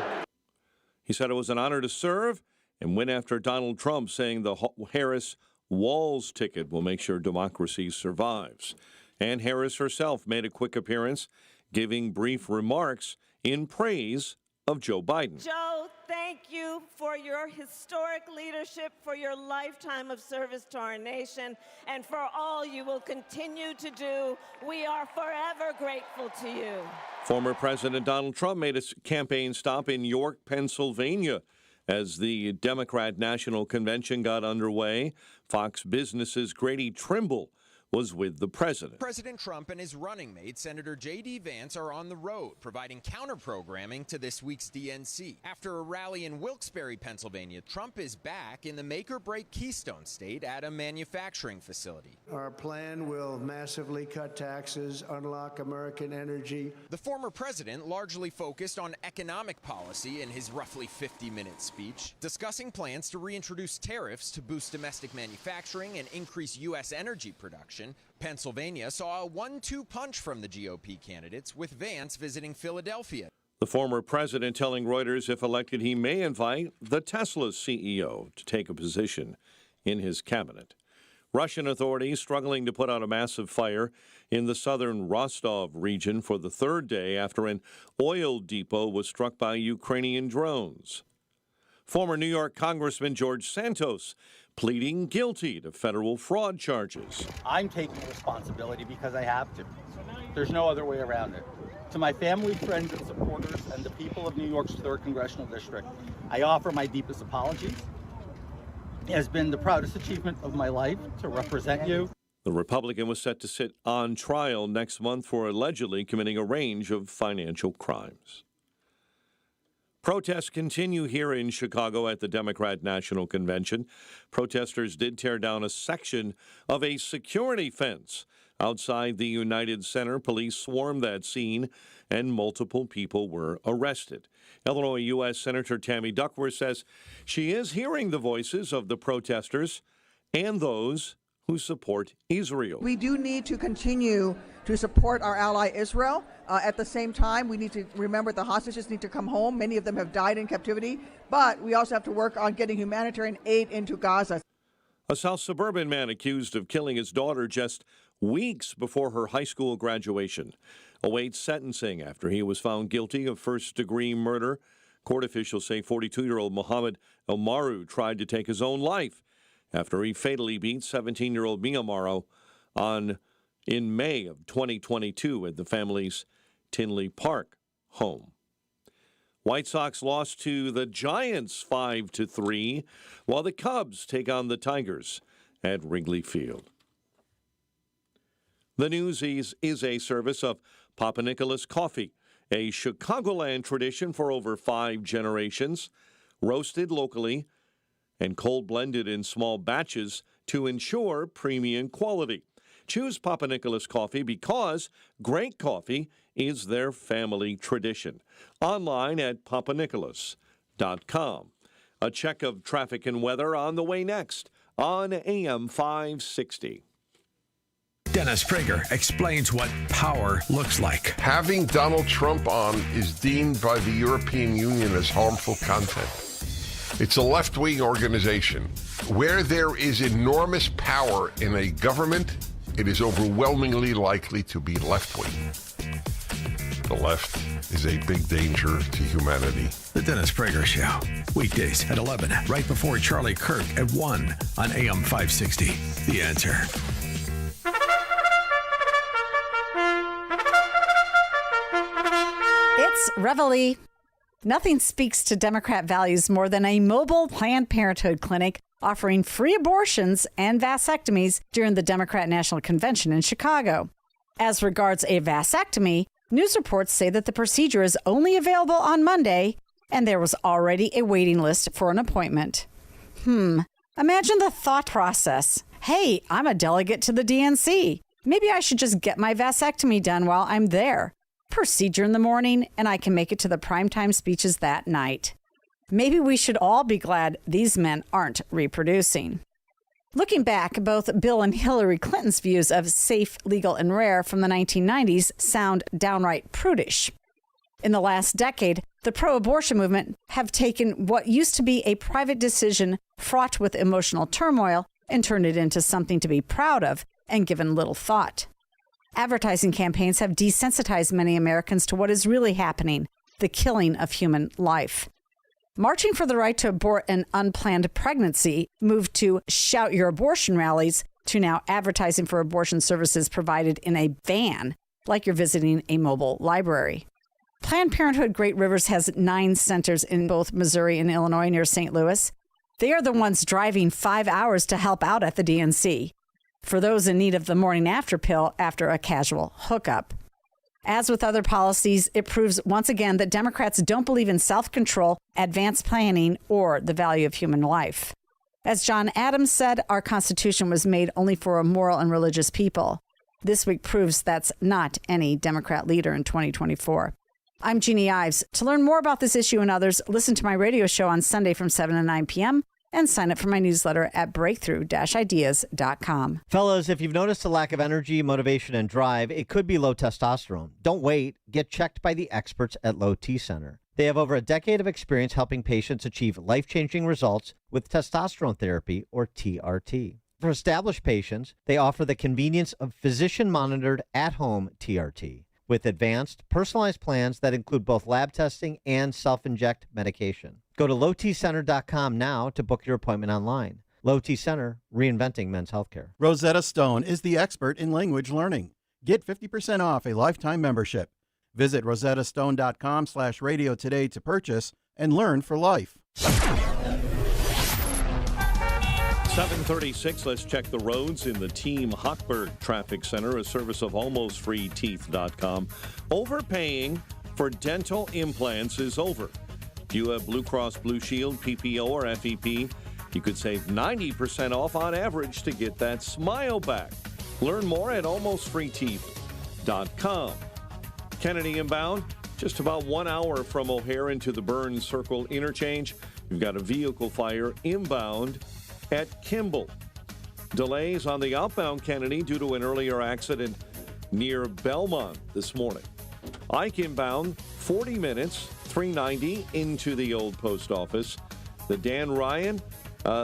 He said it was an honor to serve and went after Donald Trump, saying the Harris-Walz ticket will make sure democracy survives. And Harris herself made a quick appearance, giving brief remarks in praise of Joe Biden. Joe, thank you for your your historic leadership, for your lifetime of service to our nation, and for all you will continue to do. We are forever grateful to you. Former President Donald Trump made a campaign stop in York, Pennsylvania, as the Democrat National Convention got underway. Fox Business's Grady Trimble was with the president. President Trump and his running mate, Senator J.D. Vance, are on the road, providing counter-programming to this week's DNC. After a rally in Wilkes-Barre, Pennsylvania, Trump is back in the make-or-break Keystone State at a manufacturing facility. Our plan will massively cut taxes, unlock American energy. The former president largely focused on economic policy in his roughly 50-minute speech, discussing plans to reintroduce tariffs to boost domestic manufacturing and increase U.S. energy production. Pennsylvania saw a 1-2 punch from the GOP candidates, with Vance visiting Philadelphia. The former president telling Reuters if elected, he may invite the Tesla CEO to take a position in his cabinet. Russian authorities struggling to put out a massive fire in the southern Rostov region for the third day after an oil depot was struck by Ukrainian drones. Former New York Congressman George Santos pleading guilty to federal fraud charges. I'm taking responsibility because I have to. There's no other way around it. To my family, friends, and supporters, and the people of New York's 3rd Congressional District, I offer my deepest apologies. It has been the proudest achievement of my life to represent you. The Republican was set to sit on trial next month for allegedly committing a range of financial crimes. Protests continue here in Chicago at the Democrat National Convention. Protesters did tear down a section of a security fence outside the United Center. Police swarmed that scene, and multiple people were arrested. Illinois U.S. Senator Tammy Duckworth says she is hearing the voices of the protesters and those who support Israel. We do need to continue to support our ally Israel. At the same time, we need to remember the hostages need to come home. Many of them have died in captivity, but we also have to work on getting humanitarian aid into Gaza. A South suburban man accused of killing his daughter just weeks before her high school graduation awaits sentencing after he was found guilty of first-degree murder. Court officials say 42-year-old Mohammed Elmaru tried to take his own life after he fatally beat 17-year-old Mia Morrow in May of 2022 at the family's Tinley Park home. White Sox lost to the Giants 5-3, while the Cubs take on the Tigers at Wrigley Field. The Newsies is a service of Papa Nicholas Coffee, a Chicagoland tradition for over 5 generations, roasted locally and cold blended in small batches to ensure premium quality. Choose Papa Nicholas Coffee because great coffee is their family tradition. Online at papanicholas.com. A check of traffic and weather on the way next on AM 560. Dennis Prager explains what power looks like. Having Donald Trump on is deemed by the European Union as harmful content. It's a left-wing organization. Where there is enormous power in a government, it is overwhelmingly likely to be left-wing. The left is a big danger to humanity. The Dennis Prager Show. Weekdays at 11, right before Charlie Kirk at 1 on AM 560. The Answer. It's Reveille. Nothing speaks to Democrat values more than a mobile Planned Parenthood clinic offering free abortions and vasectomies during the Democrat National Convention in Chicago. As regards a vasectomy, news reports say that the procedure is only available on Monday, and there was already a waiting list for an appointment. Imagine the thought process. Hey, I'm a delegate to the DNC. Maybe I should just get my vasectomy done while I'm there. Procedure in the morning, and I can make it to the primetime speeches that night. Maybe we should all be glad these men aren't reproducing. Looking back, both Bill and Hillary Clinton's views of safe, legal, and rare from the 1990s sound downright prudish. In the last decade, the pro-abortion movement have taken what used to be a private decision fraught with emotional turmoil and turned it into something to be proud of and given little thought. Advertising campaigns have desensitized many Americans to what is really happening, the killing of human life. Marching for the right to abort an unplanned pregnancy moved to shout your abortion rallies to now advertising for abortion services provided in a van, like you're visiting a mobile library. Planned Parenthood Great Rivers has 9 centers in both Missouri and Illinois near St. Louis. They are the ones driving 5 hours to help out at the DNC for those in need of the morning after pill after a casual hookup. As with other policies, it proves once again that Democrats don't believe in self-control, advanced planning, or the value of human life. As John Adams said, our Constitution was made only for a moral and religious people. This week proves that's not any Democrat leader in 2024. I'm Jeannie Ives. To learn more about this issue and others, listen to my radio show on Sunday from 7 to 9 p.m. and sign up for my newsletter at breakthrough-ideas.com. Fellas, if you've noticed a lack of energy, motivation, and drive, it could be low testosterone. Don't wait. Get checked by the experts at Low T Center. They have over a decade of experience helping patients achieve life-changing results with testosterone therapy, or TRT. For established patients, they offer the convenience of physician-monitored at-home TRT with advanced, personalized plans that include both lab testing and self-inject medication. Go to lowtcenter.com now to book your appointment online. Low T Center, reinventing men's healthcare. Rosetta Stone is the expert in language learning. Get 50% off a lifetime membership. Visit rosettastone.com/radio today to purchase and learn for life. 7:36, let's check the roads in the Team Hochberg Traffic Center, a service of almostfreeteeth.com. Overpaying for dental implants is over. If you have Blue Cross Blue Shield, PPO, or FEP, you could save 90% off on average to get that smile back. Learn more at almostfreeteeth.com. Kennedy inbound, just about 1 hour from O'Hare into the Burns Circle interchange. You've got a vehicle fire inbound at Kimball. Delays on the outbound Kennedy due to an earlier accident near Belmont this morning. Ike inbound, 40 minutes, 390 into the old post office. The Dan Ryan,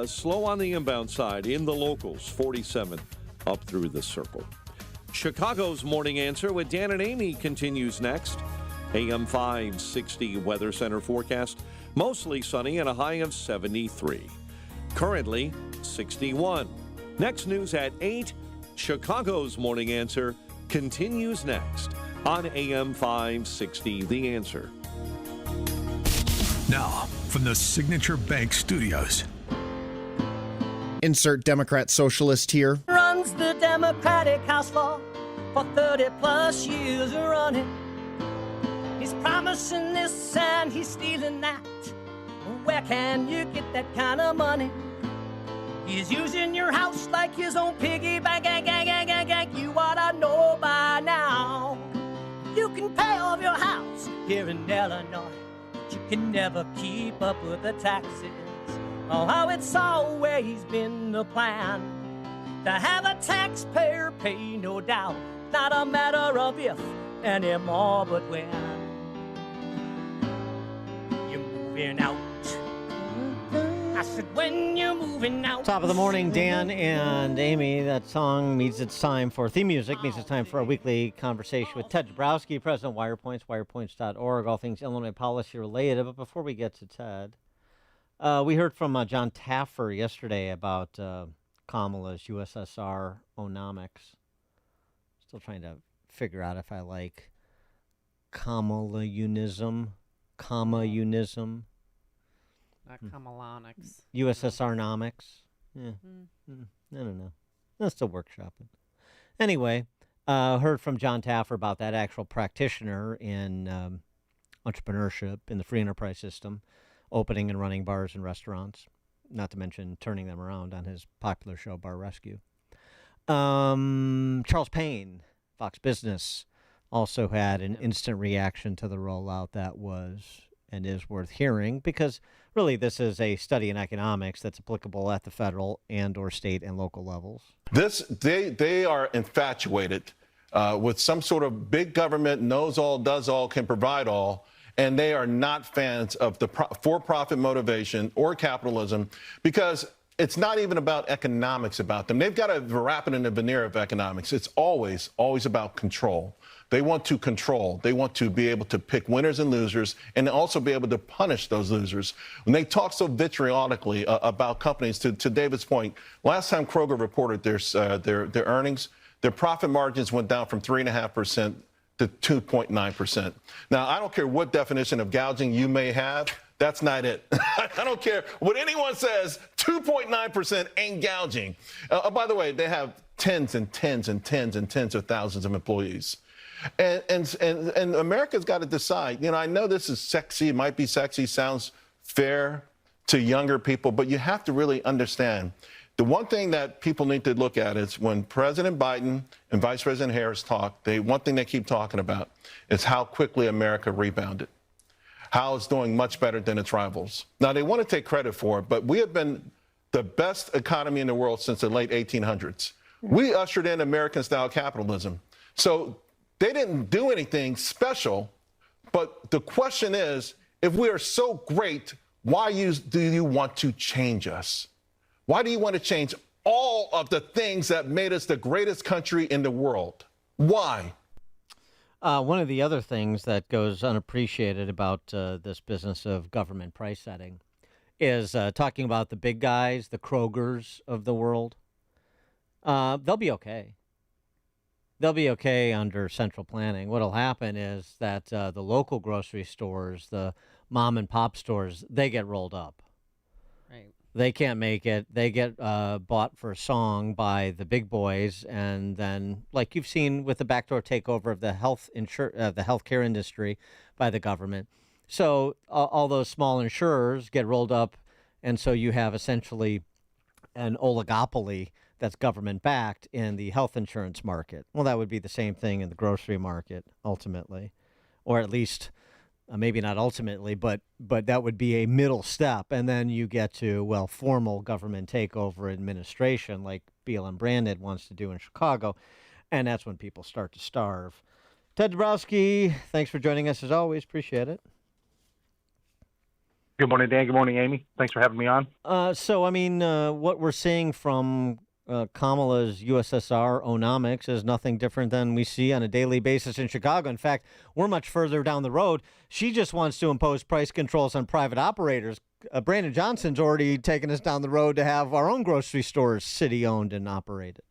slow on the inbound side in the locals, 47 up through the circle. Chicago's Morning Answer with Dan and Amy continues next. AM 560 Weather Center forecast, mostly sunny and a high of 73. Currently 61. Next news at 8. Chicago's Morning Answer continues next on AM 560 The Answer. Now, from the Signature Bank Studios. Insert Democrat socialist here. Runs the Democratic House floor for 30 plus years running. He's promising this and he's stealing that. Where can you get that kind of money? He's using your house like his own piggy bank. You ought to know by now. You can pay off your house here in Illinois, but you can never keep up with the taxes. Oh, how it's always been the plan to have a taxpayer pay, no doubt. Not a matter of if anymore, but when. You're moving out. I said, when you're moving out. Top of the morning, Dan and Amy. That song means it's time for theme music. Means it's time for our weekly conversation with Ted Jabrowski, president of WirePoints, wirepoints.org, all things Illinois policy related. But before we get to Ted, we heard from John Taffer yesterday about Kamala's USSR-onomics. Still trying to figure out if I like Kamala-unism, comma-unism. Kamalonics. USSR-nomics. Yeah. I don't know. That's still workshopping. Anyway, heard from John Taffer about that actual practitioner in entrepreneurship in the free enterprise system, opening and running bars and restaurants, not to mention turning them around on his popular show, Bar Rescue. Charles Payne, Fox Business, also had an instant reaction to the rollout that was and is worth hearing, because really this is a study in economics that's applicable at the federal and or state and local levels. They are infatuated with some sort of big government, knows all, does all, can provide all, and they are not fans of the for-profit motivation or capitalism, because it's not even about economics about them. They've got to wrap it in the veneer of economics. It's always about control. They want to control. They want to be able to pick winners and losers and also be able to punish those losers. When they talk so vitriolically about companies, to David's point, last time Kroger reported their earnings, their profit margins went down from 3.5% to 2.9%. Now, I don't care what definition of gouging you may have. That's not it. I don't care what anyone says. 2.9% ain't gouging. By the way, they have tens and tens and tens and tens of thousands of employees. And America's got to decide. I know this is sexy. It might be sexy, sounds fair to younger people, but you have to really understand. The one thing that people need to look at is when President Biden and Vice President Harris talk, one thing they keep talking about is how quickly America rebounded, how it's doing much better than its rivals. Now, they want to take credit for it, but we have been the best economy in the world since the late 1800s. We ushered in American-style capitalism. So they didn't do anything special, but the question is, if we are so great, why do you want to change us? Why do you want to change all of the things that made us the greatest country in the world? Why? One of the other things that goes unappreciated about this business of government price setting is talking about the big guys, the Krogers of the world. They'll be okay. They'll be okay under central planning. What'll happen is that the local grocery stores, the mom and pop stores, they get rolled up. Right. They can't make it. They get bought for a song by the big boys, and then, like you've seen with the backdoor takeover of the healthcare industry by the government. So all those small insurers get rolled up, and so you have essentially an oligopoly that's government-backed in the health insurance market. Well, that would be the same thing in the grocery market, ultimately, or at least maybe not ultimately, but that would be a middle step. And then you get to, formal government takeover administration like BLM Branded wants to do in Chicago. And that's when people start to starve. Ted Dabrowski, thanks for joining us as always. Appreciate it. Good morning, Dan. Good morning, Amy. Thanks for having me on. What we're seeing from Kamala's USSR onomics is nothing different than we see on a daily basis in Chicago. In fact, we're much further down the road. She just wants to impose price controls on private operators. Brandon Johnson's already taken us down the road to have our own grocery stores city-owned and operated.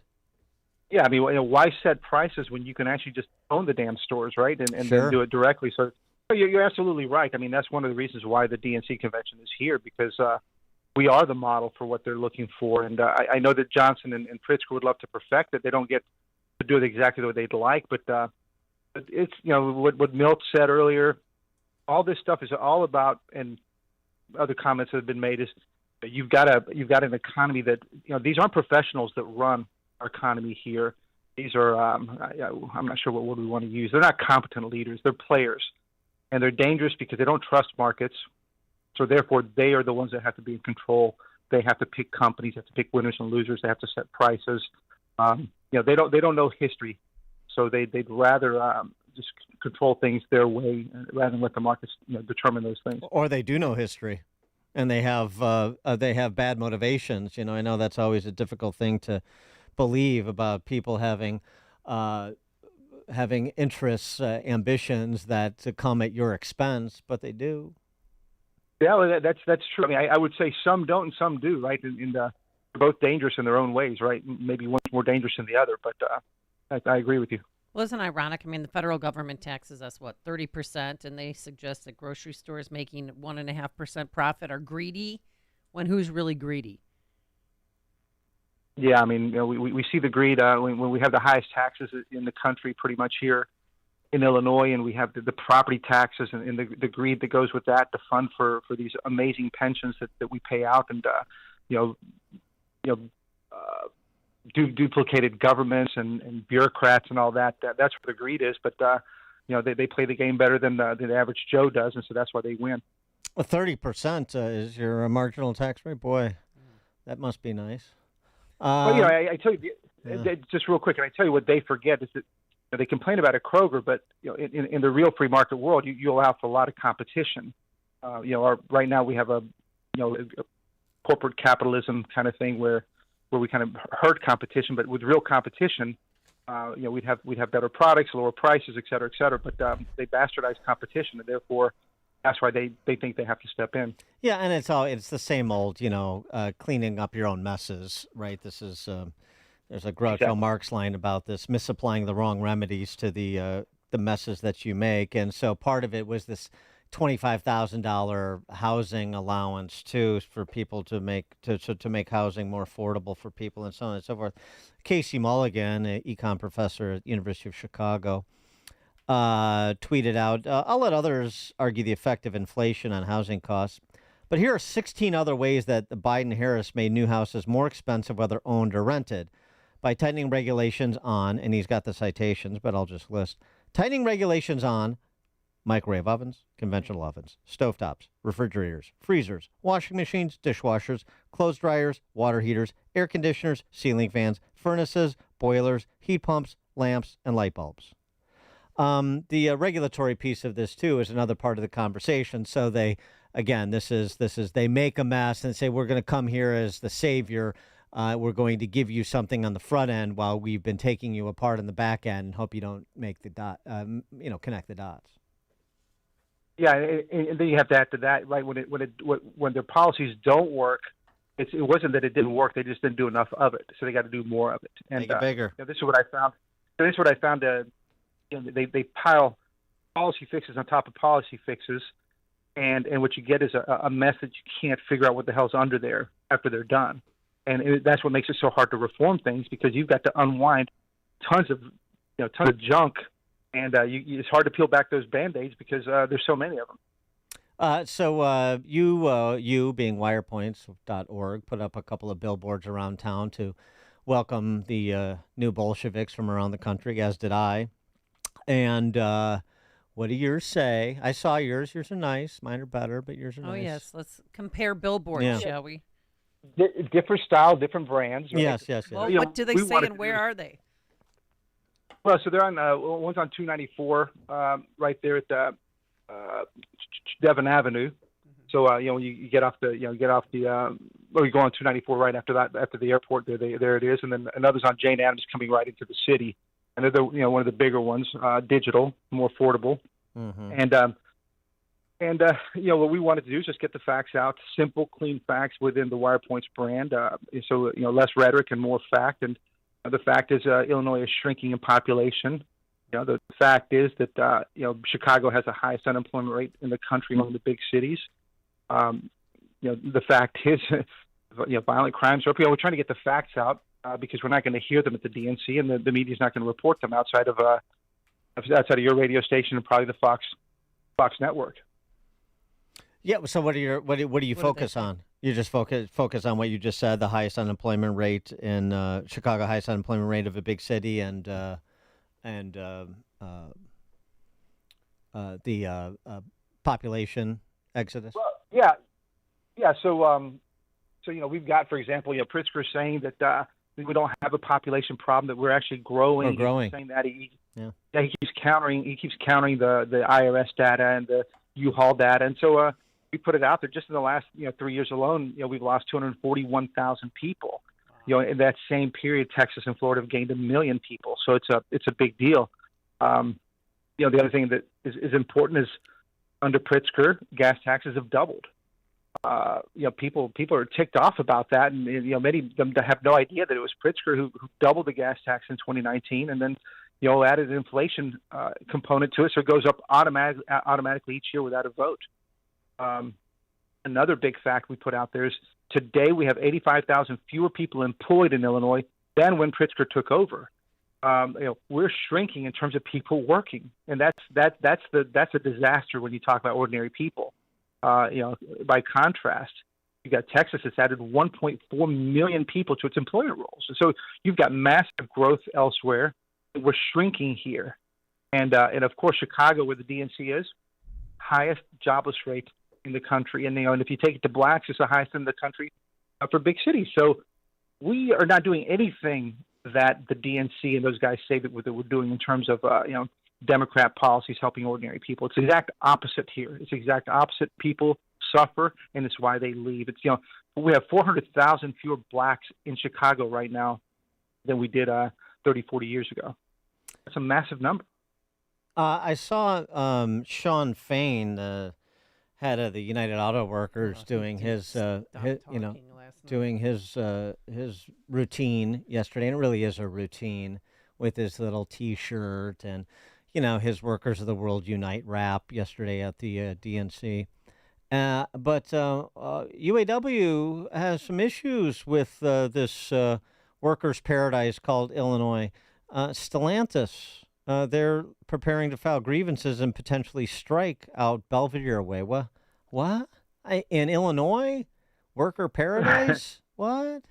Yeah, why set prices when you can actually just own the damn stores, right, and Sure. then do it directly? So you're absolutely right. That's one of the reasons why the DNC convention is here, because we are the model for what they're looking for. And I know that Johnson and Pritzker would love to perfect it. They don't get to do it exactly the way they'd like, but it's, what Milt said earlier, all this stuff is all about, and other comments that have been made, is that you've got an economy that, these aren't professionals that run our economy here. These are, I'm not sure what word we want to use. They're not competent leaders. They're players. And they're dangerous because they don't trust markets. So therefore, they are the ones that have to be in control. They have to pick companies, have to pick winners and losers. They have to set prices. They don't know history, so they'd rather just control things their way rather than let the markets determine those things. Or they do know history, and they have bad motivations. I know that's always a difficult thing to believe about people having interests, ambitions that come at your expense, but they do. Yeah, well, that's true. I would say some don't and some do, right? And they're both dangerous in their own ways, right? Maybe one's more dangerous than the other, but I agree with you. Well, isn't it ironic? The federal government taxes us, 30%, and they suggest that grocery stores making 1.5% profit are greedy, when who's really greedy? Yeah, we see the greed when we have the highest taxes in the country pretty much here in Illinois, and we have the property taxes and the greed that goes with that, the fund for these amazing pensions that we pay out, and duplicated governments and bureaucrats and all that. That's where the greed is. But they play the game better than the average Joe does, and so that's why they win. 30% is your marginal tax rate. Boy, that must be nice. I tell you, just real quick, and I tell you what they forget is that they complain about a Kroger, but in the real free market world, you allow for a lot of competition. Right now we have a corporate capitalism kind of thing where we kind of hurt competition, but with real competition, we'd have better products, lower prices, et cetera, et cetera. But they bastardize competition, and therefore that's why they think they have to step in. Yeah, and it's the same old, cleaning up your own messes, right? This is there's a Groucho Marx line about this, misapplying the wrong remedies to the messes that you make, and so part of it was this $25,000 housing allowance too for people to make housing more affordable for people and so on and so forth. Casey Mulligan, an econ professor at the University of Chicago, tweeted out, I'll let others argue the effect of inflation on housing costs, but here are 16 other ways that the Biden-Harris made new houses more expensive whether owned or rented by tightening regulations on, and he's got the citations, but I'll just list, tightening regulations on microwave ovens, conventional ovens, stovetops, refrigerators, freezers, washing machines, dishwashers, clothes dryers, water heaters, air conditioners, ceiling fans, furnaces, boilers, heat pumps, lamps, and light bulbs. The regulatory piece of this, too, is another part of the conversation. So they make a mess and say, we're going to come here as the savior. We're going to give you something on the front end while we've been taking you apart on the back end and hope you don't make the connect the dots. Yeah, and then you have to add to that, right? When their policies don't work, it wasn't that it didn't work; they just didn't do enough of it. So they got to do more of it. And make it bigger. This is what I found. They pile policy fixes on top of policy fixes, and what you get is a mess that you can't figure out what the hell's under there after they're done. And that's what makes it so hard to reform things, because you've got to unwind tons of junk. And it's hard to peel back those Band-Aids because there's so many of them. So you being wirepoints.org, put up a couple of billboards around town to welcome the new Bolsheviks from around the country, as did I. And what do yours say? I saw yours. Yours are nice. Mine are better, but yours are nice. Oh, yes. Let's compare billboards, shall we? Different style, different brands. Right? Yes. Well, what do they say and where are they? Well, so they're on one's on 294, right there at Devon Avenue. So when you get off the you go on 294 right after that, after the airport. There it is, and then another's on Jane Addams coming right into the city. And they're one of the bigger ones, digital, more affordable. Mm-hmm. And what we wanted to do is just get the facts out, simple, clean facts within the WirePoints brand. So less rhetoric and more fact. And the fact is, Illinois is shrinking in population. The fact is that Chicago has the highest unemployment rate in the country among the big cities. The fact is, violent crimes are up. We're trying to get the facts out because we're not going to hear them at the DNC, and the media's not going to report them outside of your radio station and probably the Fox network. Yeah. So what do you focus on? You just focus on what you just said, the highest unemployment rate in Chicago, highest unemployment rate of a big city, and the population exodus. Well, yeah. So we've got, for example, Pritzker saying that we don't have a population problem, that we're actually growing. We're growing. He's saying that he keeps countering the IRS data and the U-Haul data, and so. We put it out there just in the last 3 years alone. We've lost 241,000 people. In that same period, Texas and Florida have gained 1 million people. So it's a big deal. The other thing that is important is under Pritzker, gas taxes have doubled. People are ticked off about that, and many of them have no idea that it was Pritzker who doubled the gas tax in 2019, and then added an inflation component to it, so it goes up automatically each year without a vote. Another big fact we put out there is today we have 85,000 fewer people employed in Illinois than when Pritzker took over. We're shrinking in terms of people working, and that's a disaster when you talk about ordinary people. By contrast, you got Texas that's added 1.4 million people to its employment rolls, and so you've got massive growth elsewhere. We're shrinking here, and of course Chicago, where the DNC is, highest jobless rate in the country, and and if you take it to blacks, it's the highest in the country for big cities. So we are not doing anything that the DNC and those guys say that we're doing in terms of Democrat policies helping ordinary people. It's the exact opposite here. It's the exact opposite. People suffer, and it's why they leave. It's We have 400,000 fewer blacks in Chicago right now than we did 30, 40 years ago. That's a massive number. I saw Sean Fain, the head of the United Auto Workers, doing his routine yesterday, and it really is a routine with his little T-shirt and his Workers of the World Unite rap yesterday at the DNC. But UAW has some issues with this workers' paradise called Illinois. Stellantis, they're preparing to file grievances and potentially strike out Belvedere Way. What? In Illinois? Worker paradise? What?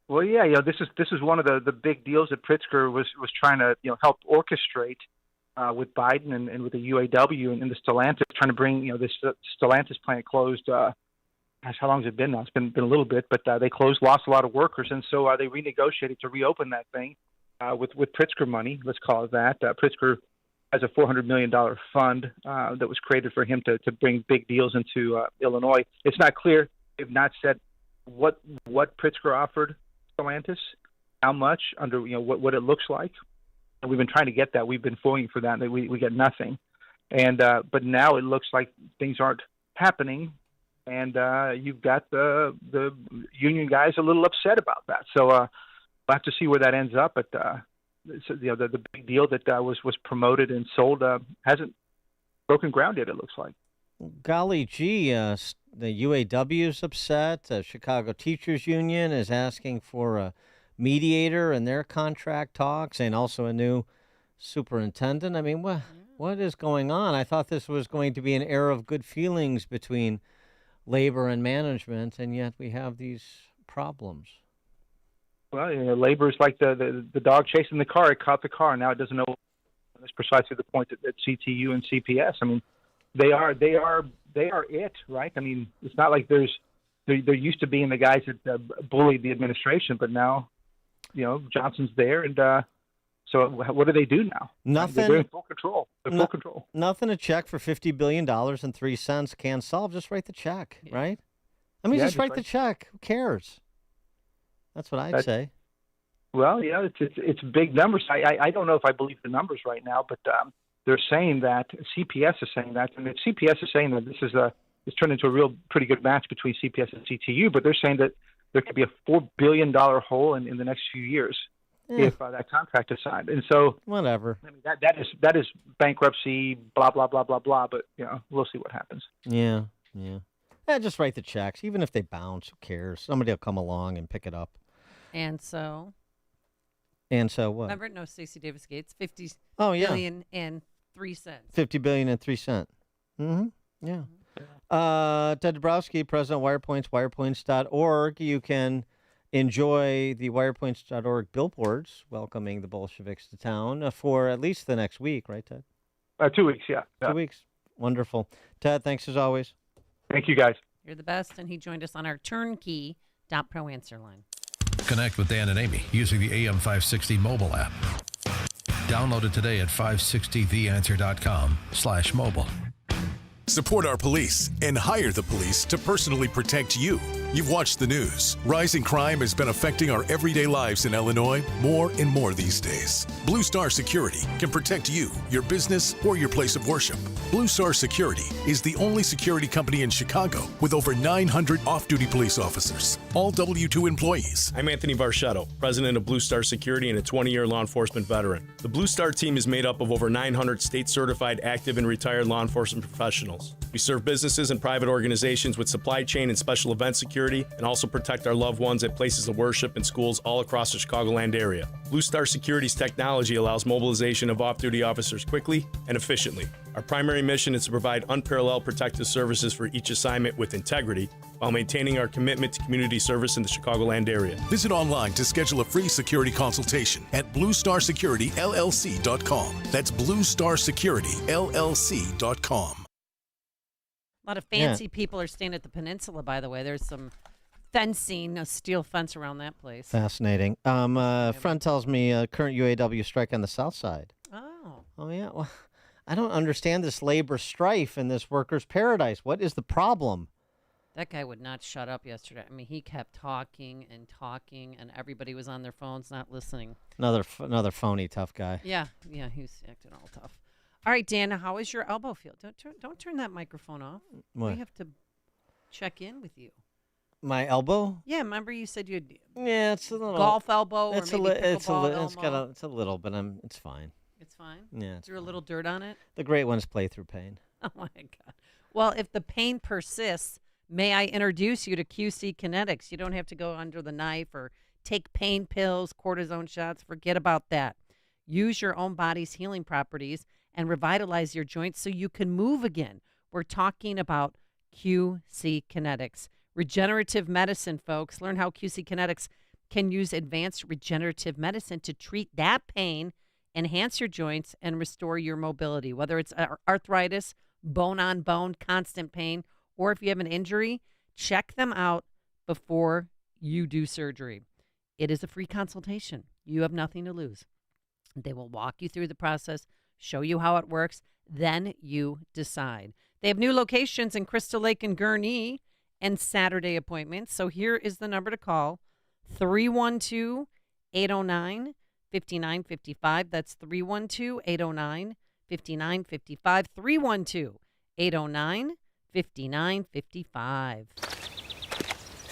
Well, yeah, this is one of the big deals that Pritzker was trying to help orchestrate with Biden and with the UAW and the Stellantis, trying to bring this Stellantis plant closed. Gosh, how long has it been now? It's been a little bit, but they lost a lot of workers, and so they renegotiated to reopen that thing with Pritzker money. Let's call it that. Pritzker has a $400 million fund that was created for him to bring big deals into Illinois. It's not clear. They've not said what Pritzker offered Stellantis, how much, under what it looks like. And we've been trying to get that. We've been following for that. We get nothing. And but now it looks like things aren't happening, and you've got the union guys a little upset about that. So we'll have to see where that ends up. But the big deal that was promoted and sold hasn't broken ground yet, it looks like. Golly gee, the UAW is upset. Chicago Teachers Union is asking for a mediator in their contract talks, and also a new superintendent. I mean, what is going on? I thought this was going to be an era of good feelings between labor and management, and yet we have these problems. Well, labor is like the dog chasing the car. It caught the car. Now it doesn't know. That's precisely the point that CTU and CPS. I mean, they are it, right? I mean, it's not like there used to being the guys that bullied the administration, but now, Johnson's there, and so what do they do now? Nothing. They're in full control. They're full control. Nothing a check for $50 billion and 3 cents can solve. Just write the check, right? I mean, just write the check. Who cares? That's what I'd say. Well, it's big numbers. I don't know if I believe the numbers right now, but they're saying that CPS is saying that, and if CPS is saying that it's turned into a real pretty good match between CPS and CTU, but they're saying that there could be a $4 billion hole in the next few years if that contract is signed. And so whatever. I mean, that is bankruptcy, blah blah blah blah blah. But we'll see what happens. Yeah. Just write the checks, even if they bounce. Who cares? Somebody will come along and pick it up. And so what? Remember, no, Stacey Davis Gates, $50 billion and 3 cents. $50 billion and 3 cents. Mm-hmm. Yeah. Ted Dabrowski, President of WirePoints, wirepoints.org. You can enjoy the wirepoints.org billboards welcoming the Bolsheviks to town for at least the next week, right, Ted? 2 weeks, yeah. 2 weeks. Wonderful. Ted, thanks as always. Thank you, guys. You're the best, and he joined us on our turnkey.pro answer line. Connect with Dan and Amy using the AM 560 mobile app. Download it today at 560theanswer.com/mobile. Support our police and hire the police to personally protect you. You've watched the news. Rising crime has been affecting our everyday lives in Illinois more and more these days. Blue Star Security can protect you, your business, or your place of worship. Blue Star Security is the only security company in Chicago with over 900 off-duty police officers, all W-2 employees. I'm Anthony Varchetto, president of Blue Star Security and a 20-year law enforcement veteran. The Blue Star team is made up of over 900 state-certified active and retired law enforcement professionals. We serve businesses and private organizations with supply chain and special event security, and also protect our loved ones at places of worship and schools all across the Chicagoland area. Blue Star Security's technology allows mobilization of off-duty officers quickly and efficiently. Our primary mission is to provide unparalleled protective services for each assignment with integrity, while maintaining our commitment to community service in the Chicagoland area. Visit online to schedule a free security consultation at bluestarsecurityllc.com. That's bluestarsecurityllc.com. A lot of fancy people are staying at the Peninsula, by the way. There's some fencing, a steel fence around that place. Fascinating. Friend tells me current UAW strike on the south side. Oh, yeah. Well, I don't understand this labor strife in this workers' paradise. What is the problem? That guy would not shut up yesterday. I mean, he kept talking, and everybody was on their phones not listening. Another phony tough guy. Yeah, he was acting all tough. All right, Dan, how is your elbow feel? Don't turn that microphone off. What? We have to check in with you. My elbow? Yeah, remember you said you had it's a little golf elbow or it's maybe pickleball elbow? It's a little, but it's fine. It's fine? Yeah. Is there a little dirt on it? The great ones play through pain. Oh, my God. Well, if the pain persists, may I introduce you to QC Kinetics? You don't have to go under the knife or take pain pills, cortisone shots. Forget about that. Use your own body's healing properties and revitalize your joints so you can move again. We're talking about QC Kinetics. Regenerative medicine, folks. Learn how QC Kinetics can use advanced regenerative medicine to treat that pain, enhance your joints, and restore your mobility. Whether it's arthritis, bone-on-bone, constant pain, or if you have an injury, check them out before you do surgery. It is a free consultation. You have nothing to lose. They will walk you through the process, show you how it works, then you decide. They have new locations in Crystal Lake and Gurnee and Saturday appointments. So here is the number to call, 312-809-5955. That's 312-809-5955. 312-809-5955.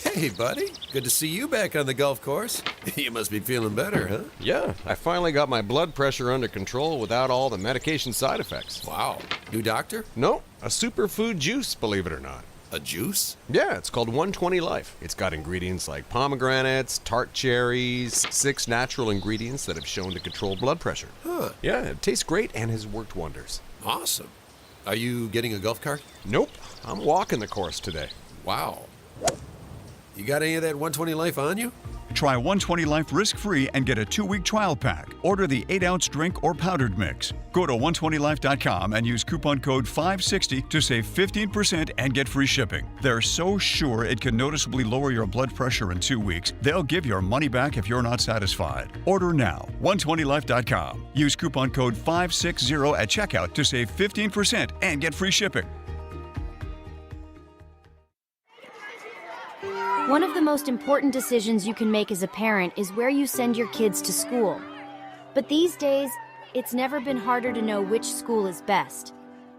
Hey, buddy. Good to see you back on the golf course. You must be feeling better, huh? Yeah, I finally got my blood pressure under control without all the medication side effects. Wow. New doctor? No, a superfood juice, believe it or not. A juice? Yeah, it's called 120 Life. It's got ingredients like pomegranates, tart cherries, 6 natural ingredients that have shown to control blood pressure. Huh. Yeah, it tastes great and has worked wonders. Awesome. Are you getting a golf cart? Nope, I'm walking the course today. Wow. You got any of that 120 Life on you? Try 120 Life risk-free and get a 2-week trial pack. Order the 8-ounce drink or powdered mix. Go to 120life.com and use coupon code 560 to save 15% and get free shipping. They're so sure it can noticeably lower your blood pressure in 2 weeks, they'll give your money back if you're not satisfied. Order now. 120life.com. Use coupon code 560 at checkout to save 15% and get free shipping. One of the most important decisions you can make as a parent is where you send your kids to school. But these days, it's never been harder to know which school is best.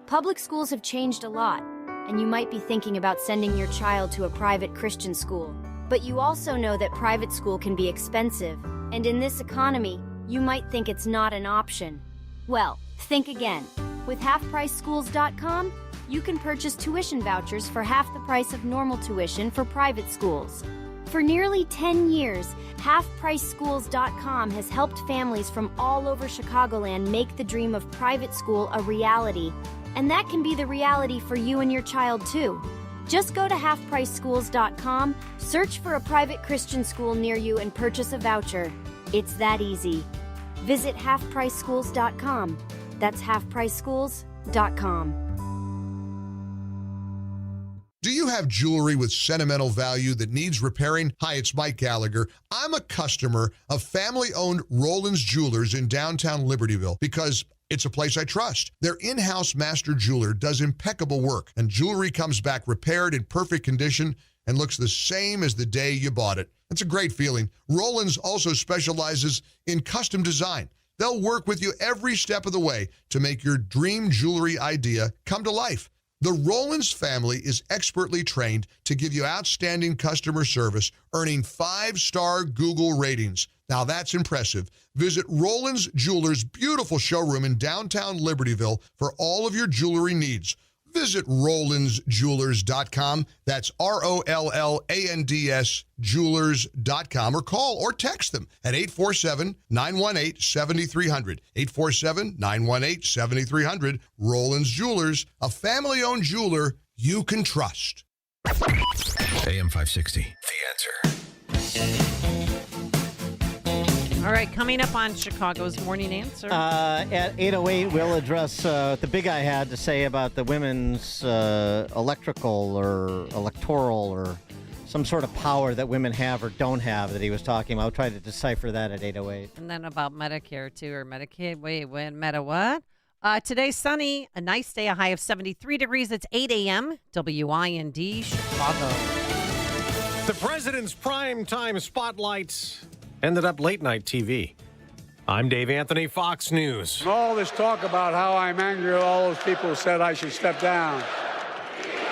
Public schools have changed a lot, and you might be thinking about sending your child to a private Christian school. But you also know that private school can be expensive, and in this economy, you might think it's not an option. Well, think again. With halfpriceschools.com, you can purchase tuition vouchers for half the price of normal tuition for private schools. For nearly 10 years, halfpriceschools.com has helped families from all over Chicagoland make the dream of private school a reality. And that can be the reality for you and your child, too. Just go to halfpriceschools.com, search for a private Christian school near you, and purchase a voucher. It's that easy. Visit halfpriceschools.com. That's halfpriceschools.com. Do you have jewelry with sentimental value that needs repairing? Hi, it's Mike Gallagher. I'm a customer of family-owned Roland's Jewelers in downtown Libertyville because it's a place I trust. Their in-house master jeweler does impeccable work, and jewelry comes back repaired in perfect condition and looks the same as the day you bought it. It's a great feeling. Roland's also specializes in custom design. They'll work with you every step of the way to make your dream jewelry idea come to life. The Rollins family is expertly trained to give you outstanding customer service, earning 5-star Google ratings. Now that's impressive. Visit Rollins Jewelers' beautiful showroom in downtown Libertyville for all of your jewelry needs. Visit RollandsJewelers.com. That's ROLLANDS Jewelers.com, or call or text them at 847-918-7300. 847-918-7300. Rollins Jewelers, a family-owned jeweler you can trust. AM 560, The Answer. All right, coming up on Chicago's Morning Answer. At 8:08, we'll address what the big guy had to say about the women's electoral or some sort of power that women have or don't have that he was talking about. I'll try to decipher that at 8:08. And then about Medicare, too, or Medicaid. Meta what? Today, sunny, a nice day, a high of 73 degrees. It's 8 a.m. WIND, Chicago. The president's primetime spotlight ended up late-night TV. I'm Dave Anthony, Fox News. All this talk about how I'm angry at all those people who said I should step down.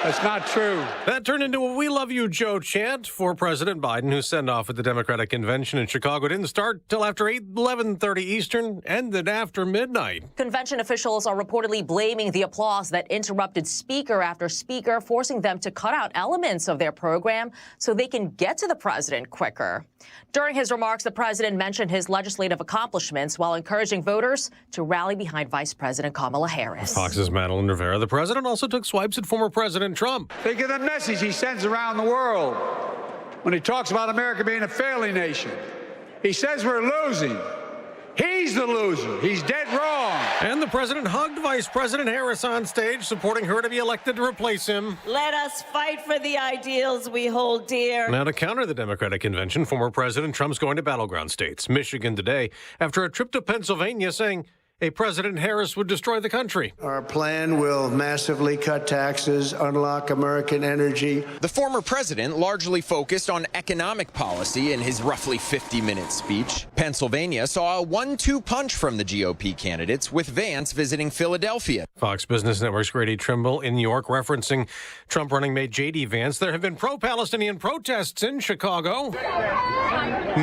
That's not true. That turned into a "We Love You, Joe" chant for President Biden, whose send-off at the Democratic Convention in Chicago didn't start till after 11:30 Eastern, ended after midnight. Convention officials are reportedly blaming the applause that interrupted speaker after speaker, forcing them to cut out elements of their program so they can get to the president quicker. During his remarks, the president mentioned his legislative accomplishments while encouraging voters to rally behind Vice President Kamala Harris. Fox's Madeline Rivera. The president also took swipes at former President Trump. Think of the message he sends around the world when he talks about America being a failing nation. He says we're losing. He's the loser. He's dead wrong. And the president hugged Vice President Harris on stage, supporting her to be elected to replace him. Let us fight for the ideals we hold dear. Now, to counter the Democratic Convention, former President Trump's going to battleground states, Michigan today, after a trip to Pennsylvania, saying a President Harris would destroy the country. Our plan will massively cut taxes, unlock American energy. The former president largely focused on economic policy in his roughly 50-minute speech. Pennsylvania saw a 1-2 punch from the GOP candidates, with Vance visiting Philadelphia. Fox Business Network's Grady Trimble in New York, referencing Trump running mate J.D. Vance. There have been pro-Palestinian protests in Chicago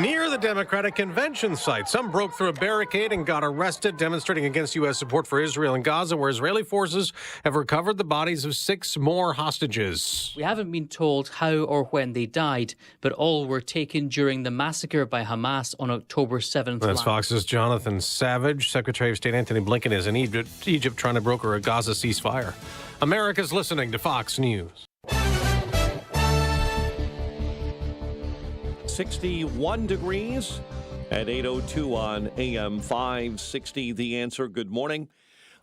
near the Democratic Convention site. Some broke through a barricade and got arrested, demonstrating against U.S. support for Israel in Gaza, where Israeli forces have recovered the bodies of 6 more hostages. We haven't been told how or when they died, but all were taken during the massacre by Hamas on October 7th. That's Fox's Jonathan Savage. Secretary of State Anthony Blinken is in Egypt trying to broker a Gaza ceasefire. America's listening to Fox News. 61 degrees at 8:02 on AM 560. The Answer. Good morning.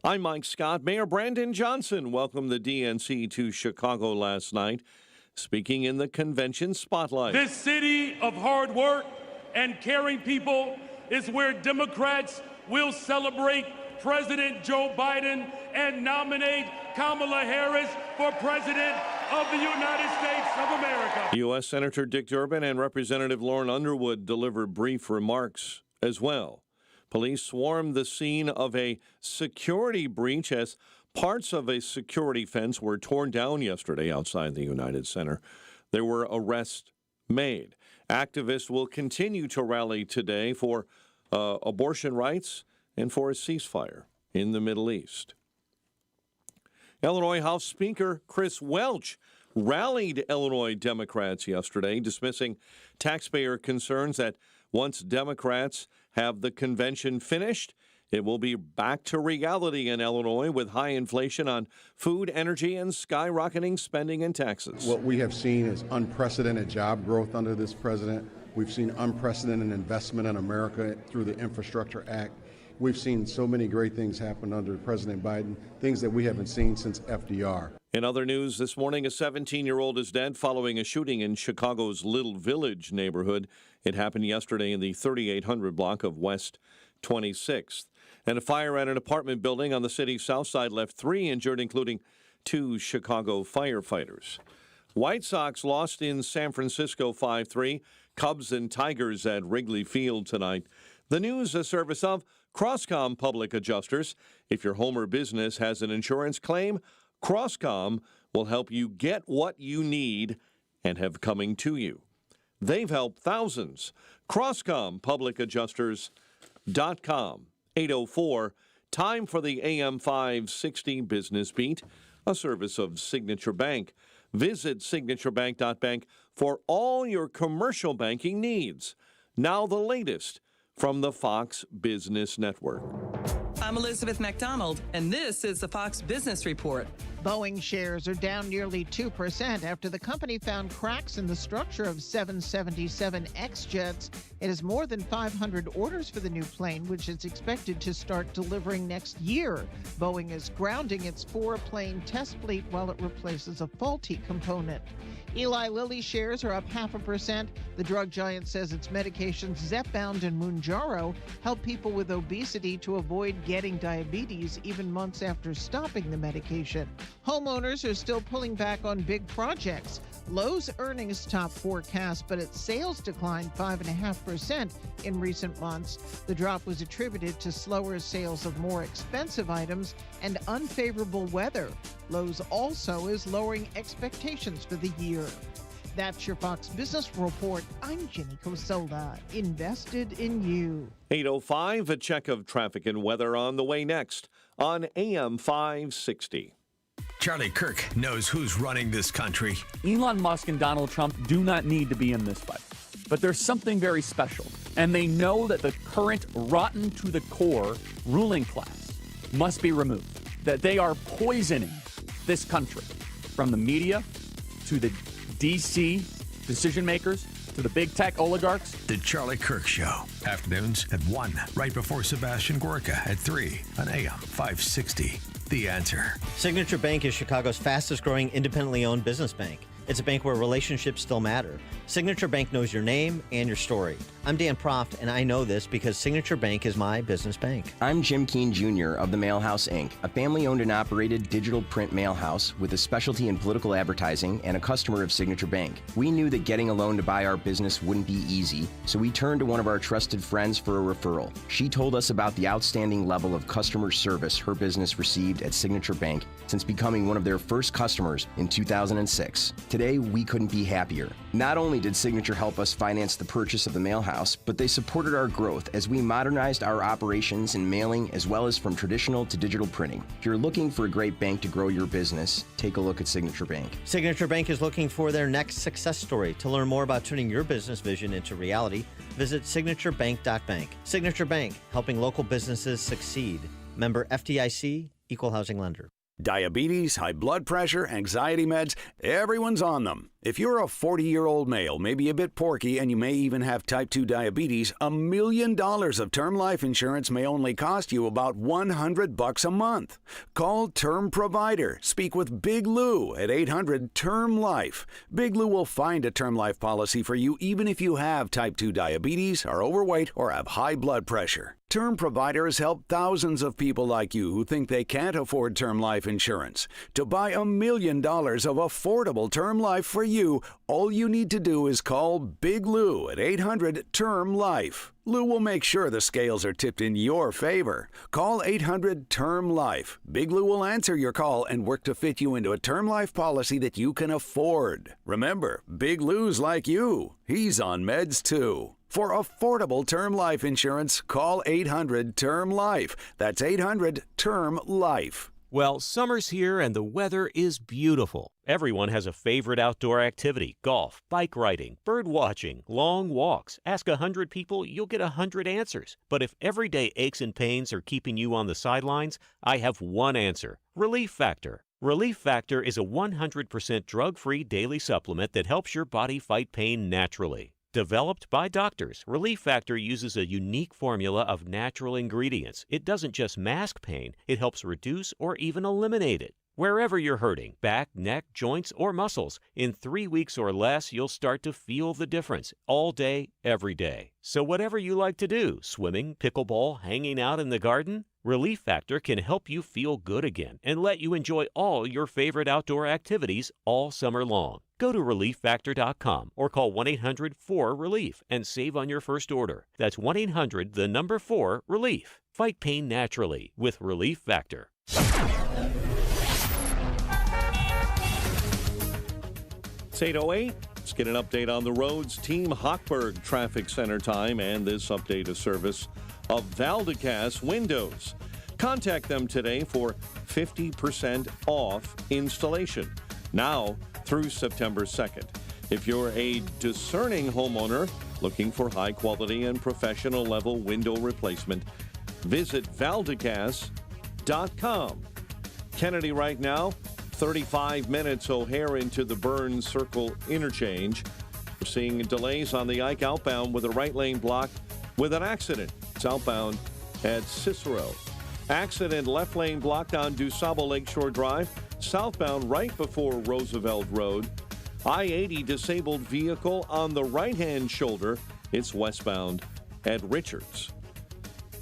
I'm Mike Scott. Mayor Brandon Johnson welcomed the DNC to Chicago last night, speaking in the convention spotlight. This city of hard work and caring people is where Democrats will celebrate President Joe Biden and nominate Kamala Harris for President of the United States of America. U.S. Senator Dick Durbin and Representative Lauren Underwood delivered brief remarks as well. Police swarmed the scene of a security breach as parts of a security fence were torn down yesterday outside the United Center. There were arrests made. Activists will continue to rally today for abortion rights and for a ceasefire in the Middle East. Illinois House Speaker Chris Welch rallied Illinois Democrats yesterday, dismissing taxpayer concerns that once Democrats have the convention finished, it will be back to reality in Illinois with high inflation on food, energy, and skyrocketing spending and taxes. What we have seen is unprecedented job growth under this president. We've seen unprecedented investment in America through the Infrastructure Act. We've seen so many great things happen under President Biden, things that we haven't seen since FDR. In other news this morning, a 17-year-old is dead following a shooting in Chicago's Little Village neighborhood. It happened yesterday in the 3800 block of West 26th. And a fire at an apartment building on the city's south side left 3 injured, including 2 Chicago firefighters. White Sox lost in San Francisco 5-3. Cubs and Tigers at Wrigley Field tonight. The news, a service of Crosscom Public Adjusters. If your home or business has an insurance claim, Crosscom will help you get what you need and have coming to you. They've helped thousands. CrosscomPublicAdjusters.com. 8:04. Time for the AM 560 Business Beat, a service of Signature Bank. Visit signaturebank.bank for all your commercial banking needs. Now the latest from the Fox Business Network. I'm Elizabeth McDonald, and this is the Fox Business Report. Boeing shares are down nearly 2% after the company found cracks in the structure of 777X jets. It has more than 500 orders for the new plane, which is expected to start delivering next year. Boeing is grounding its 4-plane test fleet while it replaces a faulty component. Eli Lilly shares are up 0.5%. The drug giant says its medications Zepbound and Mounjaro help people with obesity to avoid getting diabetes even months after stopping the medication. Homeowners are still pulling back on big projects. Lowe's earnings topped forecasts, but its sales declined 5.5% in recent months. The drop was attributed to slower sales of more expensive items and unfavorable weather. Lowe's also is lowering expectations for the year. That's your Fox Business Report. I'm Jenny Cosola, invested in you. 8:05, a check of traffic and weather on the way next on AM 560. Charlie Kirk knows who's running this country. Elon Musk and Donald Trump do not need to be in this fight. But there's something very special. And they know that the current rotten to the core ruling class must be removed. That they are poisoning this country, from the media to the DC decision makers to the big tech oligarchs. The Charlie Kirk Show. Afternoons at 1, right before Sebastian Gorka at 3 on AM 560. The Answer. Signature Bank is Chicago's fastest growing independently owned business bank. It's a bank where relationships still matter. Signature Bank knows your name and your story. I'm Dan Proft, and I know this because Signature Bank is my business bank. I'm Jim Keene Jr. of the Mail House, Inc., a family-owned and operated digital print mail house with a specialty in political advertising and a customer of Signature Bank. We knew that getting a loan to buy our business wouldn't be easy, so we turned to one of our trusted friends for a referral. She told us about the outstanding level of customer service her business received at Signature Bank since becoming one of their first customers in 2006. Today, we couldn't be happier. Not only did Signature help us finance the purchase of the mail house, but they supported our growth as we modernized our operations in mailing as well as from traditional to digital printing. If you're looking for a great bank to grow your business, take a look at Signature Bank. Signature Bank is looking for their next success story. To learn more about turning your business vision into reality, visit signaturebank.bank. Signature Bank, helping local businesses succeed. Member FDIC, Equal Housing Lender. Diabetes, high blood pressure, anxiety meds, everyone's on them. If you're a 40-year-old male, maybe a bit porky, and you may even have type 2 diabetes, $1 million of term life insurance may only cost you about $100 a month. Call Term Provider. Speak with Big Lou at 800-TERM-LIFE. Big Lou will find a term life policy for you even if you have type 2 diabetes, are overweight, or have high blood pressure. Term Providers help thousands of people like you who think they can't afford term life insurance. To buy $1 million of affordable term life for you, all you need to do is call Big Lou at 800-TERM-LIFE. Lou will make sure the scales are tipped in your favor. Call 800-TERM-LIFE. Big Lou will answer your call and work to fit you into a term life policy that you can afford. Remember, Big Lou's like you. He's on meds too. For affordable term life insurance, call 800-TERM-LIFE. That's 800-TERM-LIFE. Well, summer's here and the weather is beautiful. Everyone has a favorite outdoor activity: golf, bike riding, bird watching, long walks. Ask 100 people, you'll get 100 answers. But if everyday aches and pains are keeping you on the sidelines, I have one answer: Relief Factor. Relief Factor is a 100% drug-free daily supplement that helps your body fight pain naturally. Developed by doctors, Relief Factor uses a unique formula of natural ingredients. It doesn't just mask pain, it helps reduce or even eliminate it. Wherever you're hurting, back, neck, joints, or muscles, in 3 weeks or less, you'll start to feel the difference all day, every day. So whatever you like to do, swimming, pickleball, hanging out in the garden, Relief Factor can help you feel good again and let you enjoy all your favorite outdoor activities all summer long. Go to ReliefFactor.com or call 1-800-4-RELIEF and save on your first order. That's 1-800-4-RELIEF. Fight pain naturally with Relief Factor. It's 8:08. Let's get an update on the roads. Team Hochberg Traffic Center time, and this update is service of Valdecas Windows. Contact them today for 50% off installation, now through September 2nd. If you're a discerning homeowner looking for high quality and professional level window replacement, visit Valdecas.com. Kennedy right now, 35 minutes O'Hare into the Burns Circle interchange. We're seeing delays on the Ike outbound with a right lane blocked with an accident. It's outbound at Cicero. Accident left lane blocked on DuSable Lakeshore Drive. Southbound right before Roosevelt Road. I-80 disabled vehicle on the right-hand shoulder. It's westbound at Richards.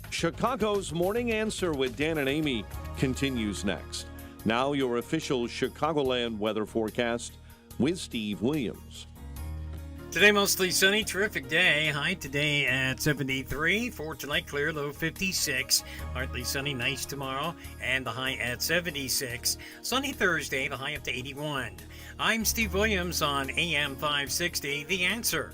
Chicago's Morning Answer with Dan and Amy continues next. Now your official Chicagoland weather forecast with Steve Williams. Today mostly sunny, terrific day. High today at 73. For tonight, clear, low 56. Partly sunny, nice tomorrow, and the high at 76. Sunny Thursday, the high up to 81. I'm Steve Williams on AM 560, The Answer.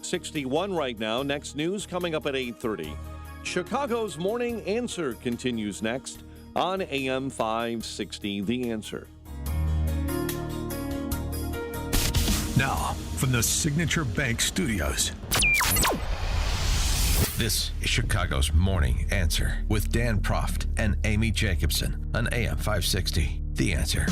61 right now. Next news coming up at 8:30. Chicago's Morning Answer continues next on AM 560, The Answer. Now, from the Signature Bank Studios. This is Chicago's Morning Answer with Dan Proft and Amy Jacobson on AM 560, The Answer.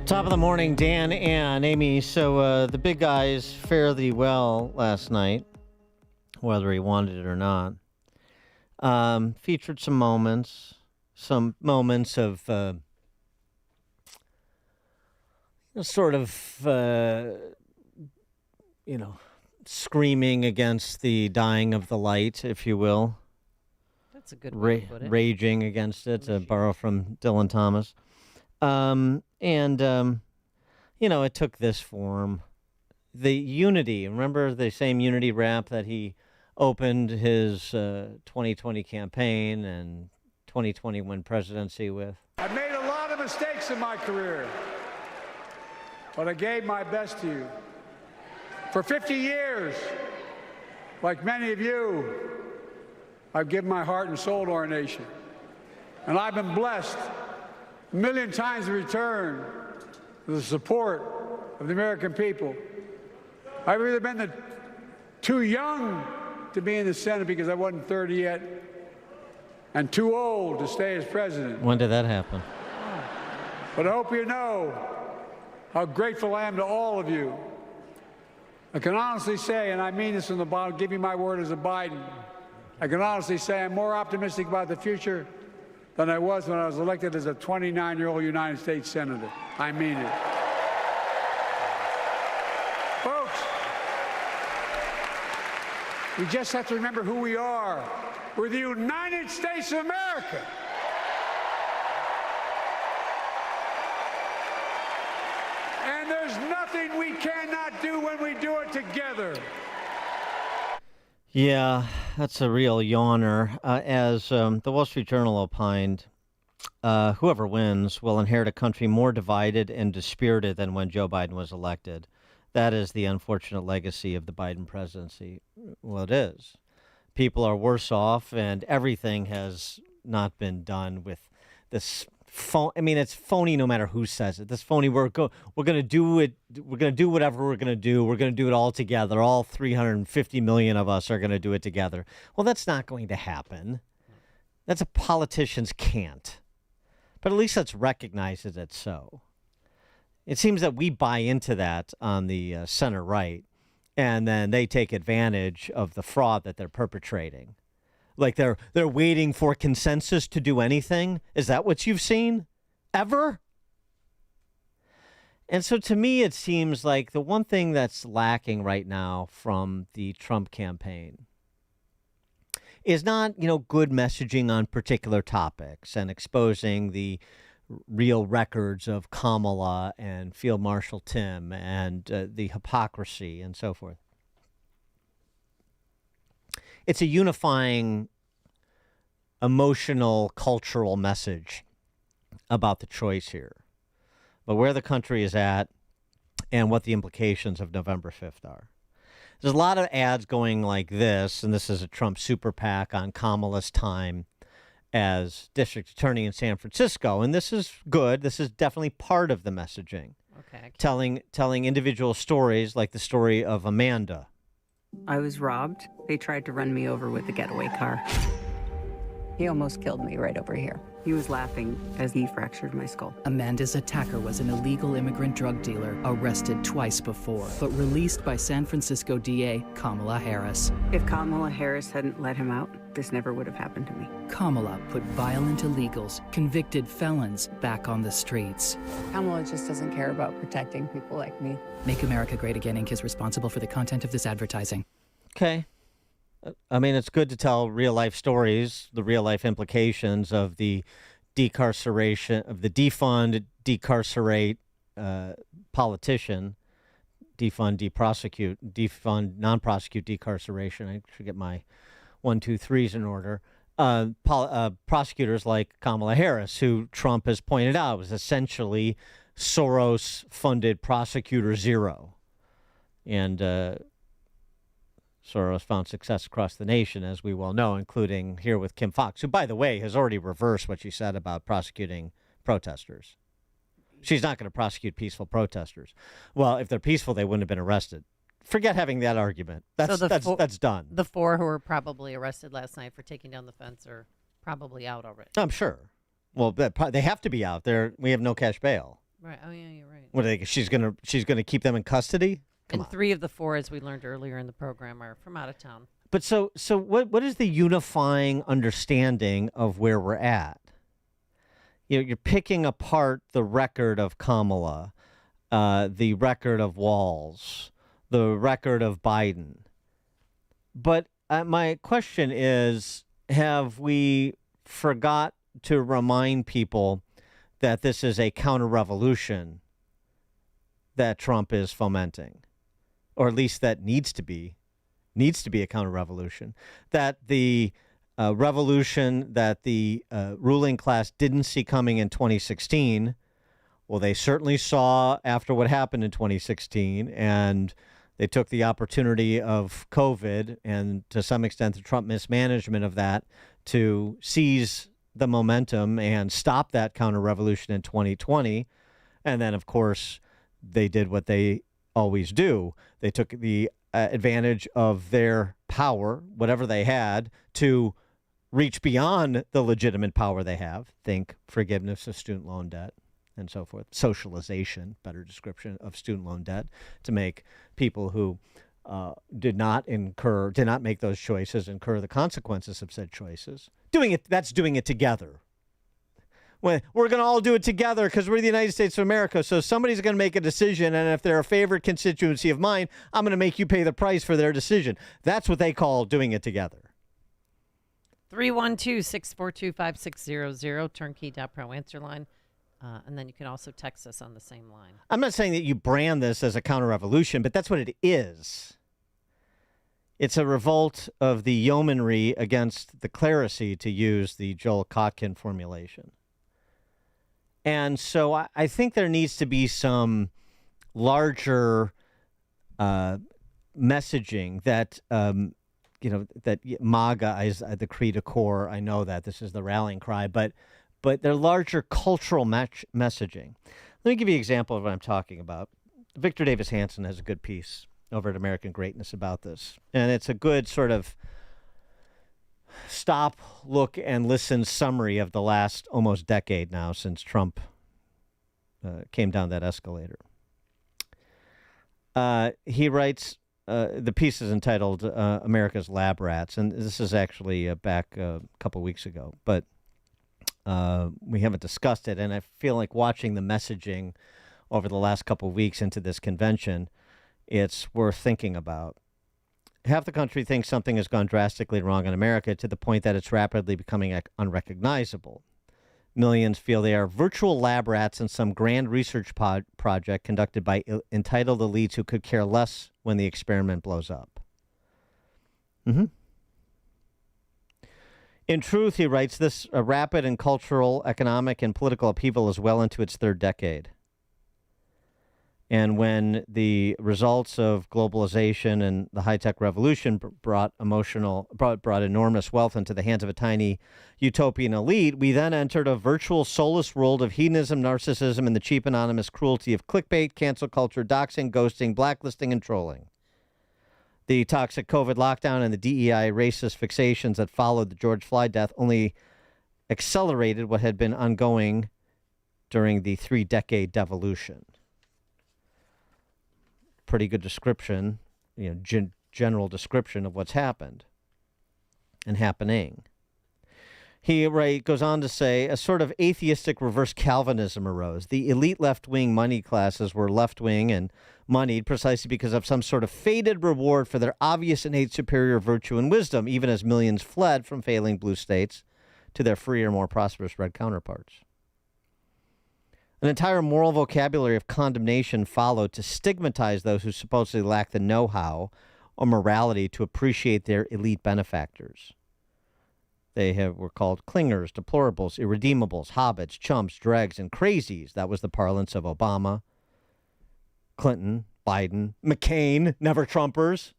Top of the morning, Dan and Amy. So the big guys fairly well last night, whether he wanted it or not. Featured some moments of screaming against the dying of the light, if you will. That's a good way to put it. Raging against it, to borrow from Dylan Thomas. It took this form. The unity, remember the same unity rap that he opened his 2020 campaign and 2021 presidency with? I've made a lot of mistakes in my career, but I gave my best to you. For 50 years, like many of you, I've given my heart and soul to our nation. And I've been blessed a million times in return for the support of the American people. I've either been too young to be in the Senate because I wasn't 30 yet, and too old to stay as president. When did that happen? But I hope you know how grateful I am to all of you. I can honestly say, and I mean this from the bottom, give you my word as a Biden, I can honestly say I'm more optimistic about the future than I was when I was elected as a 29-year-old United States Senator. I mean it. Folks, we just have to remember who we are. We're the United States of America. And there's nothing we cannot do when we do it together. Yeah, that's a real yawner. As the Wall Street Journal opined, whoever wins will inherit a country more divided and dispirited than when Joe Biden was elected. That is the unfortunate legacy of the Biden presidency. Well, it is. People are worse off, and everything has not been done with this phone. I mean, it's phony no matter who says it. This phony, we're going to do it. We're going to do whatever we're going to do. We're going to do it all together. All 350 million of us are going to do it together. Well, that's not going to happen. That's a politicians can't. But at least let's recognize that it's so. It seems that we buy into that on the center right, and then they take advantage of the fraud that they're perpetrating. Like they're waiting for consensus to do anything. Is that what you've seen? Ever? And so to me, it seems like the one thing that's lacking right now from the Trump campaign is not, good messaging on particular topics and exposing the real records of Kamala and Field Marshal Tim and the hypocrisy and so forth. It's a unifying, emotional, cultural message about the choice here, but where the country is at and what the implications of November 5th are. There's a lot of ads going like this, and this is a Trump super PAC on Kamala's time as district attorney in San Francisco. And this is good. This is definitely part of the messaging. Okay. Telling individual stories like the story of Amanda. I was robbed. They tried to run me over with a getaway car. He almost killed me right over here. He was laughing as he fractured my skull. Amanda's attacker was an illegal immigrant drug dealer, arrested twice before, but released by San Francisco DA Kamala Harris. If Kamala Harris hadn't let him out, this never would have happened to me. Kamala put violent illegals, convicted felons, back on the streets. Kamala just doesn't care about protecting people like me. Make America Great Again Inc. is responsible for the content of this advertising. Okay. I mean, it's good to tell real-life stories, the real-life implications of the decarceration, of the defund, decarcerate politician, defund, deprosecute, defund, non-prosecute, decarceration. I should get my 1, 2, 3s in order. Prosecutors like Kamala Harris, who Trump has pointed out was essentially Soros-funded prosecutor zero. And Soros found success across the nation, as we well know, including here with Kim Foxx, who, by the way, has already reversed what she said about prosecuting protesters. She's not going to prosecute peaceful protesters. Well, if they're peaceful, they wouldn't have been arrested. Forget having that argument. That's done. The 4 who were probably arrested last night for taking down the fence are probably out already. I'm sure. Well, they have to be out there. We have no cash bail. Right. Oh yeah, you're right. What are they, she's gonna keep them in custody? Come on. 3 of the 4, as we learned earlier in the program, are from out of town. But so what is the unifying understanding of where we're at? You're picking apart the record of Kamala, the record of Walz, the record of Biden. But my question is, have we forgot to remind people that this is a counter-revolution that Trump is fomenting? Or at least that needs to be a counter-revolution, that the revolution that the ruling class didn't see coming in 2016, well, they certainly saw after what happened in 2016, and they took the opportunity of COVID and to some extent the Trump mismanagement of that to seize the momentum and stop that counter-revolution in 2020. And then, of course, they did what they always do. They took the advantage of their power, whatever they had, to reach beyond the legitimate power they have. Think forgiveness of student loan debt and so forth. Socialization, better description of student loan debt, to make people who did not make those choices incur the consequences of said choices. That's doing it together. We're going to all do it together because we're the United States of America. So somebody's going to make a decision, and if they're a favorite constituency of mine, I'm going to make you pay the price for their decision. That's what they call doing it together. 312-642-5600, turnkey.pro answer line. And then you can also text us on the same line. I'm not saying that you brand this as a counter-revolution, but that's what it is. It's a revolt of the yeomanry against the clerisy, to use the Joel Kotkin formulation. And so I think there needs to be some larger messaging that, that MAGA is the creed of core. I know that this is the rallying cry, but they're larger cultural messaging. Let me give you an example of what I'm talking about. Victor Davis Hanson has a good piece over at American Greatness about this. And it's a good sort of stop, look, and listen summary of the last almost decade now since Trump came down that escalator. He writes, the piece is entitled America's Lab Rats, and this is actually back a couple weeks ago, but we haven't discussed it, and I feel like watching the messaging over the last couple of weeks into this convention, it's worth thinking about. Half the country thinks something has gone drastically wrong in America to the point that it's rapidly becoming unrecognizable. Millions feel they are virtual lab rats in some grand research project conducted by entitled elites who could care less when the experiment blows up. In truth, he writes, this rapid and cultural, economic, and political upheaval is well into its third decade. And when the results of globalization and the high-tech revolution brought enormous wealth into the hands of a tiny utopian elite, we then entered a virtual soulless world of hedonism, narcissism, and the cheap anonymous cruelty of clickbait, cancel culture, doxing, ghosting, blacklisting, and trolling. The toxic COVID lockdown and the DEI racist fixations that followed the George Floyd death only accelerated what had been ongoing during the 3-decade devolution. Pretty good description, general description of what's happened and happening. He goes on to say, a sort of atheistic reverse Calvinism arose. The elite left-wing money classes were left-wing and moneyed precisely because of some sort of fated reward for their obvious innate superior virtue and wisdom, even as millions fled from failing blue states to their freer, more prosperous red counterparts. An entire moral vocabulary of condemnation followed to stigmatize those who supposedly lack the know-how or morality to appreciate their elite benefactors. They were called clingers, deplorables, irredeemables, hobbits, chumps, dregs, and crazies. That was the parlance of Obama, Clinton, Biden, McCain, never Trumpers.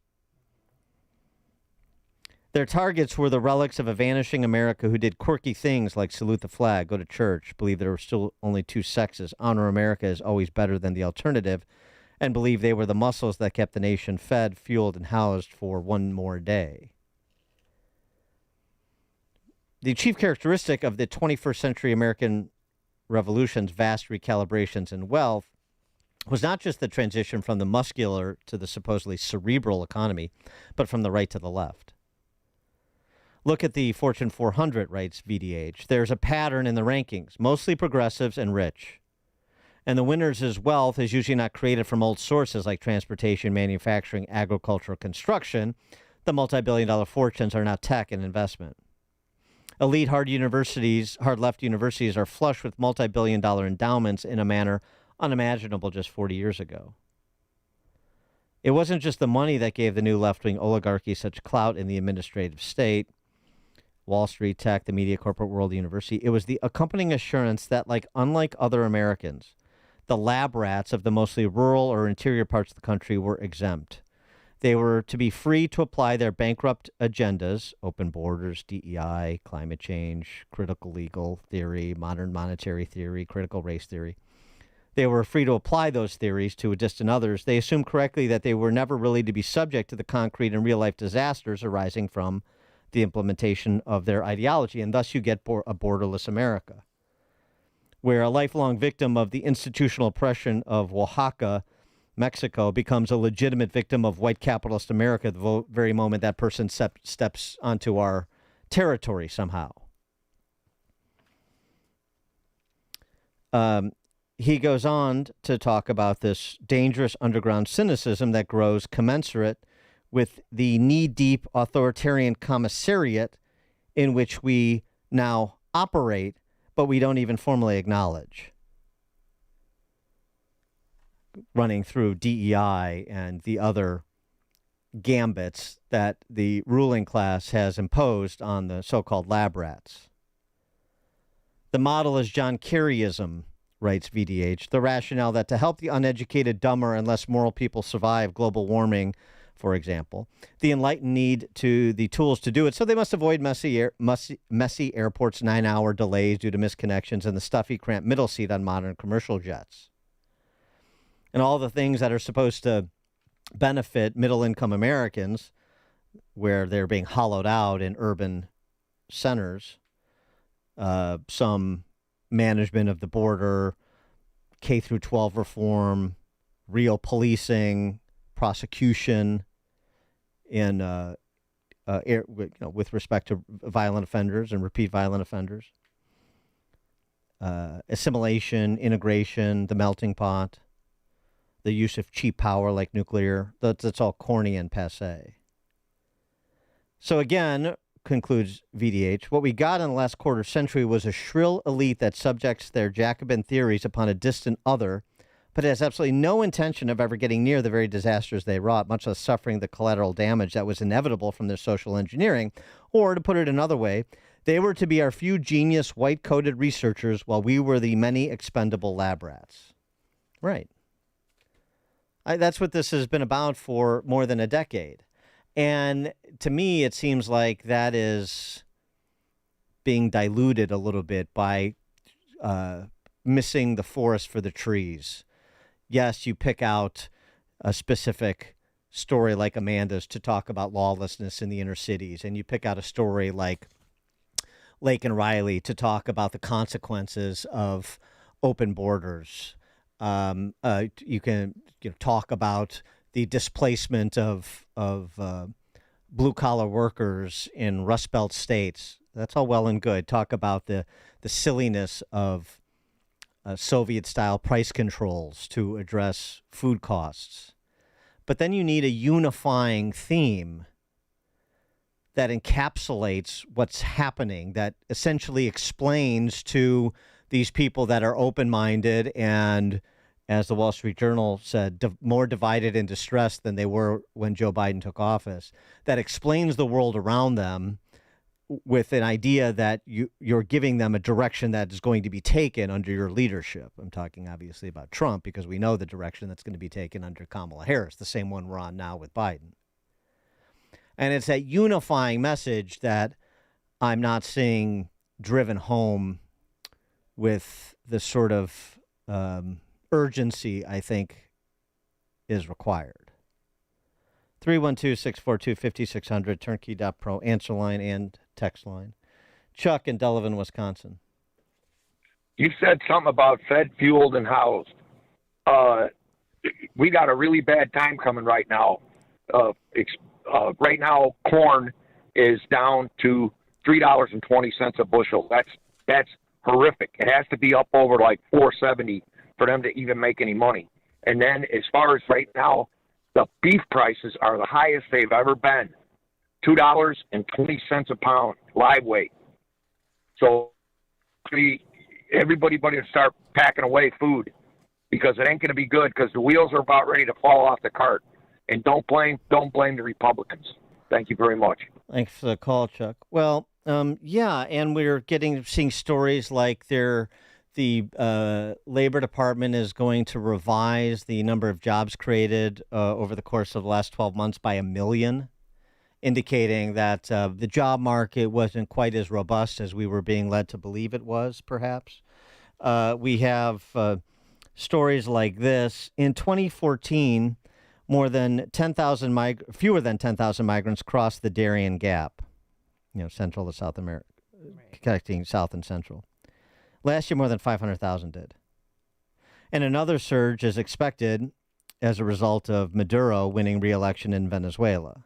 Their targets were the relics of a vanishing America who did quirky things like salute the flag, go to church, believe there were still only two sexes, honor America is always better than the alternative, and believe they were the muscles that kept the nation fed, fueled, and housed for one more day. The chief characteristic of the 21st century American Revolution's vast recalibrations in wealth was not just the transition from the muscular to the supposedly cerebral economy, but from the right to the left. Look at the Fortune 400, writes VDH. There's a pattern in the rankings, mostly progressives and rich. And the winners' wealth is usually not created from old sources like transportation, manufacturing, agriculture, construction. The multi-billion-dollar fortunes are now tech and investment. Elite hard left universities are flush with multi-billion-dollar endowments in a manner unimaginable just 40 years ago. It wasn't just the money that gave the new left-wing oligarchy such clout in the administrative state, Wall Street, tech, the media, corporate world, the university. It was the accompanying assurance that, unlike other Americans, the lab rats of the mostly rural or interior parts of the country were exempt. They were to be free to apply their bankrupt agendas, open borders, DEI, climate change, critical legal theory, modern monetary theory, critical race theory. They were free to apply those theories to distant others. They assumed correctly that they were never really to be subject to the concrete and real-life disasters arising from the implementation of their ideology, and thus you get a borderless America, where a lifelong victim of the institutional oppression of Oaxaca, Mexico, becomes a legitimate victim of white capitalist America the very moment that person steps onto our territory somehow. He goes on to talk about this dangerous underground cynicism that grows commensurate with the knee-deep authoritarian commissariat in which we now operate, but we don't even formally acknowledge. Running through DEI and the other gambits that the ruling class has imposed on the so-called lab rats. The model is John Kerryism, writes VDH, the rationale that to help the uneducated, dumber, and less moral people survive global warming, for example, the enlightened need the tools to do it, so they must avoid messy airports, 9-hour delays due to misconnections, and the stuffy, cramped middle seat on modern commercial jets. And all the things that are supposed to benefit middle-income Americans, where they're being hollowed out in urban centers, some management of the border, K-12 reform, real policing, prosecution in with respect to violent offenders and repeat violent offenders, assimilation, integration, the melting pot, the use of cheap power like nuclear. That's all corny and passé. So again, concludes VDH, what we got in the last quarter century was a shrill elite that subjects their Jacobin theories upon a distant other, but has absolutely no intention of ever getting near the very disasters they wrought, much less suffering the collateral damage that was inevitable from their social engineering. Or, to put it another way, they were to be our few genius white-coated researchers while we were the many expendable lab rats. Right. That's what this has been about for more than a decade. And to me, it seems like that is being diluted a little bit by missing the forest for the trees. Yes, you pick out a specific story like Amanda's to talk about lawlessness in the inner cities, and you pick out a story like Lake and Riley to talk about the consequences of open borders. You can talk about the displacement of blue collar workers in Rust Belt states. That's all well and good. Talk about the silliness of Soviet style price controls to address food costs. But then you need a unifying theme that encapsulates what's happening, that essentially explains to these people that are open-minded and, as the Wall Street Journal said, more divided and distressed than they were when Joe Biden took office, that explains the world around them with an idea that you're giving them a direction that is going to be taken under your leadership. I'm talking obviously about Trump, because we know the direction that's going to be taken under Kamala Harris, the same one we're on now with Biden. And it's that unifying message that I'm not seeing driven home with the sort of urgency I think is required. 312-642-5600, turnkey.pro, answer line and text line. Chuck in Delavan, Wisconsin. You said something about fed, fueled, and housed. We got a really bad time coming right now. Right now, corn is down to $3.20 a bushel. That's horrific. It has to be up over like $4.70 for them to even make any money. And then as far as right now, the beef prices are the highest they've ever been. $2.20 a pound, live weight. So everybody better start packing away food, because it ain't going to be good, because the wheels are about ready to fall off the cart. And don't blame the Republicans. Thank you very much. Thanks for the call, Chuck. Well, yeah, and we're seeing stories like the Labor Department is going to revise the number of jobs created over the course of the last 12 months by 1 million, indicating that the job market wasn't quite as robust as we were being led to believe it was, perhaps. We have stories like this. In 2014, fewer than 10,000 migrants crossed the Darien Gap, Central to South America, connecting South and Central. Last year, more than 500,000 did. And another surge is expected as a result of Maduro winning re-election in Venezuela.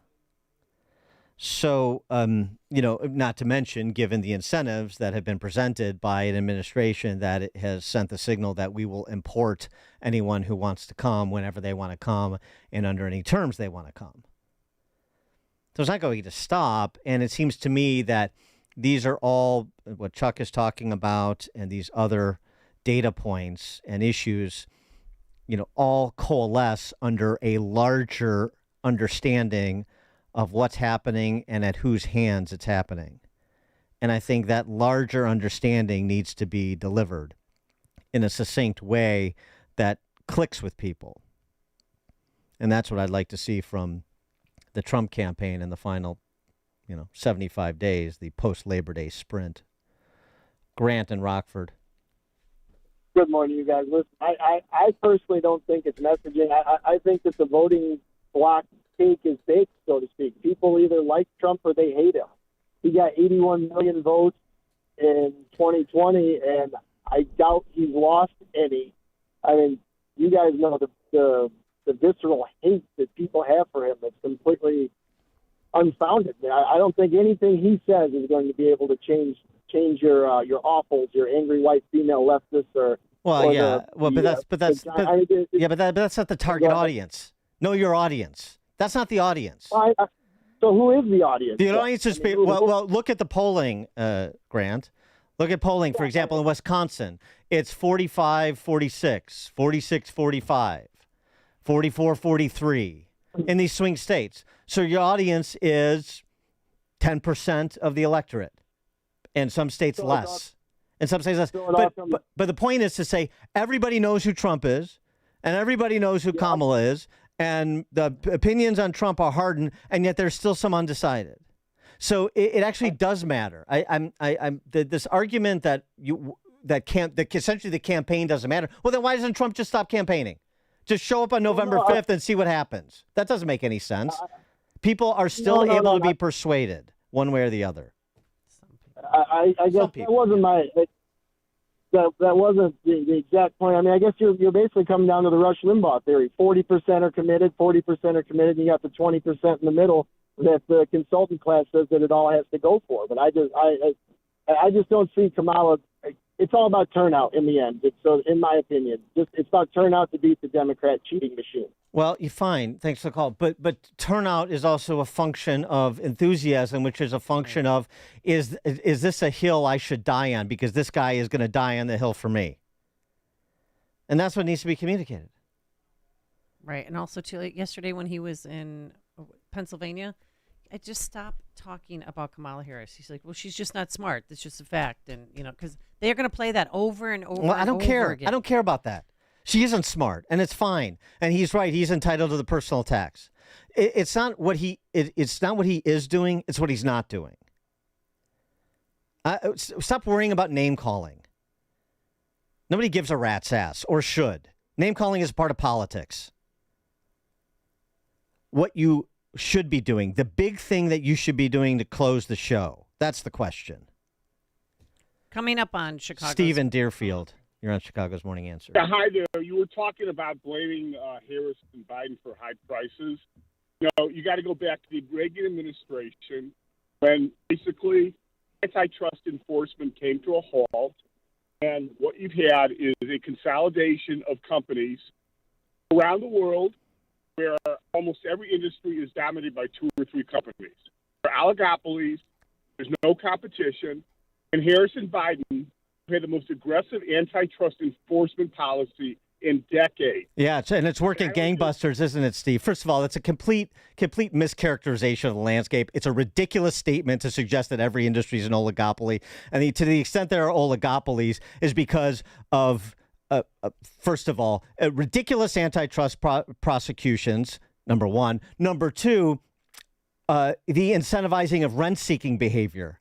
So, not to mention, given the incentives that have been presented by an administration that it has sent the signal that we will import anyone who wants to come whenever they want to come and under any terms they want to come. So it's not going to stop. And it seems to me that these are all what Chuck is talking about, and these other data points and issues, all coalesce under a larger understanding of what's happening and at whose hands it's happening. And I think that larger understanding needs to be delivered in a succinct way that clicks with people. And that's what I'd like to see from the Trump campaign in the final, 75 days, the post-Labor Day sprint. Grant in Rockford. Good morning, you guys. Listen, I personally don't think it's messaging. I think that the voting block cake is baked, so to speak. People either like Trump or they hate him. He got 81 million votes in 2020, and I doubt he's lost any. I mean, you guys know the visceral hate that people have for him. It's completely unfounded. I don't think anything he says is going to be able to change your awfuls, your angry white female leftists, or that's not the target audience. Know your audience. That's not the audience. So who is the audience? The audience is well. Look at the polling, Grant. Look at polling, for example, in Wisconsin. It's 45-46, 46-45, 44-43 in these swing states. So your audience is 10% of the electorate, in some states less. In some states less. But the point is to say everybody knows who Trump is. And everybody knows who Kamala is. And the opinions on Trump are hardened, and yet there's still some undecided. So it actually does matter. This argument that essentially the campaign doesn't matter. Well, then why doesn't Trump just stop campaigning? Just show up on November 5th and see what happens. That doesn't make any sense. People are still able to be persuaded one way or the other. I guess that wasn't that wasn't the exact point. I mean, I guess you're basically coming down to the Rush Limbaugh theory. 40% are committed, 40% are committed, and you got the 20% in the middle that the consultant class says that it all has to go for. But I just don't see Kamala. It's all about turnout in the end. So, in my opinion, it's about turnout to beat the Democrat cheating machine. Well, you're fine. Thanks for the call. But turnout is also a function of enthusiasm, which is a function of, is this a hill I should die on? Because this guy is going to die on the hill for me. And that's what needs to be communicated. Right. And also, too, like yesterday when he was in Pennsylvania, I just stopped talking about Kamala Harris. He's like, well, she's just not smart. That's just a fact. And, because they're going to play that over and over. Well, I don't care. Again. I don't care about that. She isn't smart, and it's fine. And he's right. He's entitled to the personal attacks. It's not what it's not what he is doing. It's what he's not doing. Stop worrying about name calling. Nobody gives a rat's ass, or should. Name calling is part of politics. What you should be doing, the big thing that you should be doing to close the show. That's the question. Coming up on Chicago. Stephen Deerfield. You're on Chicago's Morning Answer. Yeah, hi there. You were talking about blaming Harris and Biden for high prices. You got to go back to the Reagan administration when basically antitrust enforcement came to a halt. And what you've had is a consolidation of companies around the world where almost every industry is dominated by 2 or 3 companies. They're oligopolies. There's no competition. And Harris and Biden had the most aggressive antitrust enforcement policy in decades. Yeah, and it's working gangbusters, isn't it, Steve? First of all, it's a complete mischaracterization of the landscape. It's a ridiculous statement to suggest that every industry is an oligopoly. And to the extent there are oligopolies is because of, first of all, ridiculous antitrust prosecutions, number one. Number two, the incentivizing of rent-seeking behavior.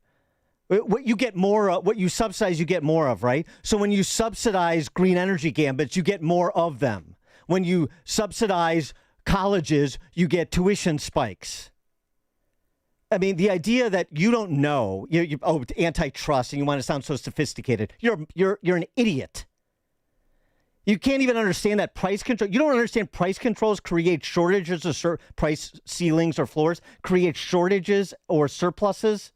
What you get more of, what you subsidize, you get more of, right? So when you subsidize green energy gambits, you get more of them. When you subsidize colleges, you get tuition spikes. I mean, the idea that you don't know, antitrust, and you want to sound so sophisticated, you're an idiot. You can't even understand that price control. You don't understand price controls create shortages or price ceilings or floors, create shortages or surpluses.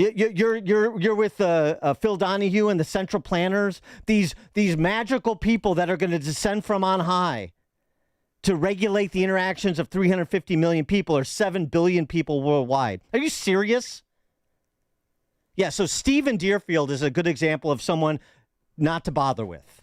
You're with Phil Donahue and the central planners, these magical people that are going to descend from on high to regulate the interactions of 350 million people or 7 billion people worldwide. Are you serious? Yeah, so Stephen Deerfield is a good example of someone not to bother with.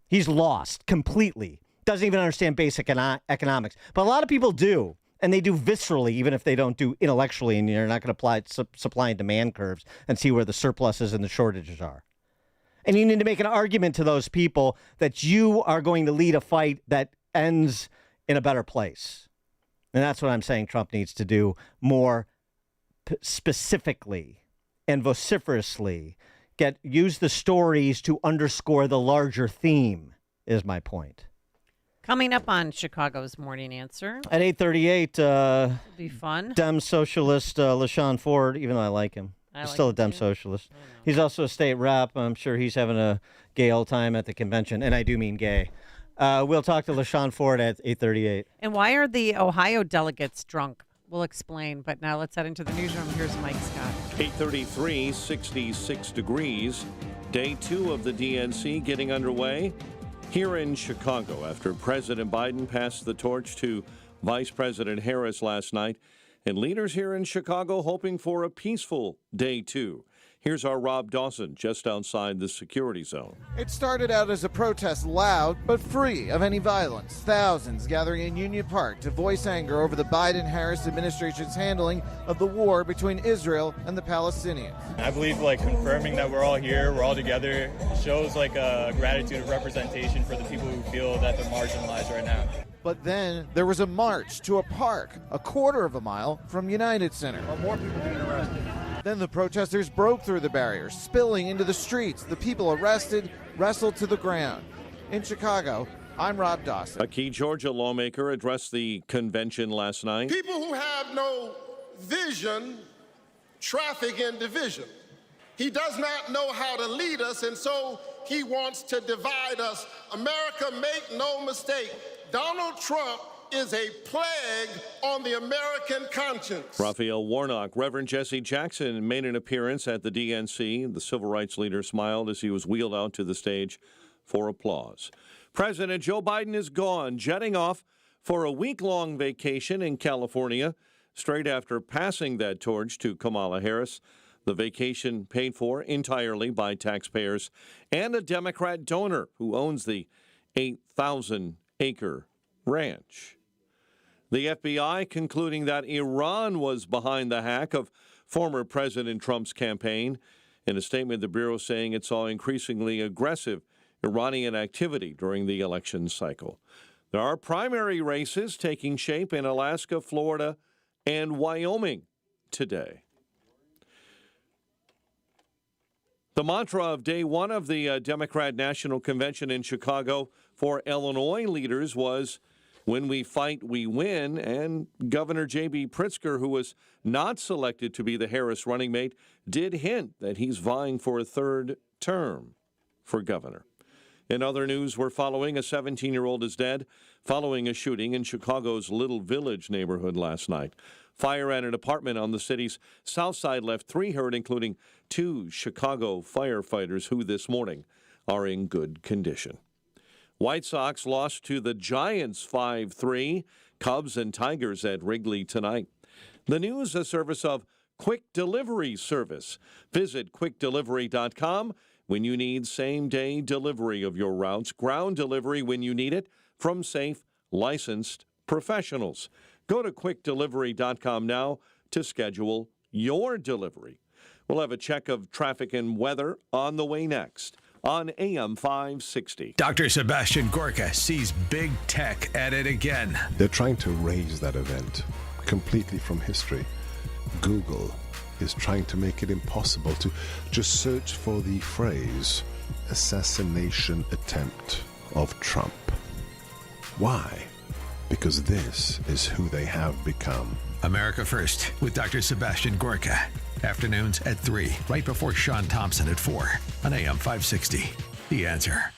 He's lost completely. Doesn't even understand basic economics. But a lot of people do. And they do viscerally, even if they don't do intellectually, and you're not going to apply supply and demand curves and see where the surpluses and the shortages are. And you need to make an argument to those people that you are going to lead a fight that ends in a better place. And that's what I'm saying Trump needs to do more specifically and vociferously. Use the stories to underscore the larger theme, is my point. Coming up on Chicago's Morning Answer. At 8:38, it'll be fun. Dem socialist LaShawn Ford, even though I like him. He's still a Dem socialist. He's also a state rep. I'm sure he's having a gay old time at the convention, and I do mean gay. We'll talk to LaShawn Ford at 8:38. And why are the Ohio delegates drunk? We'll explain. But now let's head into the newsroom. Here's Mike Scott. 8:33, 66 degrees. Day 2 of the DNC getting underway. Here in Chicago, after President Biden passed the torch to Vice President Harris last night, and leaders here in Chicago hoping for a peaceful Day 2. Here's our Rob Dawson just outside the security zone. It started out as a protest loud but free of any violence. Thousands gathering in Union Park to voice anger over the Biden-Harris administration's handling of the war between Israel and the Palestinians. I believe confirming that we're all here, we're all together, shows a gratitude of representation for the people who feel that they're marginalized right now. But then there was a march to a park a quarter of a mile from United Center. More people being arrested. Then the protesters broke through the barriers, spilling into the streets. The people arrested wrestled to the ground. In Chicago, I'm Rob Dawson. A key Georgia lawmaker addressed the convention last night. People who have no vision traffic in division. He does not know how to lead us, and so he wants to divide us. America, make no mistake, Donald Trump is a plague on the American conscience. Raphael Warnock, Reverend Jesse Jackson made an appearance at the DNC. The civil rights leader smiled as he was wheeled out to the stage for applause. President Joe Biden is gone, jetting off for a week-long vacation in California, straight after passing that torch to Kamala Harris. The vacation paid for entirely by taxpayers and a Democrat donor who owns the 8,000-acre ranch. The FBI concluding that Iran was behind the hack of former President Trump's campaign. In a statement, the Bureau saying it saw increasingly aggressive Iranian activity during the election cycle. There are primary races taking shape in Alaska, Florida, and Wyoming today. The mantra of day one of the Democrat National Convention in Chicago for Illinois leaders was, "When we fight, we win." And Governor J.B. Pritzker, who was not selected to be the Harris running mate, did hint that he's vying for a third term for governor. In other news, we're following a 17-year-old is dead following a shooting in Chicago's Little Village neighborhood last night. Fire at an apartment on the city's south side left 3 hurt, including 2 Chicago firefighters who this morning are in good condition. White Sox lost to the Giants 5-3. Cubs and Tigers at Wrigley tonight. The news, a service of Quick Delivery Service. Visit quickdelivery.com when you need same-day delivery of your routes. Ground delivery when you need it from safe, licensed professionals. Go to quickdelivery.com now to schedule your delivery. We'll have a check of traffic and weather on the way next on AM 560. Dr. Sebastian Gorka sees big tech at it again. They're trying to erase that event completely from history. Google is trying to make it impossible to just search for the phrase assassination attempt of Trump. Why? Because this is who they have become. America First with Dr. Sebastian Gorka. Afternoons at 3, right before Sean Thompson at 4 on AM 560. The Answer.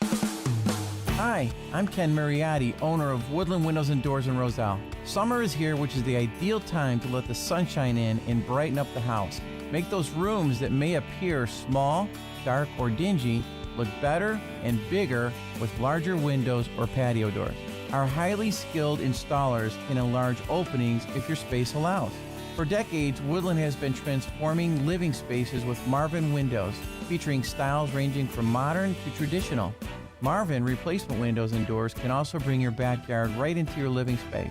Hi, I'm Ken Mariotti, owner of Woodland Windows and Doors in Roselle. Summer is here, which is the ideal time to let the sunshine in and brighten up the house. Make those rooms that may appear small, dark, or dingy look better and bigger with larger windows or patio doors. Our highly skilled installers can enlarge openings if your space allows. For decades, Woodland has been transforming living spaces with Marvin windows, featuring styles ranging from modern to traditional. Marvin replacement windows and doors can also bring your backyard right into your living space.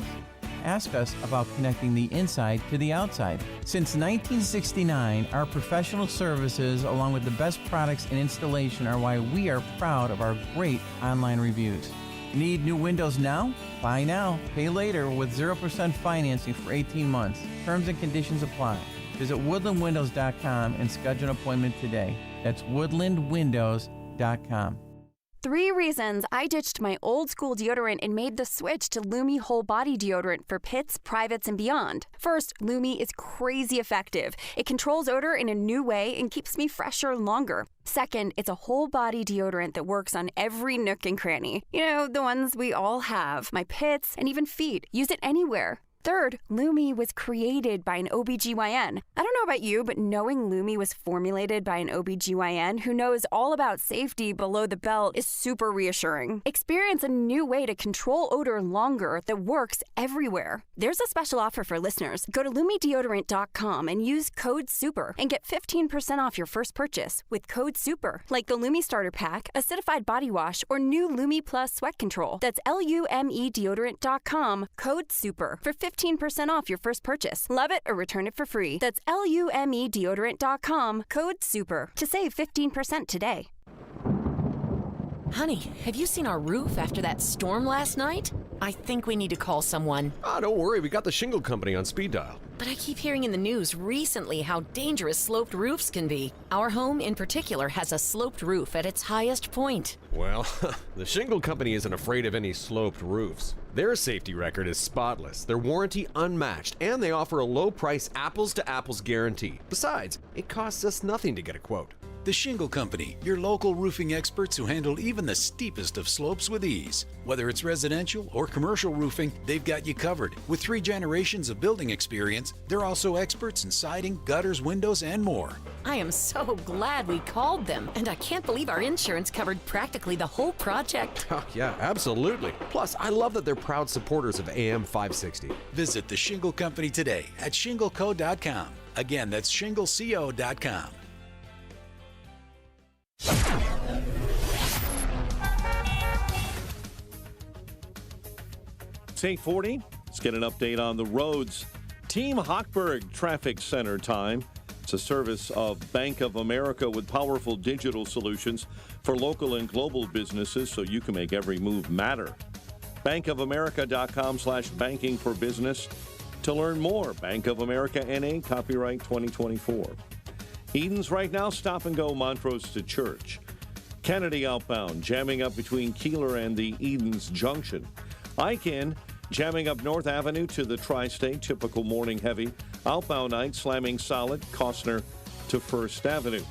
Ask us about connecting the inside to the outside. Since 1969, our professional services, along with the best products and installation, are why we are proud of our great online reviews. Need new windows now? Buy now, pay later with 0% financing for 18 months. Terms and conditions apply. Visit woodlandwindows.com and schedule an appointment today. That's woodlandwindows.com. 3 reasons I ditched my old school deodorant and made the switch to Lumi Whole Body Deodorant for pits, privates, and beyond. First, Lumi is crazy effective. It controls odor in a new way and keeps me fresher longer. Second, it's a whole body deodorant that works on every nook and cranny. You know, the ones we all have, my pits and even feet. Use it anywhere. Third, Lumi was created by an OBGYN. I don't know about you, but knowing Lumi was formulated by an OBGYN who knows all about safety below the belt is super reassuring. Experience a new way to control odor longer that works everywhere. There's a special offer for listeners. Go to LumiDeodorant.com and use code SUPER and get 15% off your first purchase with code SUPER, like the Lumi Starter Pack, Acidified Body Wash, or new Lumi Plus Sweat Control. That's LUME Deodorant.com, code SUPER, for 15% off your first purchase. Love it or return it for free. That's LUME Deodorant.com, code SUPER, to save 15% today. Honey, have you seen our roof after that storm last night? I think we need to call someone. Don't worry, we got the shingle company on speed dial. But I keep hearing in the news recently how dangerous sloped roofs can be. Our home in particular has a sloped roof at its highest point. Well, the shingle company isn't afraid of any sloped roofs. Their safety record is spotless, their warranty unmatched, and they offer a low-price apples-to-apples guarantee. Besides, it costs us nothing to get a quote. The Shingle Company, your local roofing experts who handle even the steepest of slopes with ease. Whether it's residential or commercial roofing, they've got you covered. With 3 generations of building experience, they're also experts in siding, gutters, windows, and more. I am so glad we called them, and I can't believe our insurance covered practically the whole project. Oh, yeah, absolutely. Plus, I love that they're proud supporters of AM 560. Visit the Shingle Company today at shingleco.com. Again, that's shingleco.com. It's 8:40. Let's get an update on the roads. Team Hochberg Traffic Center time. It's a service of Bank of America with powerful digital solutions for local and global businesses so you can make every move matter. bankofamerica.com/banking for business to learn more. Bank of America NA, copyright 2024. Eden's right now, stop and go Montrose to Church. Kennedy outbound, jamming up between Keeler and the Edens Junction. Eichen, jamming up North Avenue to the Tri-State, typical morning heavy. Outbound night, slamming solid, Costner to First Avenue.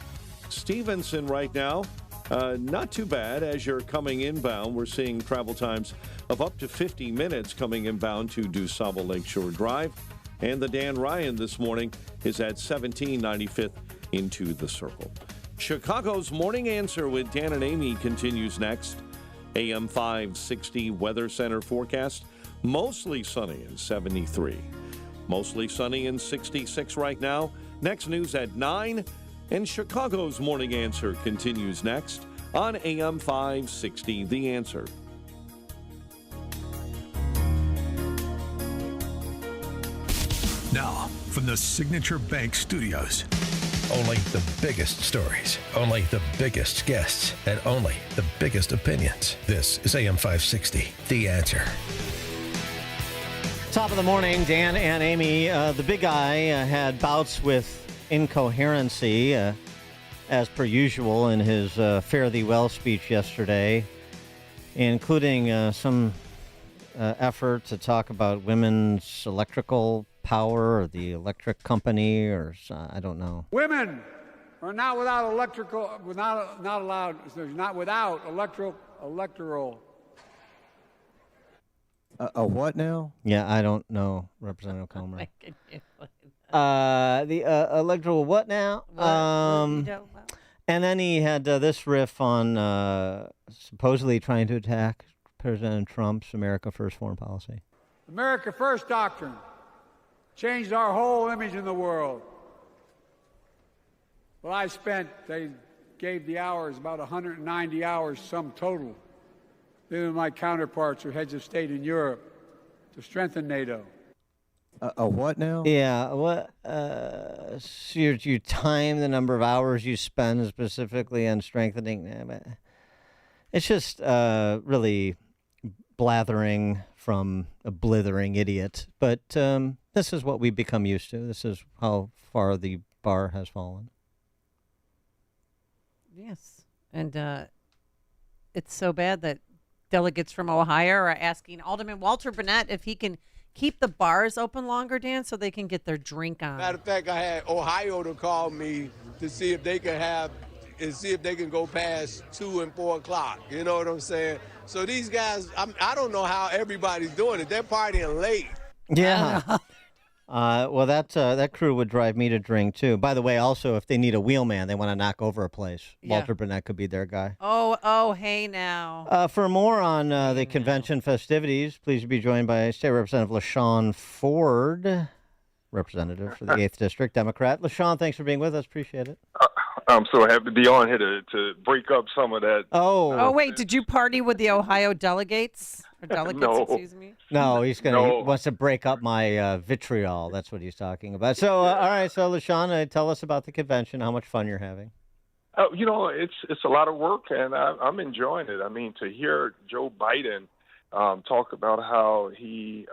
Stevenson right now, not too bad as you're coming inbound. We're seeing travel times of up to 50 minutes coming inbound to DuSable Lakeshore Drive. And the Dan Ryan this morning is at 1795th into the Circle. Chicago's Morning Answer with Dan and Amy continues next. AM 560 Weather Center forecast. Mostly sunny and 73. Mostly sunny and 66 right now. Next news at 9. And Chicago's Morning Answer continues next on AM 560 The Answer. Now, from the Signature Bank Studios. Only the biggest stories, only the biggest guests, and only the biggest opinions. This is AM 560, The Answer. Top of the morning, Dan and Amy. The big guy had bouts with incoherency, as per usual, in his Fare Thee Well speech yesterday, including some effort to talk about women's electrical power or the electric company or I don't know. Women are not without electrical, not allowed, not without electoral. A what now? Yeah, I don't know, Representative Comer. The electoral what now? And then he had this riff on supposedly trying to attack President Trump's America First foreign policy. America First doctrine changed our whole image in the world. Well, they gave the hours, about 190 hours sum total, than my counterparts or heads of state in Europe to strengthen NATO. A what now? Yeah, what? So you time the number of hours you spend specifically on strengthening. It's just really blathering from a blithering idiot. But this is what we've become used to. This is how far the bar has fallen. Yes, and it's so bad that delegates from Ohio are asking Alderman Walter Burnett if he can keep the bars open longer, Dan, so they can get their drink on. Matter of fact, I had Ohio to call me to see if they can go past 2 and 4 o'clock. You know what I'm saying? So these guys, I don't know how everybody's doing it. They're partying late. Yeah. Well, that crew would drive me to drink, too. By the way, also, if they need a wheelman, they want to knock over a place. Yeah. Walter Burnett could be their guy. Oh, hey now. For more on the convention festivities, please be joined by State Representative LaShawn Ford, representative for the 8th District, Democrat. LaShawn, thanks for being with us. Appreciate it. I'm so happy to be on here to break up some of that. Oh, wait, did you party with the Ohio delegates? Or delegates, No. excuse me? No, he wants to break up my vitriol. That's what he's talking about. So, all right, so LaShawn, tell us about the convention, how much fun you're having. It's a lot of work, and I'm enjoying it. I mean, to hear Joe Biden talk about how he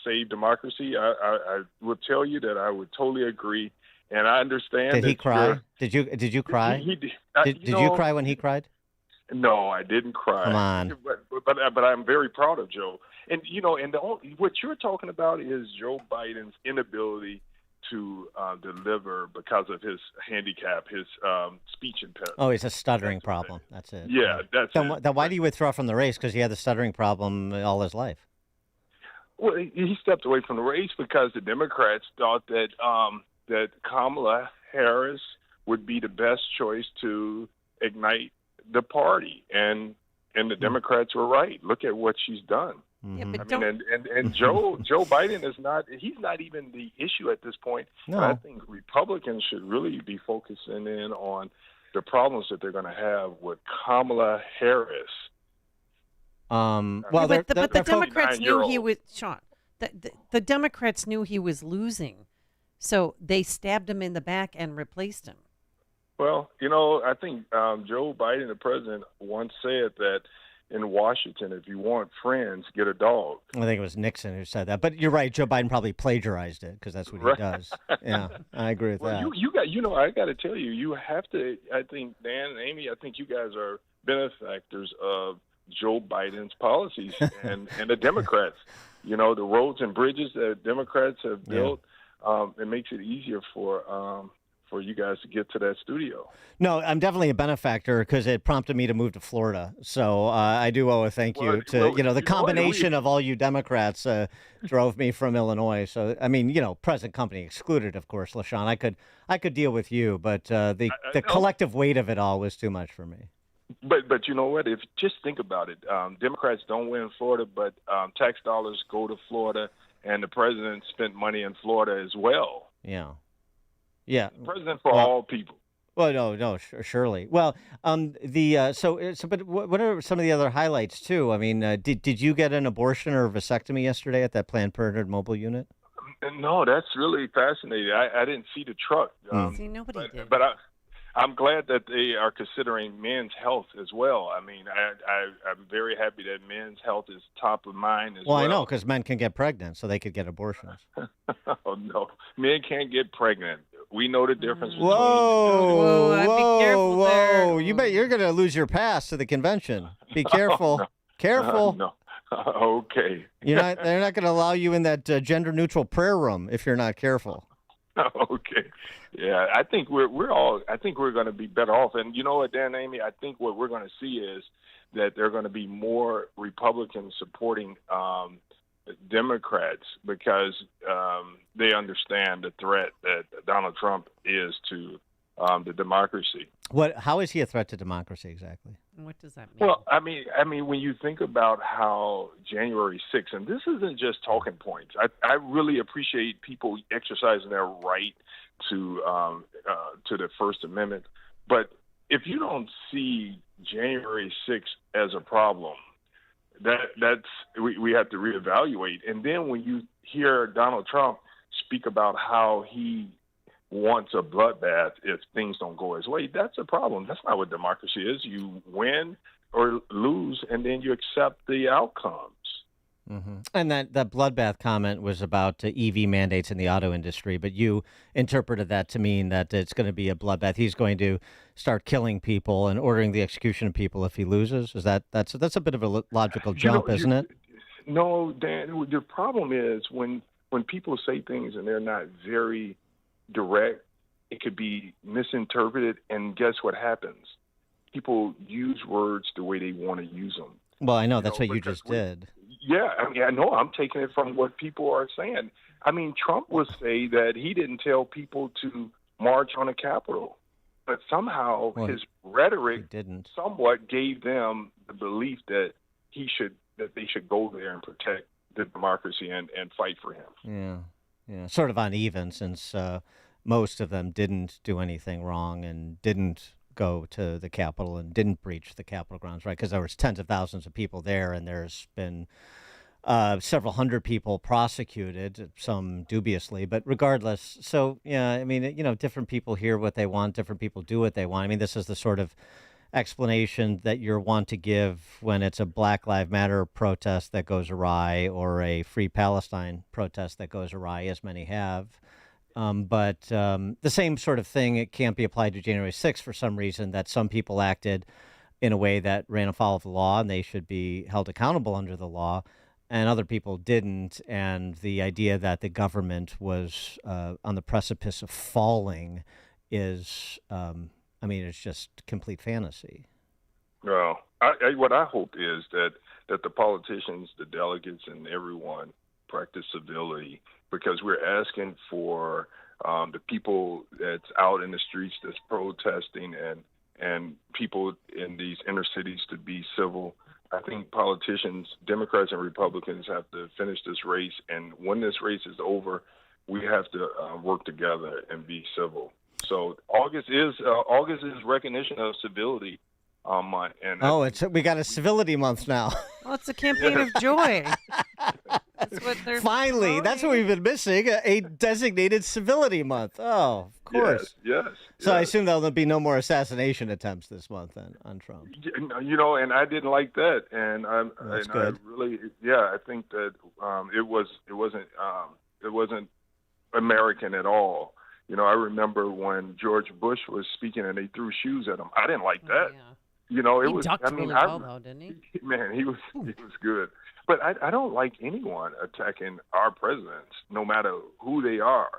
saved democracy, I would tell you that I would totally agree, and I understand. Did he cry? Did you cry? He did. Did you cry when he cried? No, I didn't cry. Come on. But I'm very proud of Joe. And what you're talking about is Joe Biden's inability to deliver because of his handicap, his speech impediment. Oh, it's a stuttering problem. That's it. Yeah, that's it. Then why do you withdraw from the race? Because he had the stuttering problem all his life. Well, he stepped away from the race because the Democrats thought that that Kamala Harris would be the best choice to ignite the party, and the Democrats were right. Look at what she's done. Yeah, but and Joe Biden he's not even the issue at this point. No. And I think Republicans should really be focusing in on the problems that they're going to have with Kamala Harris. Well, but the Democrats knew 49-year-old. he was Sean. The Democrats knew he was losing, so they stabbed him in the back and replaced him. Well, I think Joe Biden, the president, once said that in Washington, if you want friends, get a dog. I think it was Nixon who said that. But you're right. Joe Biden probably plagiarized it because that's what he does. Yeah, I agree with that. I got to tell you, you have to. I think Dan and Amy, I think you guys are benefactors of Joe Biden's policies and the Democrats. The roads and bridges that Democrats have built, it makes it easier for you guys to get to that studio. No, I'm definitely a benefactor because it prompted me to move to Florida. So I do owe a thank you to, the combination of all you Democrats drove me from Illinois. So, I mean, present company excluded, of course, LaShawn. I could deal with you, but the collective weight of it all was too much for me. But you know what? If just think about it, Democrats don't win Florida, but tax dollars go to Florida, and the president spent money in Florida as well. Yeah. Yeah. President for all people. Well, no, surely. Well, but what are some of the other highlights too? I mean, did you get an abortion or a vasectomy yesterday at that Planned Parenthood mobile unit? No, that's really fascinating. I didn't see the truck. See, nobody did. But I'm glad that they are considering men's health as well. I mean, I'm very happy that men's health is top of mind as well. Well, I know, because men can get pregnant, so they could get abortions. Oh, no. Men can't get pregnant. We know the difference between... Whoa. You bet you're going to lose your pass to the convention. Be careful. No. Careful. No. Okay. They're not going to allow you in that gender-neutral prayer room if you're not careful. Okay. Yeah, I think we're going to be better off. And you know what, Dan, Amy, I think what we're going to see is that there are going to be more Republicans supporting Democrats because they understand the threat that Donald Trump is to the democracy. How is he a threat to democracy exactly? What does that mean? Well, I mean, when you think about how January 6th, and this isn't just talking points. I really appreciate people exercising their right to the First Amendment, but if you don't see January 6th as a problem, we have to reevaluate. And then when you hear Donald Trump speak about how he wants a bloodbath if things don't go his way, that's a problem. That's not what democracy is. You win or lose, and then you accept the outcomes. Mm-hmm. And that bloodbath comment was about EV mandates in the auto industry, but you interpreted that to mean that it's going to be a bloodbath. He's going to start killing people and ordering the execution of people if he loses. That's a bit of a logical jump, isn't it? No, Dan. The problem is when people say things and they're not very direct, it could be misinterpreted, and guess what happens? People use words the way they want to use them. Well, I know that's what you just did. Yeah, I mean, I know I'm taking it from what people are saying. I mean, Trump would say that he didn't tell people to march on the Capitol, but somehow his rhetoric somewhat gave them the belief that they should go there and protect the democracy and fight for him. Yeah, sort of uneven since most of them didn't do anything wrong and didn't go to the Capitol and didn't breach the Capitol grounds, right? Because there was tens of thousands of people there, and there's been several hundred people prosecuted, some dubiously, but regardless. So, yeah, I mean, different people hear what they want, different people do what they want. I mean, this is the sort of explanation that you want to give when it's a Black Lives Matter protest that goes awry or a Free Palestine protest that goes awry, as many have. But the same sort of thing, it can't be applied to January 6th for some reason, that some people acted in a way that ran afoul of the law and they should be held accountable under the law, and other people didn't. And the idea that the government was on the precipice of falling is, it's just complete fantasy. Well, what I hope is that the politicians, the delegates, and everyone practice civility, because we're asking for the people that's out in the streets that's protesting and people in these inner cities to be civil. I think politicians, Democrats and Republicans, have to finish this race, and when this race is over, we have to work together and be civil. So August is recognition of civility month, and we got a civility month now. Well, it's a campaign of joy. That's what they're finally. promoting. That's what we've been missing, a designated civility month. Oh, of course. Yes. So I assume there'll be no more assassination attempts this month then on Trump. And I didn't like that, and That's good. I think that it wasn't American at all. I remember when George Bush was speaking and they threw shoes at him. I didn't like that. He ducked really well, though, didn't he? Man, he was good. But I don't like anyone attacking our presidents, no matter who they are.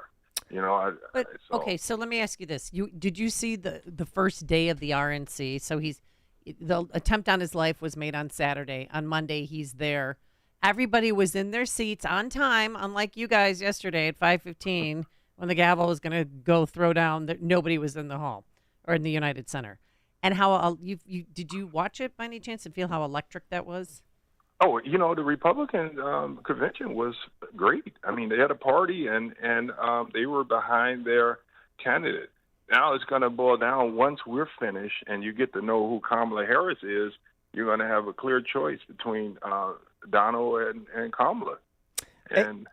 Okay, so let me ask you this: did you see the first day of the RNC? So the attempt on his life was made on Saturday. On Monday, he's there. Everybody was in their seats on time, unlike you guys yesterday at 5:15 when the gavel was going to go throw down. Nobody was in the hall or in the United Center. And how did you watch it by any chance and feel how electric that was? Oh, the Republican convention was great. I mean, they had a party and they were behind their candidate. Now it's going to boil down, once we're finished and you get to know who Kamala Harris is, you're going to have a clear choice between Donald and Kamala. And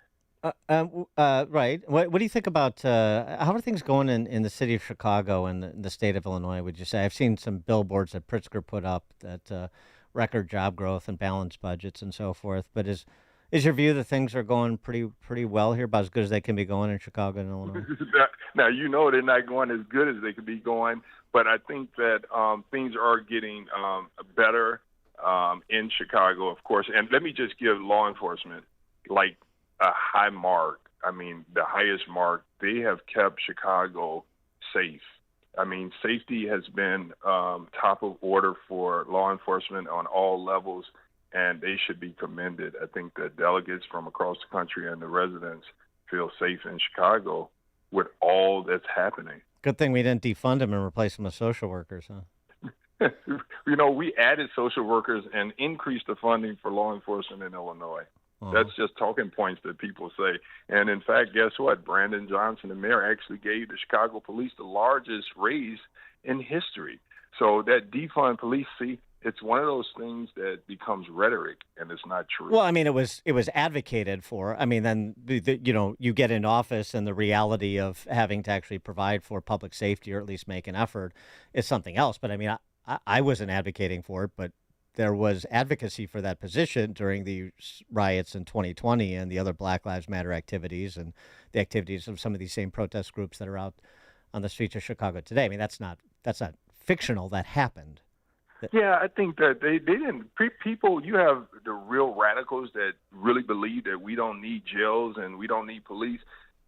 right. What do you think about how are things going in the city of Chicago and the state of Illinois, would you say? I've seen some billboards that Pritzker put up that record job growth and balanced budgets and so forth. But is your view that things are going pretty well here, about as good as they can be going in Chicago and Illinois? Now, they're not going as good as they could be going, but I think that things are getting better in Chicago, of course. And let me just give law enforcement like a high mark. I mean, the highest mark. They have kept Chicago safe. I mean, safety has been top of order for law enforcement on all levels, and they should be commended. I think that delegates from across the country and the residents feel safe in Chicago with all that's happening. Good thing we didn't defund them and replace them with social workers, huh? We added social workers and increased the funding for law enforcement in Illinois. That's just talking points that people say. And in fact, guess what? Brandon Johnson, the mayor, actually gave the Chicago police the largest raise in history. So that defund police, see, it's one of those things that becomes rhetoric, and it's not true. Well, I mean, it was advocated for. I mean, then you get in office, and the reality of having to actually provide for public safety, or at least make an effort, is something else. But I mean, I wasn't advocating for it, but there was advocacy for that position during the riots in 2020 and the other Black Lives Matter activities and the activities of some of these same protest groups that are out on the streets of Chicago today. I mean, that's not fictional. That happened. Yeah, I think that they didn't. People, you have the real radicals that really believe that we don't need jails and we don't need police.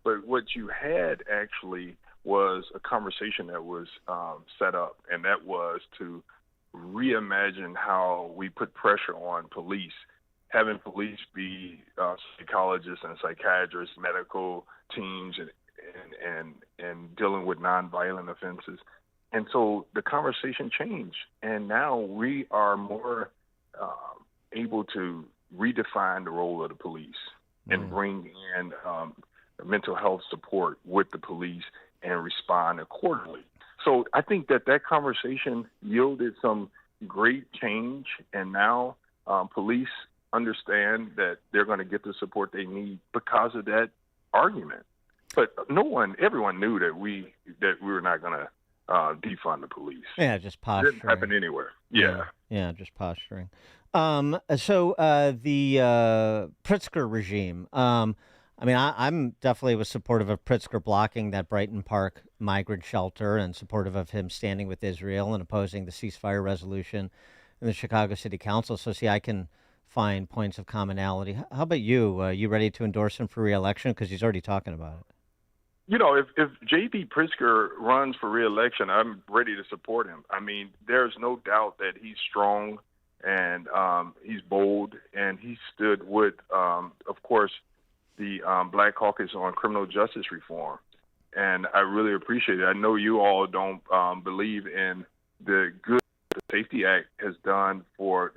But what you had actually was a conversation that was set up, and that was to reimagine how we put pressure on police having police be psychologists and psychiatrists, medical teams, and dealing with nonviolent offenses. And so the conversation changed, and now we are more able to redefine the role of the police and bring in mental health support with the police and respond accordingly. So I think that conversation yielded some great change, and now police understand that they're going to get the support they need because of that argument. But everyone knew that we were not going to defund the police. Yeah, just posturing. It didn't happen anywhere. Yeah. Yeah, just posturing. So the Pritzker regime. I mean, I'm definitely was supportive of Pritzker blocking that Brighton Park migrant shelter and supportive of him standing with Israel and opposing the ceasefire resolution in the Chicago City Council. So, see, I can find points of commonality. How about you? You ready to endorse him for re-election? Because he's already talking about it. You know, if J.B. Pritzker runs for re-election, I'm ready to support him. I mean, there's no doubt that he's strong and he's bold, and he stood with, of course, the Black Caucus on criminal justice reform. And I really appreciate it. I know you all don't believe in the good the Safety Act has done for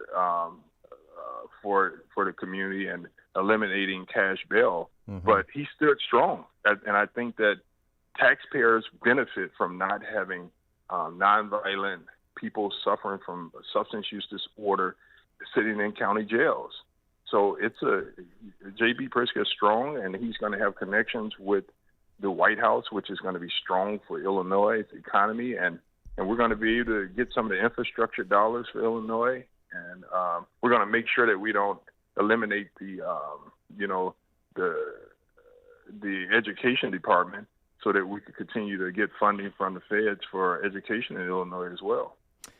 the community and eliminating cash bail, but he stood strong. And I think that taxpayers benefit from not having nonviolent people suffering from substance use disorder sitting in county jails. So J.B. Pritzker is strong, and he's going to have connections with the White House, which is going to be strong for Illinois' economy, and we're going to be able to get some of the infrastructure dollars for Illinois, and we're going to make sure that we don't eliminate the education department, so that we can continue to get funding from the feds for education in Illinois as well.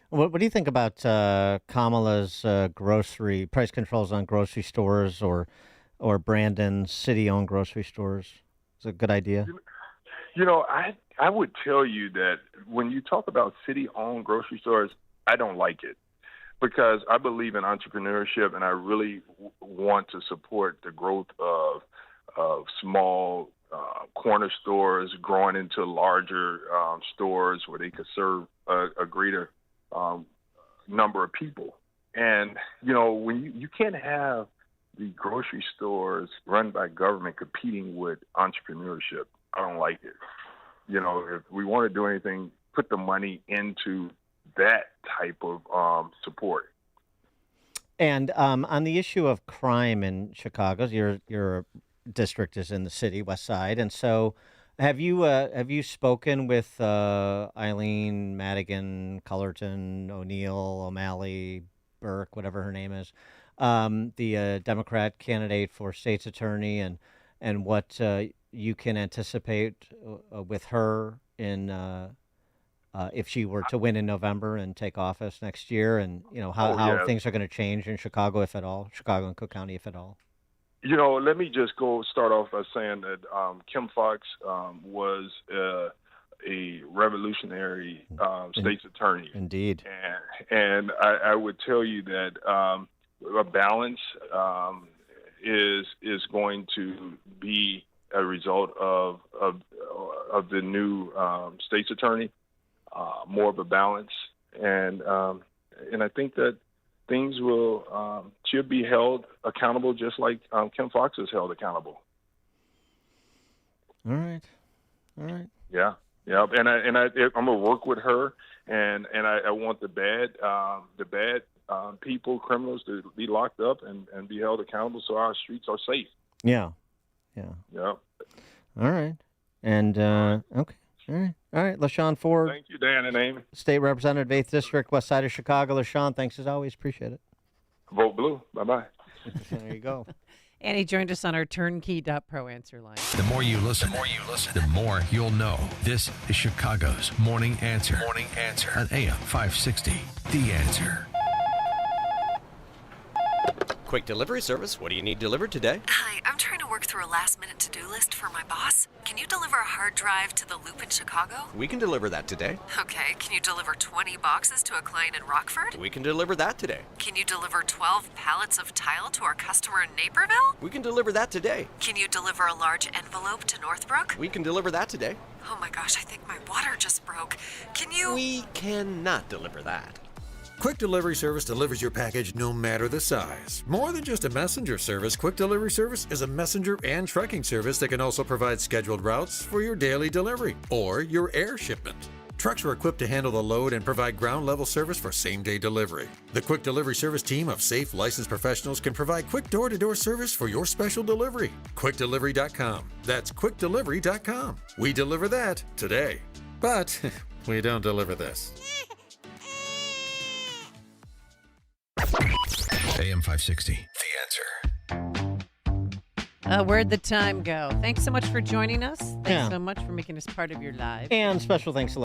What do you think about Kamala's grocery price controls on grocery stores or Brandon's city-owned grocery stores? Is it a good idea? You know, I would tell you that when you talk about city-owned grocery stores, I don't like it, because I believe in entrepreneurship, and I really want to support the growth of small corner stores growing into larger stores where they could serve a greater number of people. And, you know, when you can't have the grocery stores run by government competing with entrepreneurship, I don't like it. You know, if we want to do anything, put the money into that type of support. And on the issue of crime in Chicago, your district is in the city, West Side, and so have you spoken with Eileen Madigan, Cullerton, O'Neill, O'Malley, Burke, whatever her name is, the Democrat candidate for state's attorney, and what you can anticipate with her in if she were to win in November and take office next year, and how things are going to change in Chicago, if at all, Chicago and Cook County, if at all. You know, let me just start off by saying that Kim Foxx was a revolutionary state's attorney. Indeed. And I would tell you that a balance is going to be a result of the new state's attorney, more of a balance, and I think that things should be held accountable, just like Kim Foxx is held accountable. All right. Yeah. And I'm gonna work with her, and I want the bad people, criminals, to be locked up and be held accountable, so our streets are safe. Yeah. Yeah. All right. And okay. All right. LaShawn Ford. Thank you, Dan and Amy. State Representative, 8th District, West Side of Chicago. LaShawn, thanks as always. Appreciate it. Vote blue. Bye-bye. There you go. And he joined us on our turnkey.pro answer line. The more you listen, the more you'll know. This is Chicago's Morning Answer. Morning Answer on AM 560. The Answer. Quick delivery service. What do you need delivered today? Hi, I'm trying to work work through a last-minute to-do list for my boss? Can you deliver a hard drive to the Loop in Chicago? We can deliver that today. Okay, can you deliver 20 boxes to a client in Rockford? We can deliver that today. Can you deliver 12 pallets of tile to our customer in Naperville? We can deliver that today. Can you deliver a large envelope to Northbrook? We can deliver that today. Oh my gosh, I think my water just broke. Can you... We cannot deliver that. Quick Delivery Service delivers your package no matter the size. More than just a messenger service, Quick Delivery Service is a messenger and trucking service that can also provide scheduled routes for your daily delivery or your air shipment. Trucks are equipped to handle the load and provide ground-level service for same-day delivery. The Quick Delivery Service team of safe, licensed professionals can provide quick door-to-door service for your special delivery. QuickDelivery.com. That's QuickDelivery.com. We deliver that today. But we don't deliver this. AM 560, The Answer. Where'd the time go? Thanks so much for joining us. Thanks Yeah. so much for making us part of your lives. And special thanks to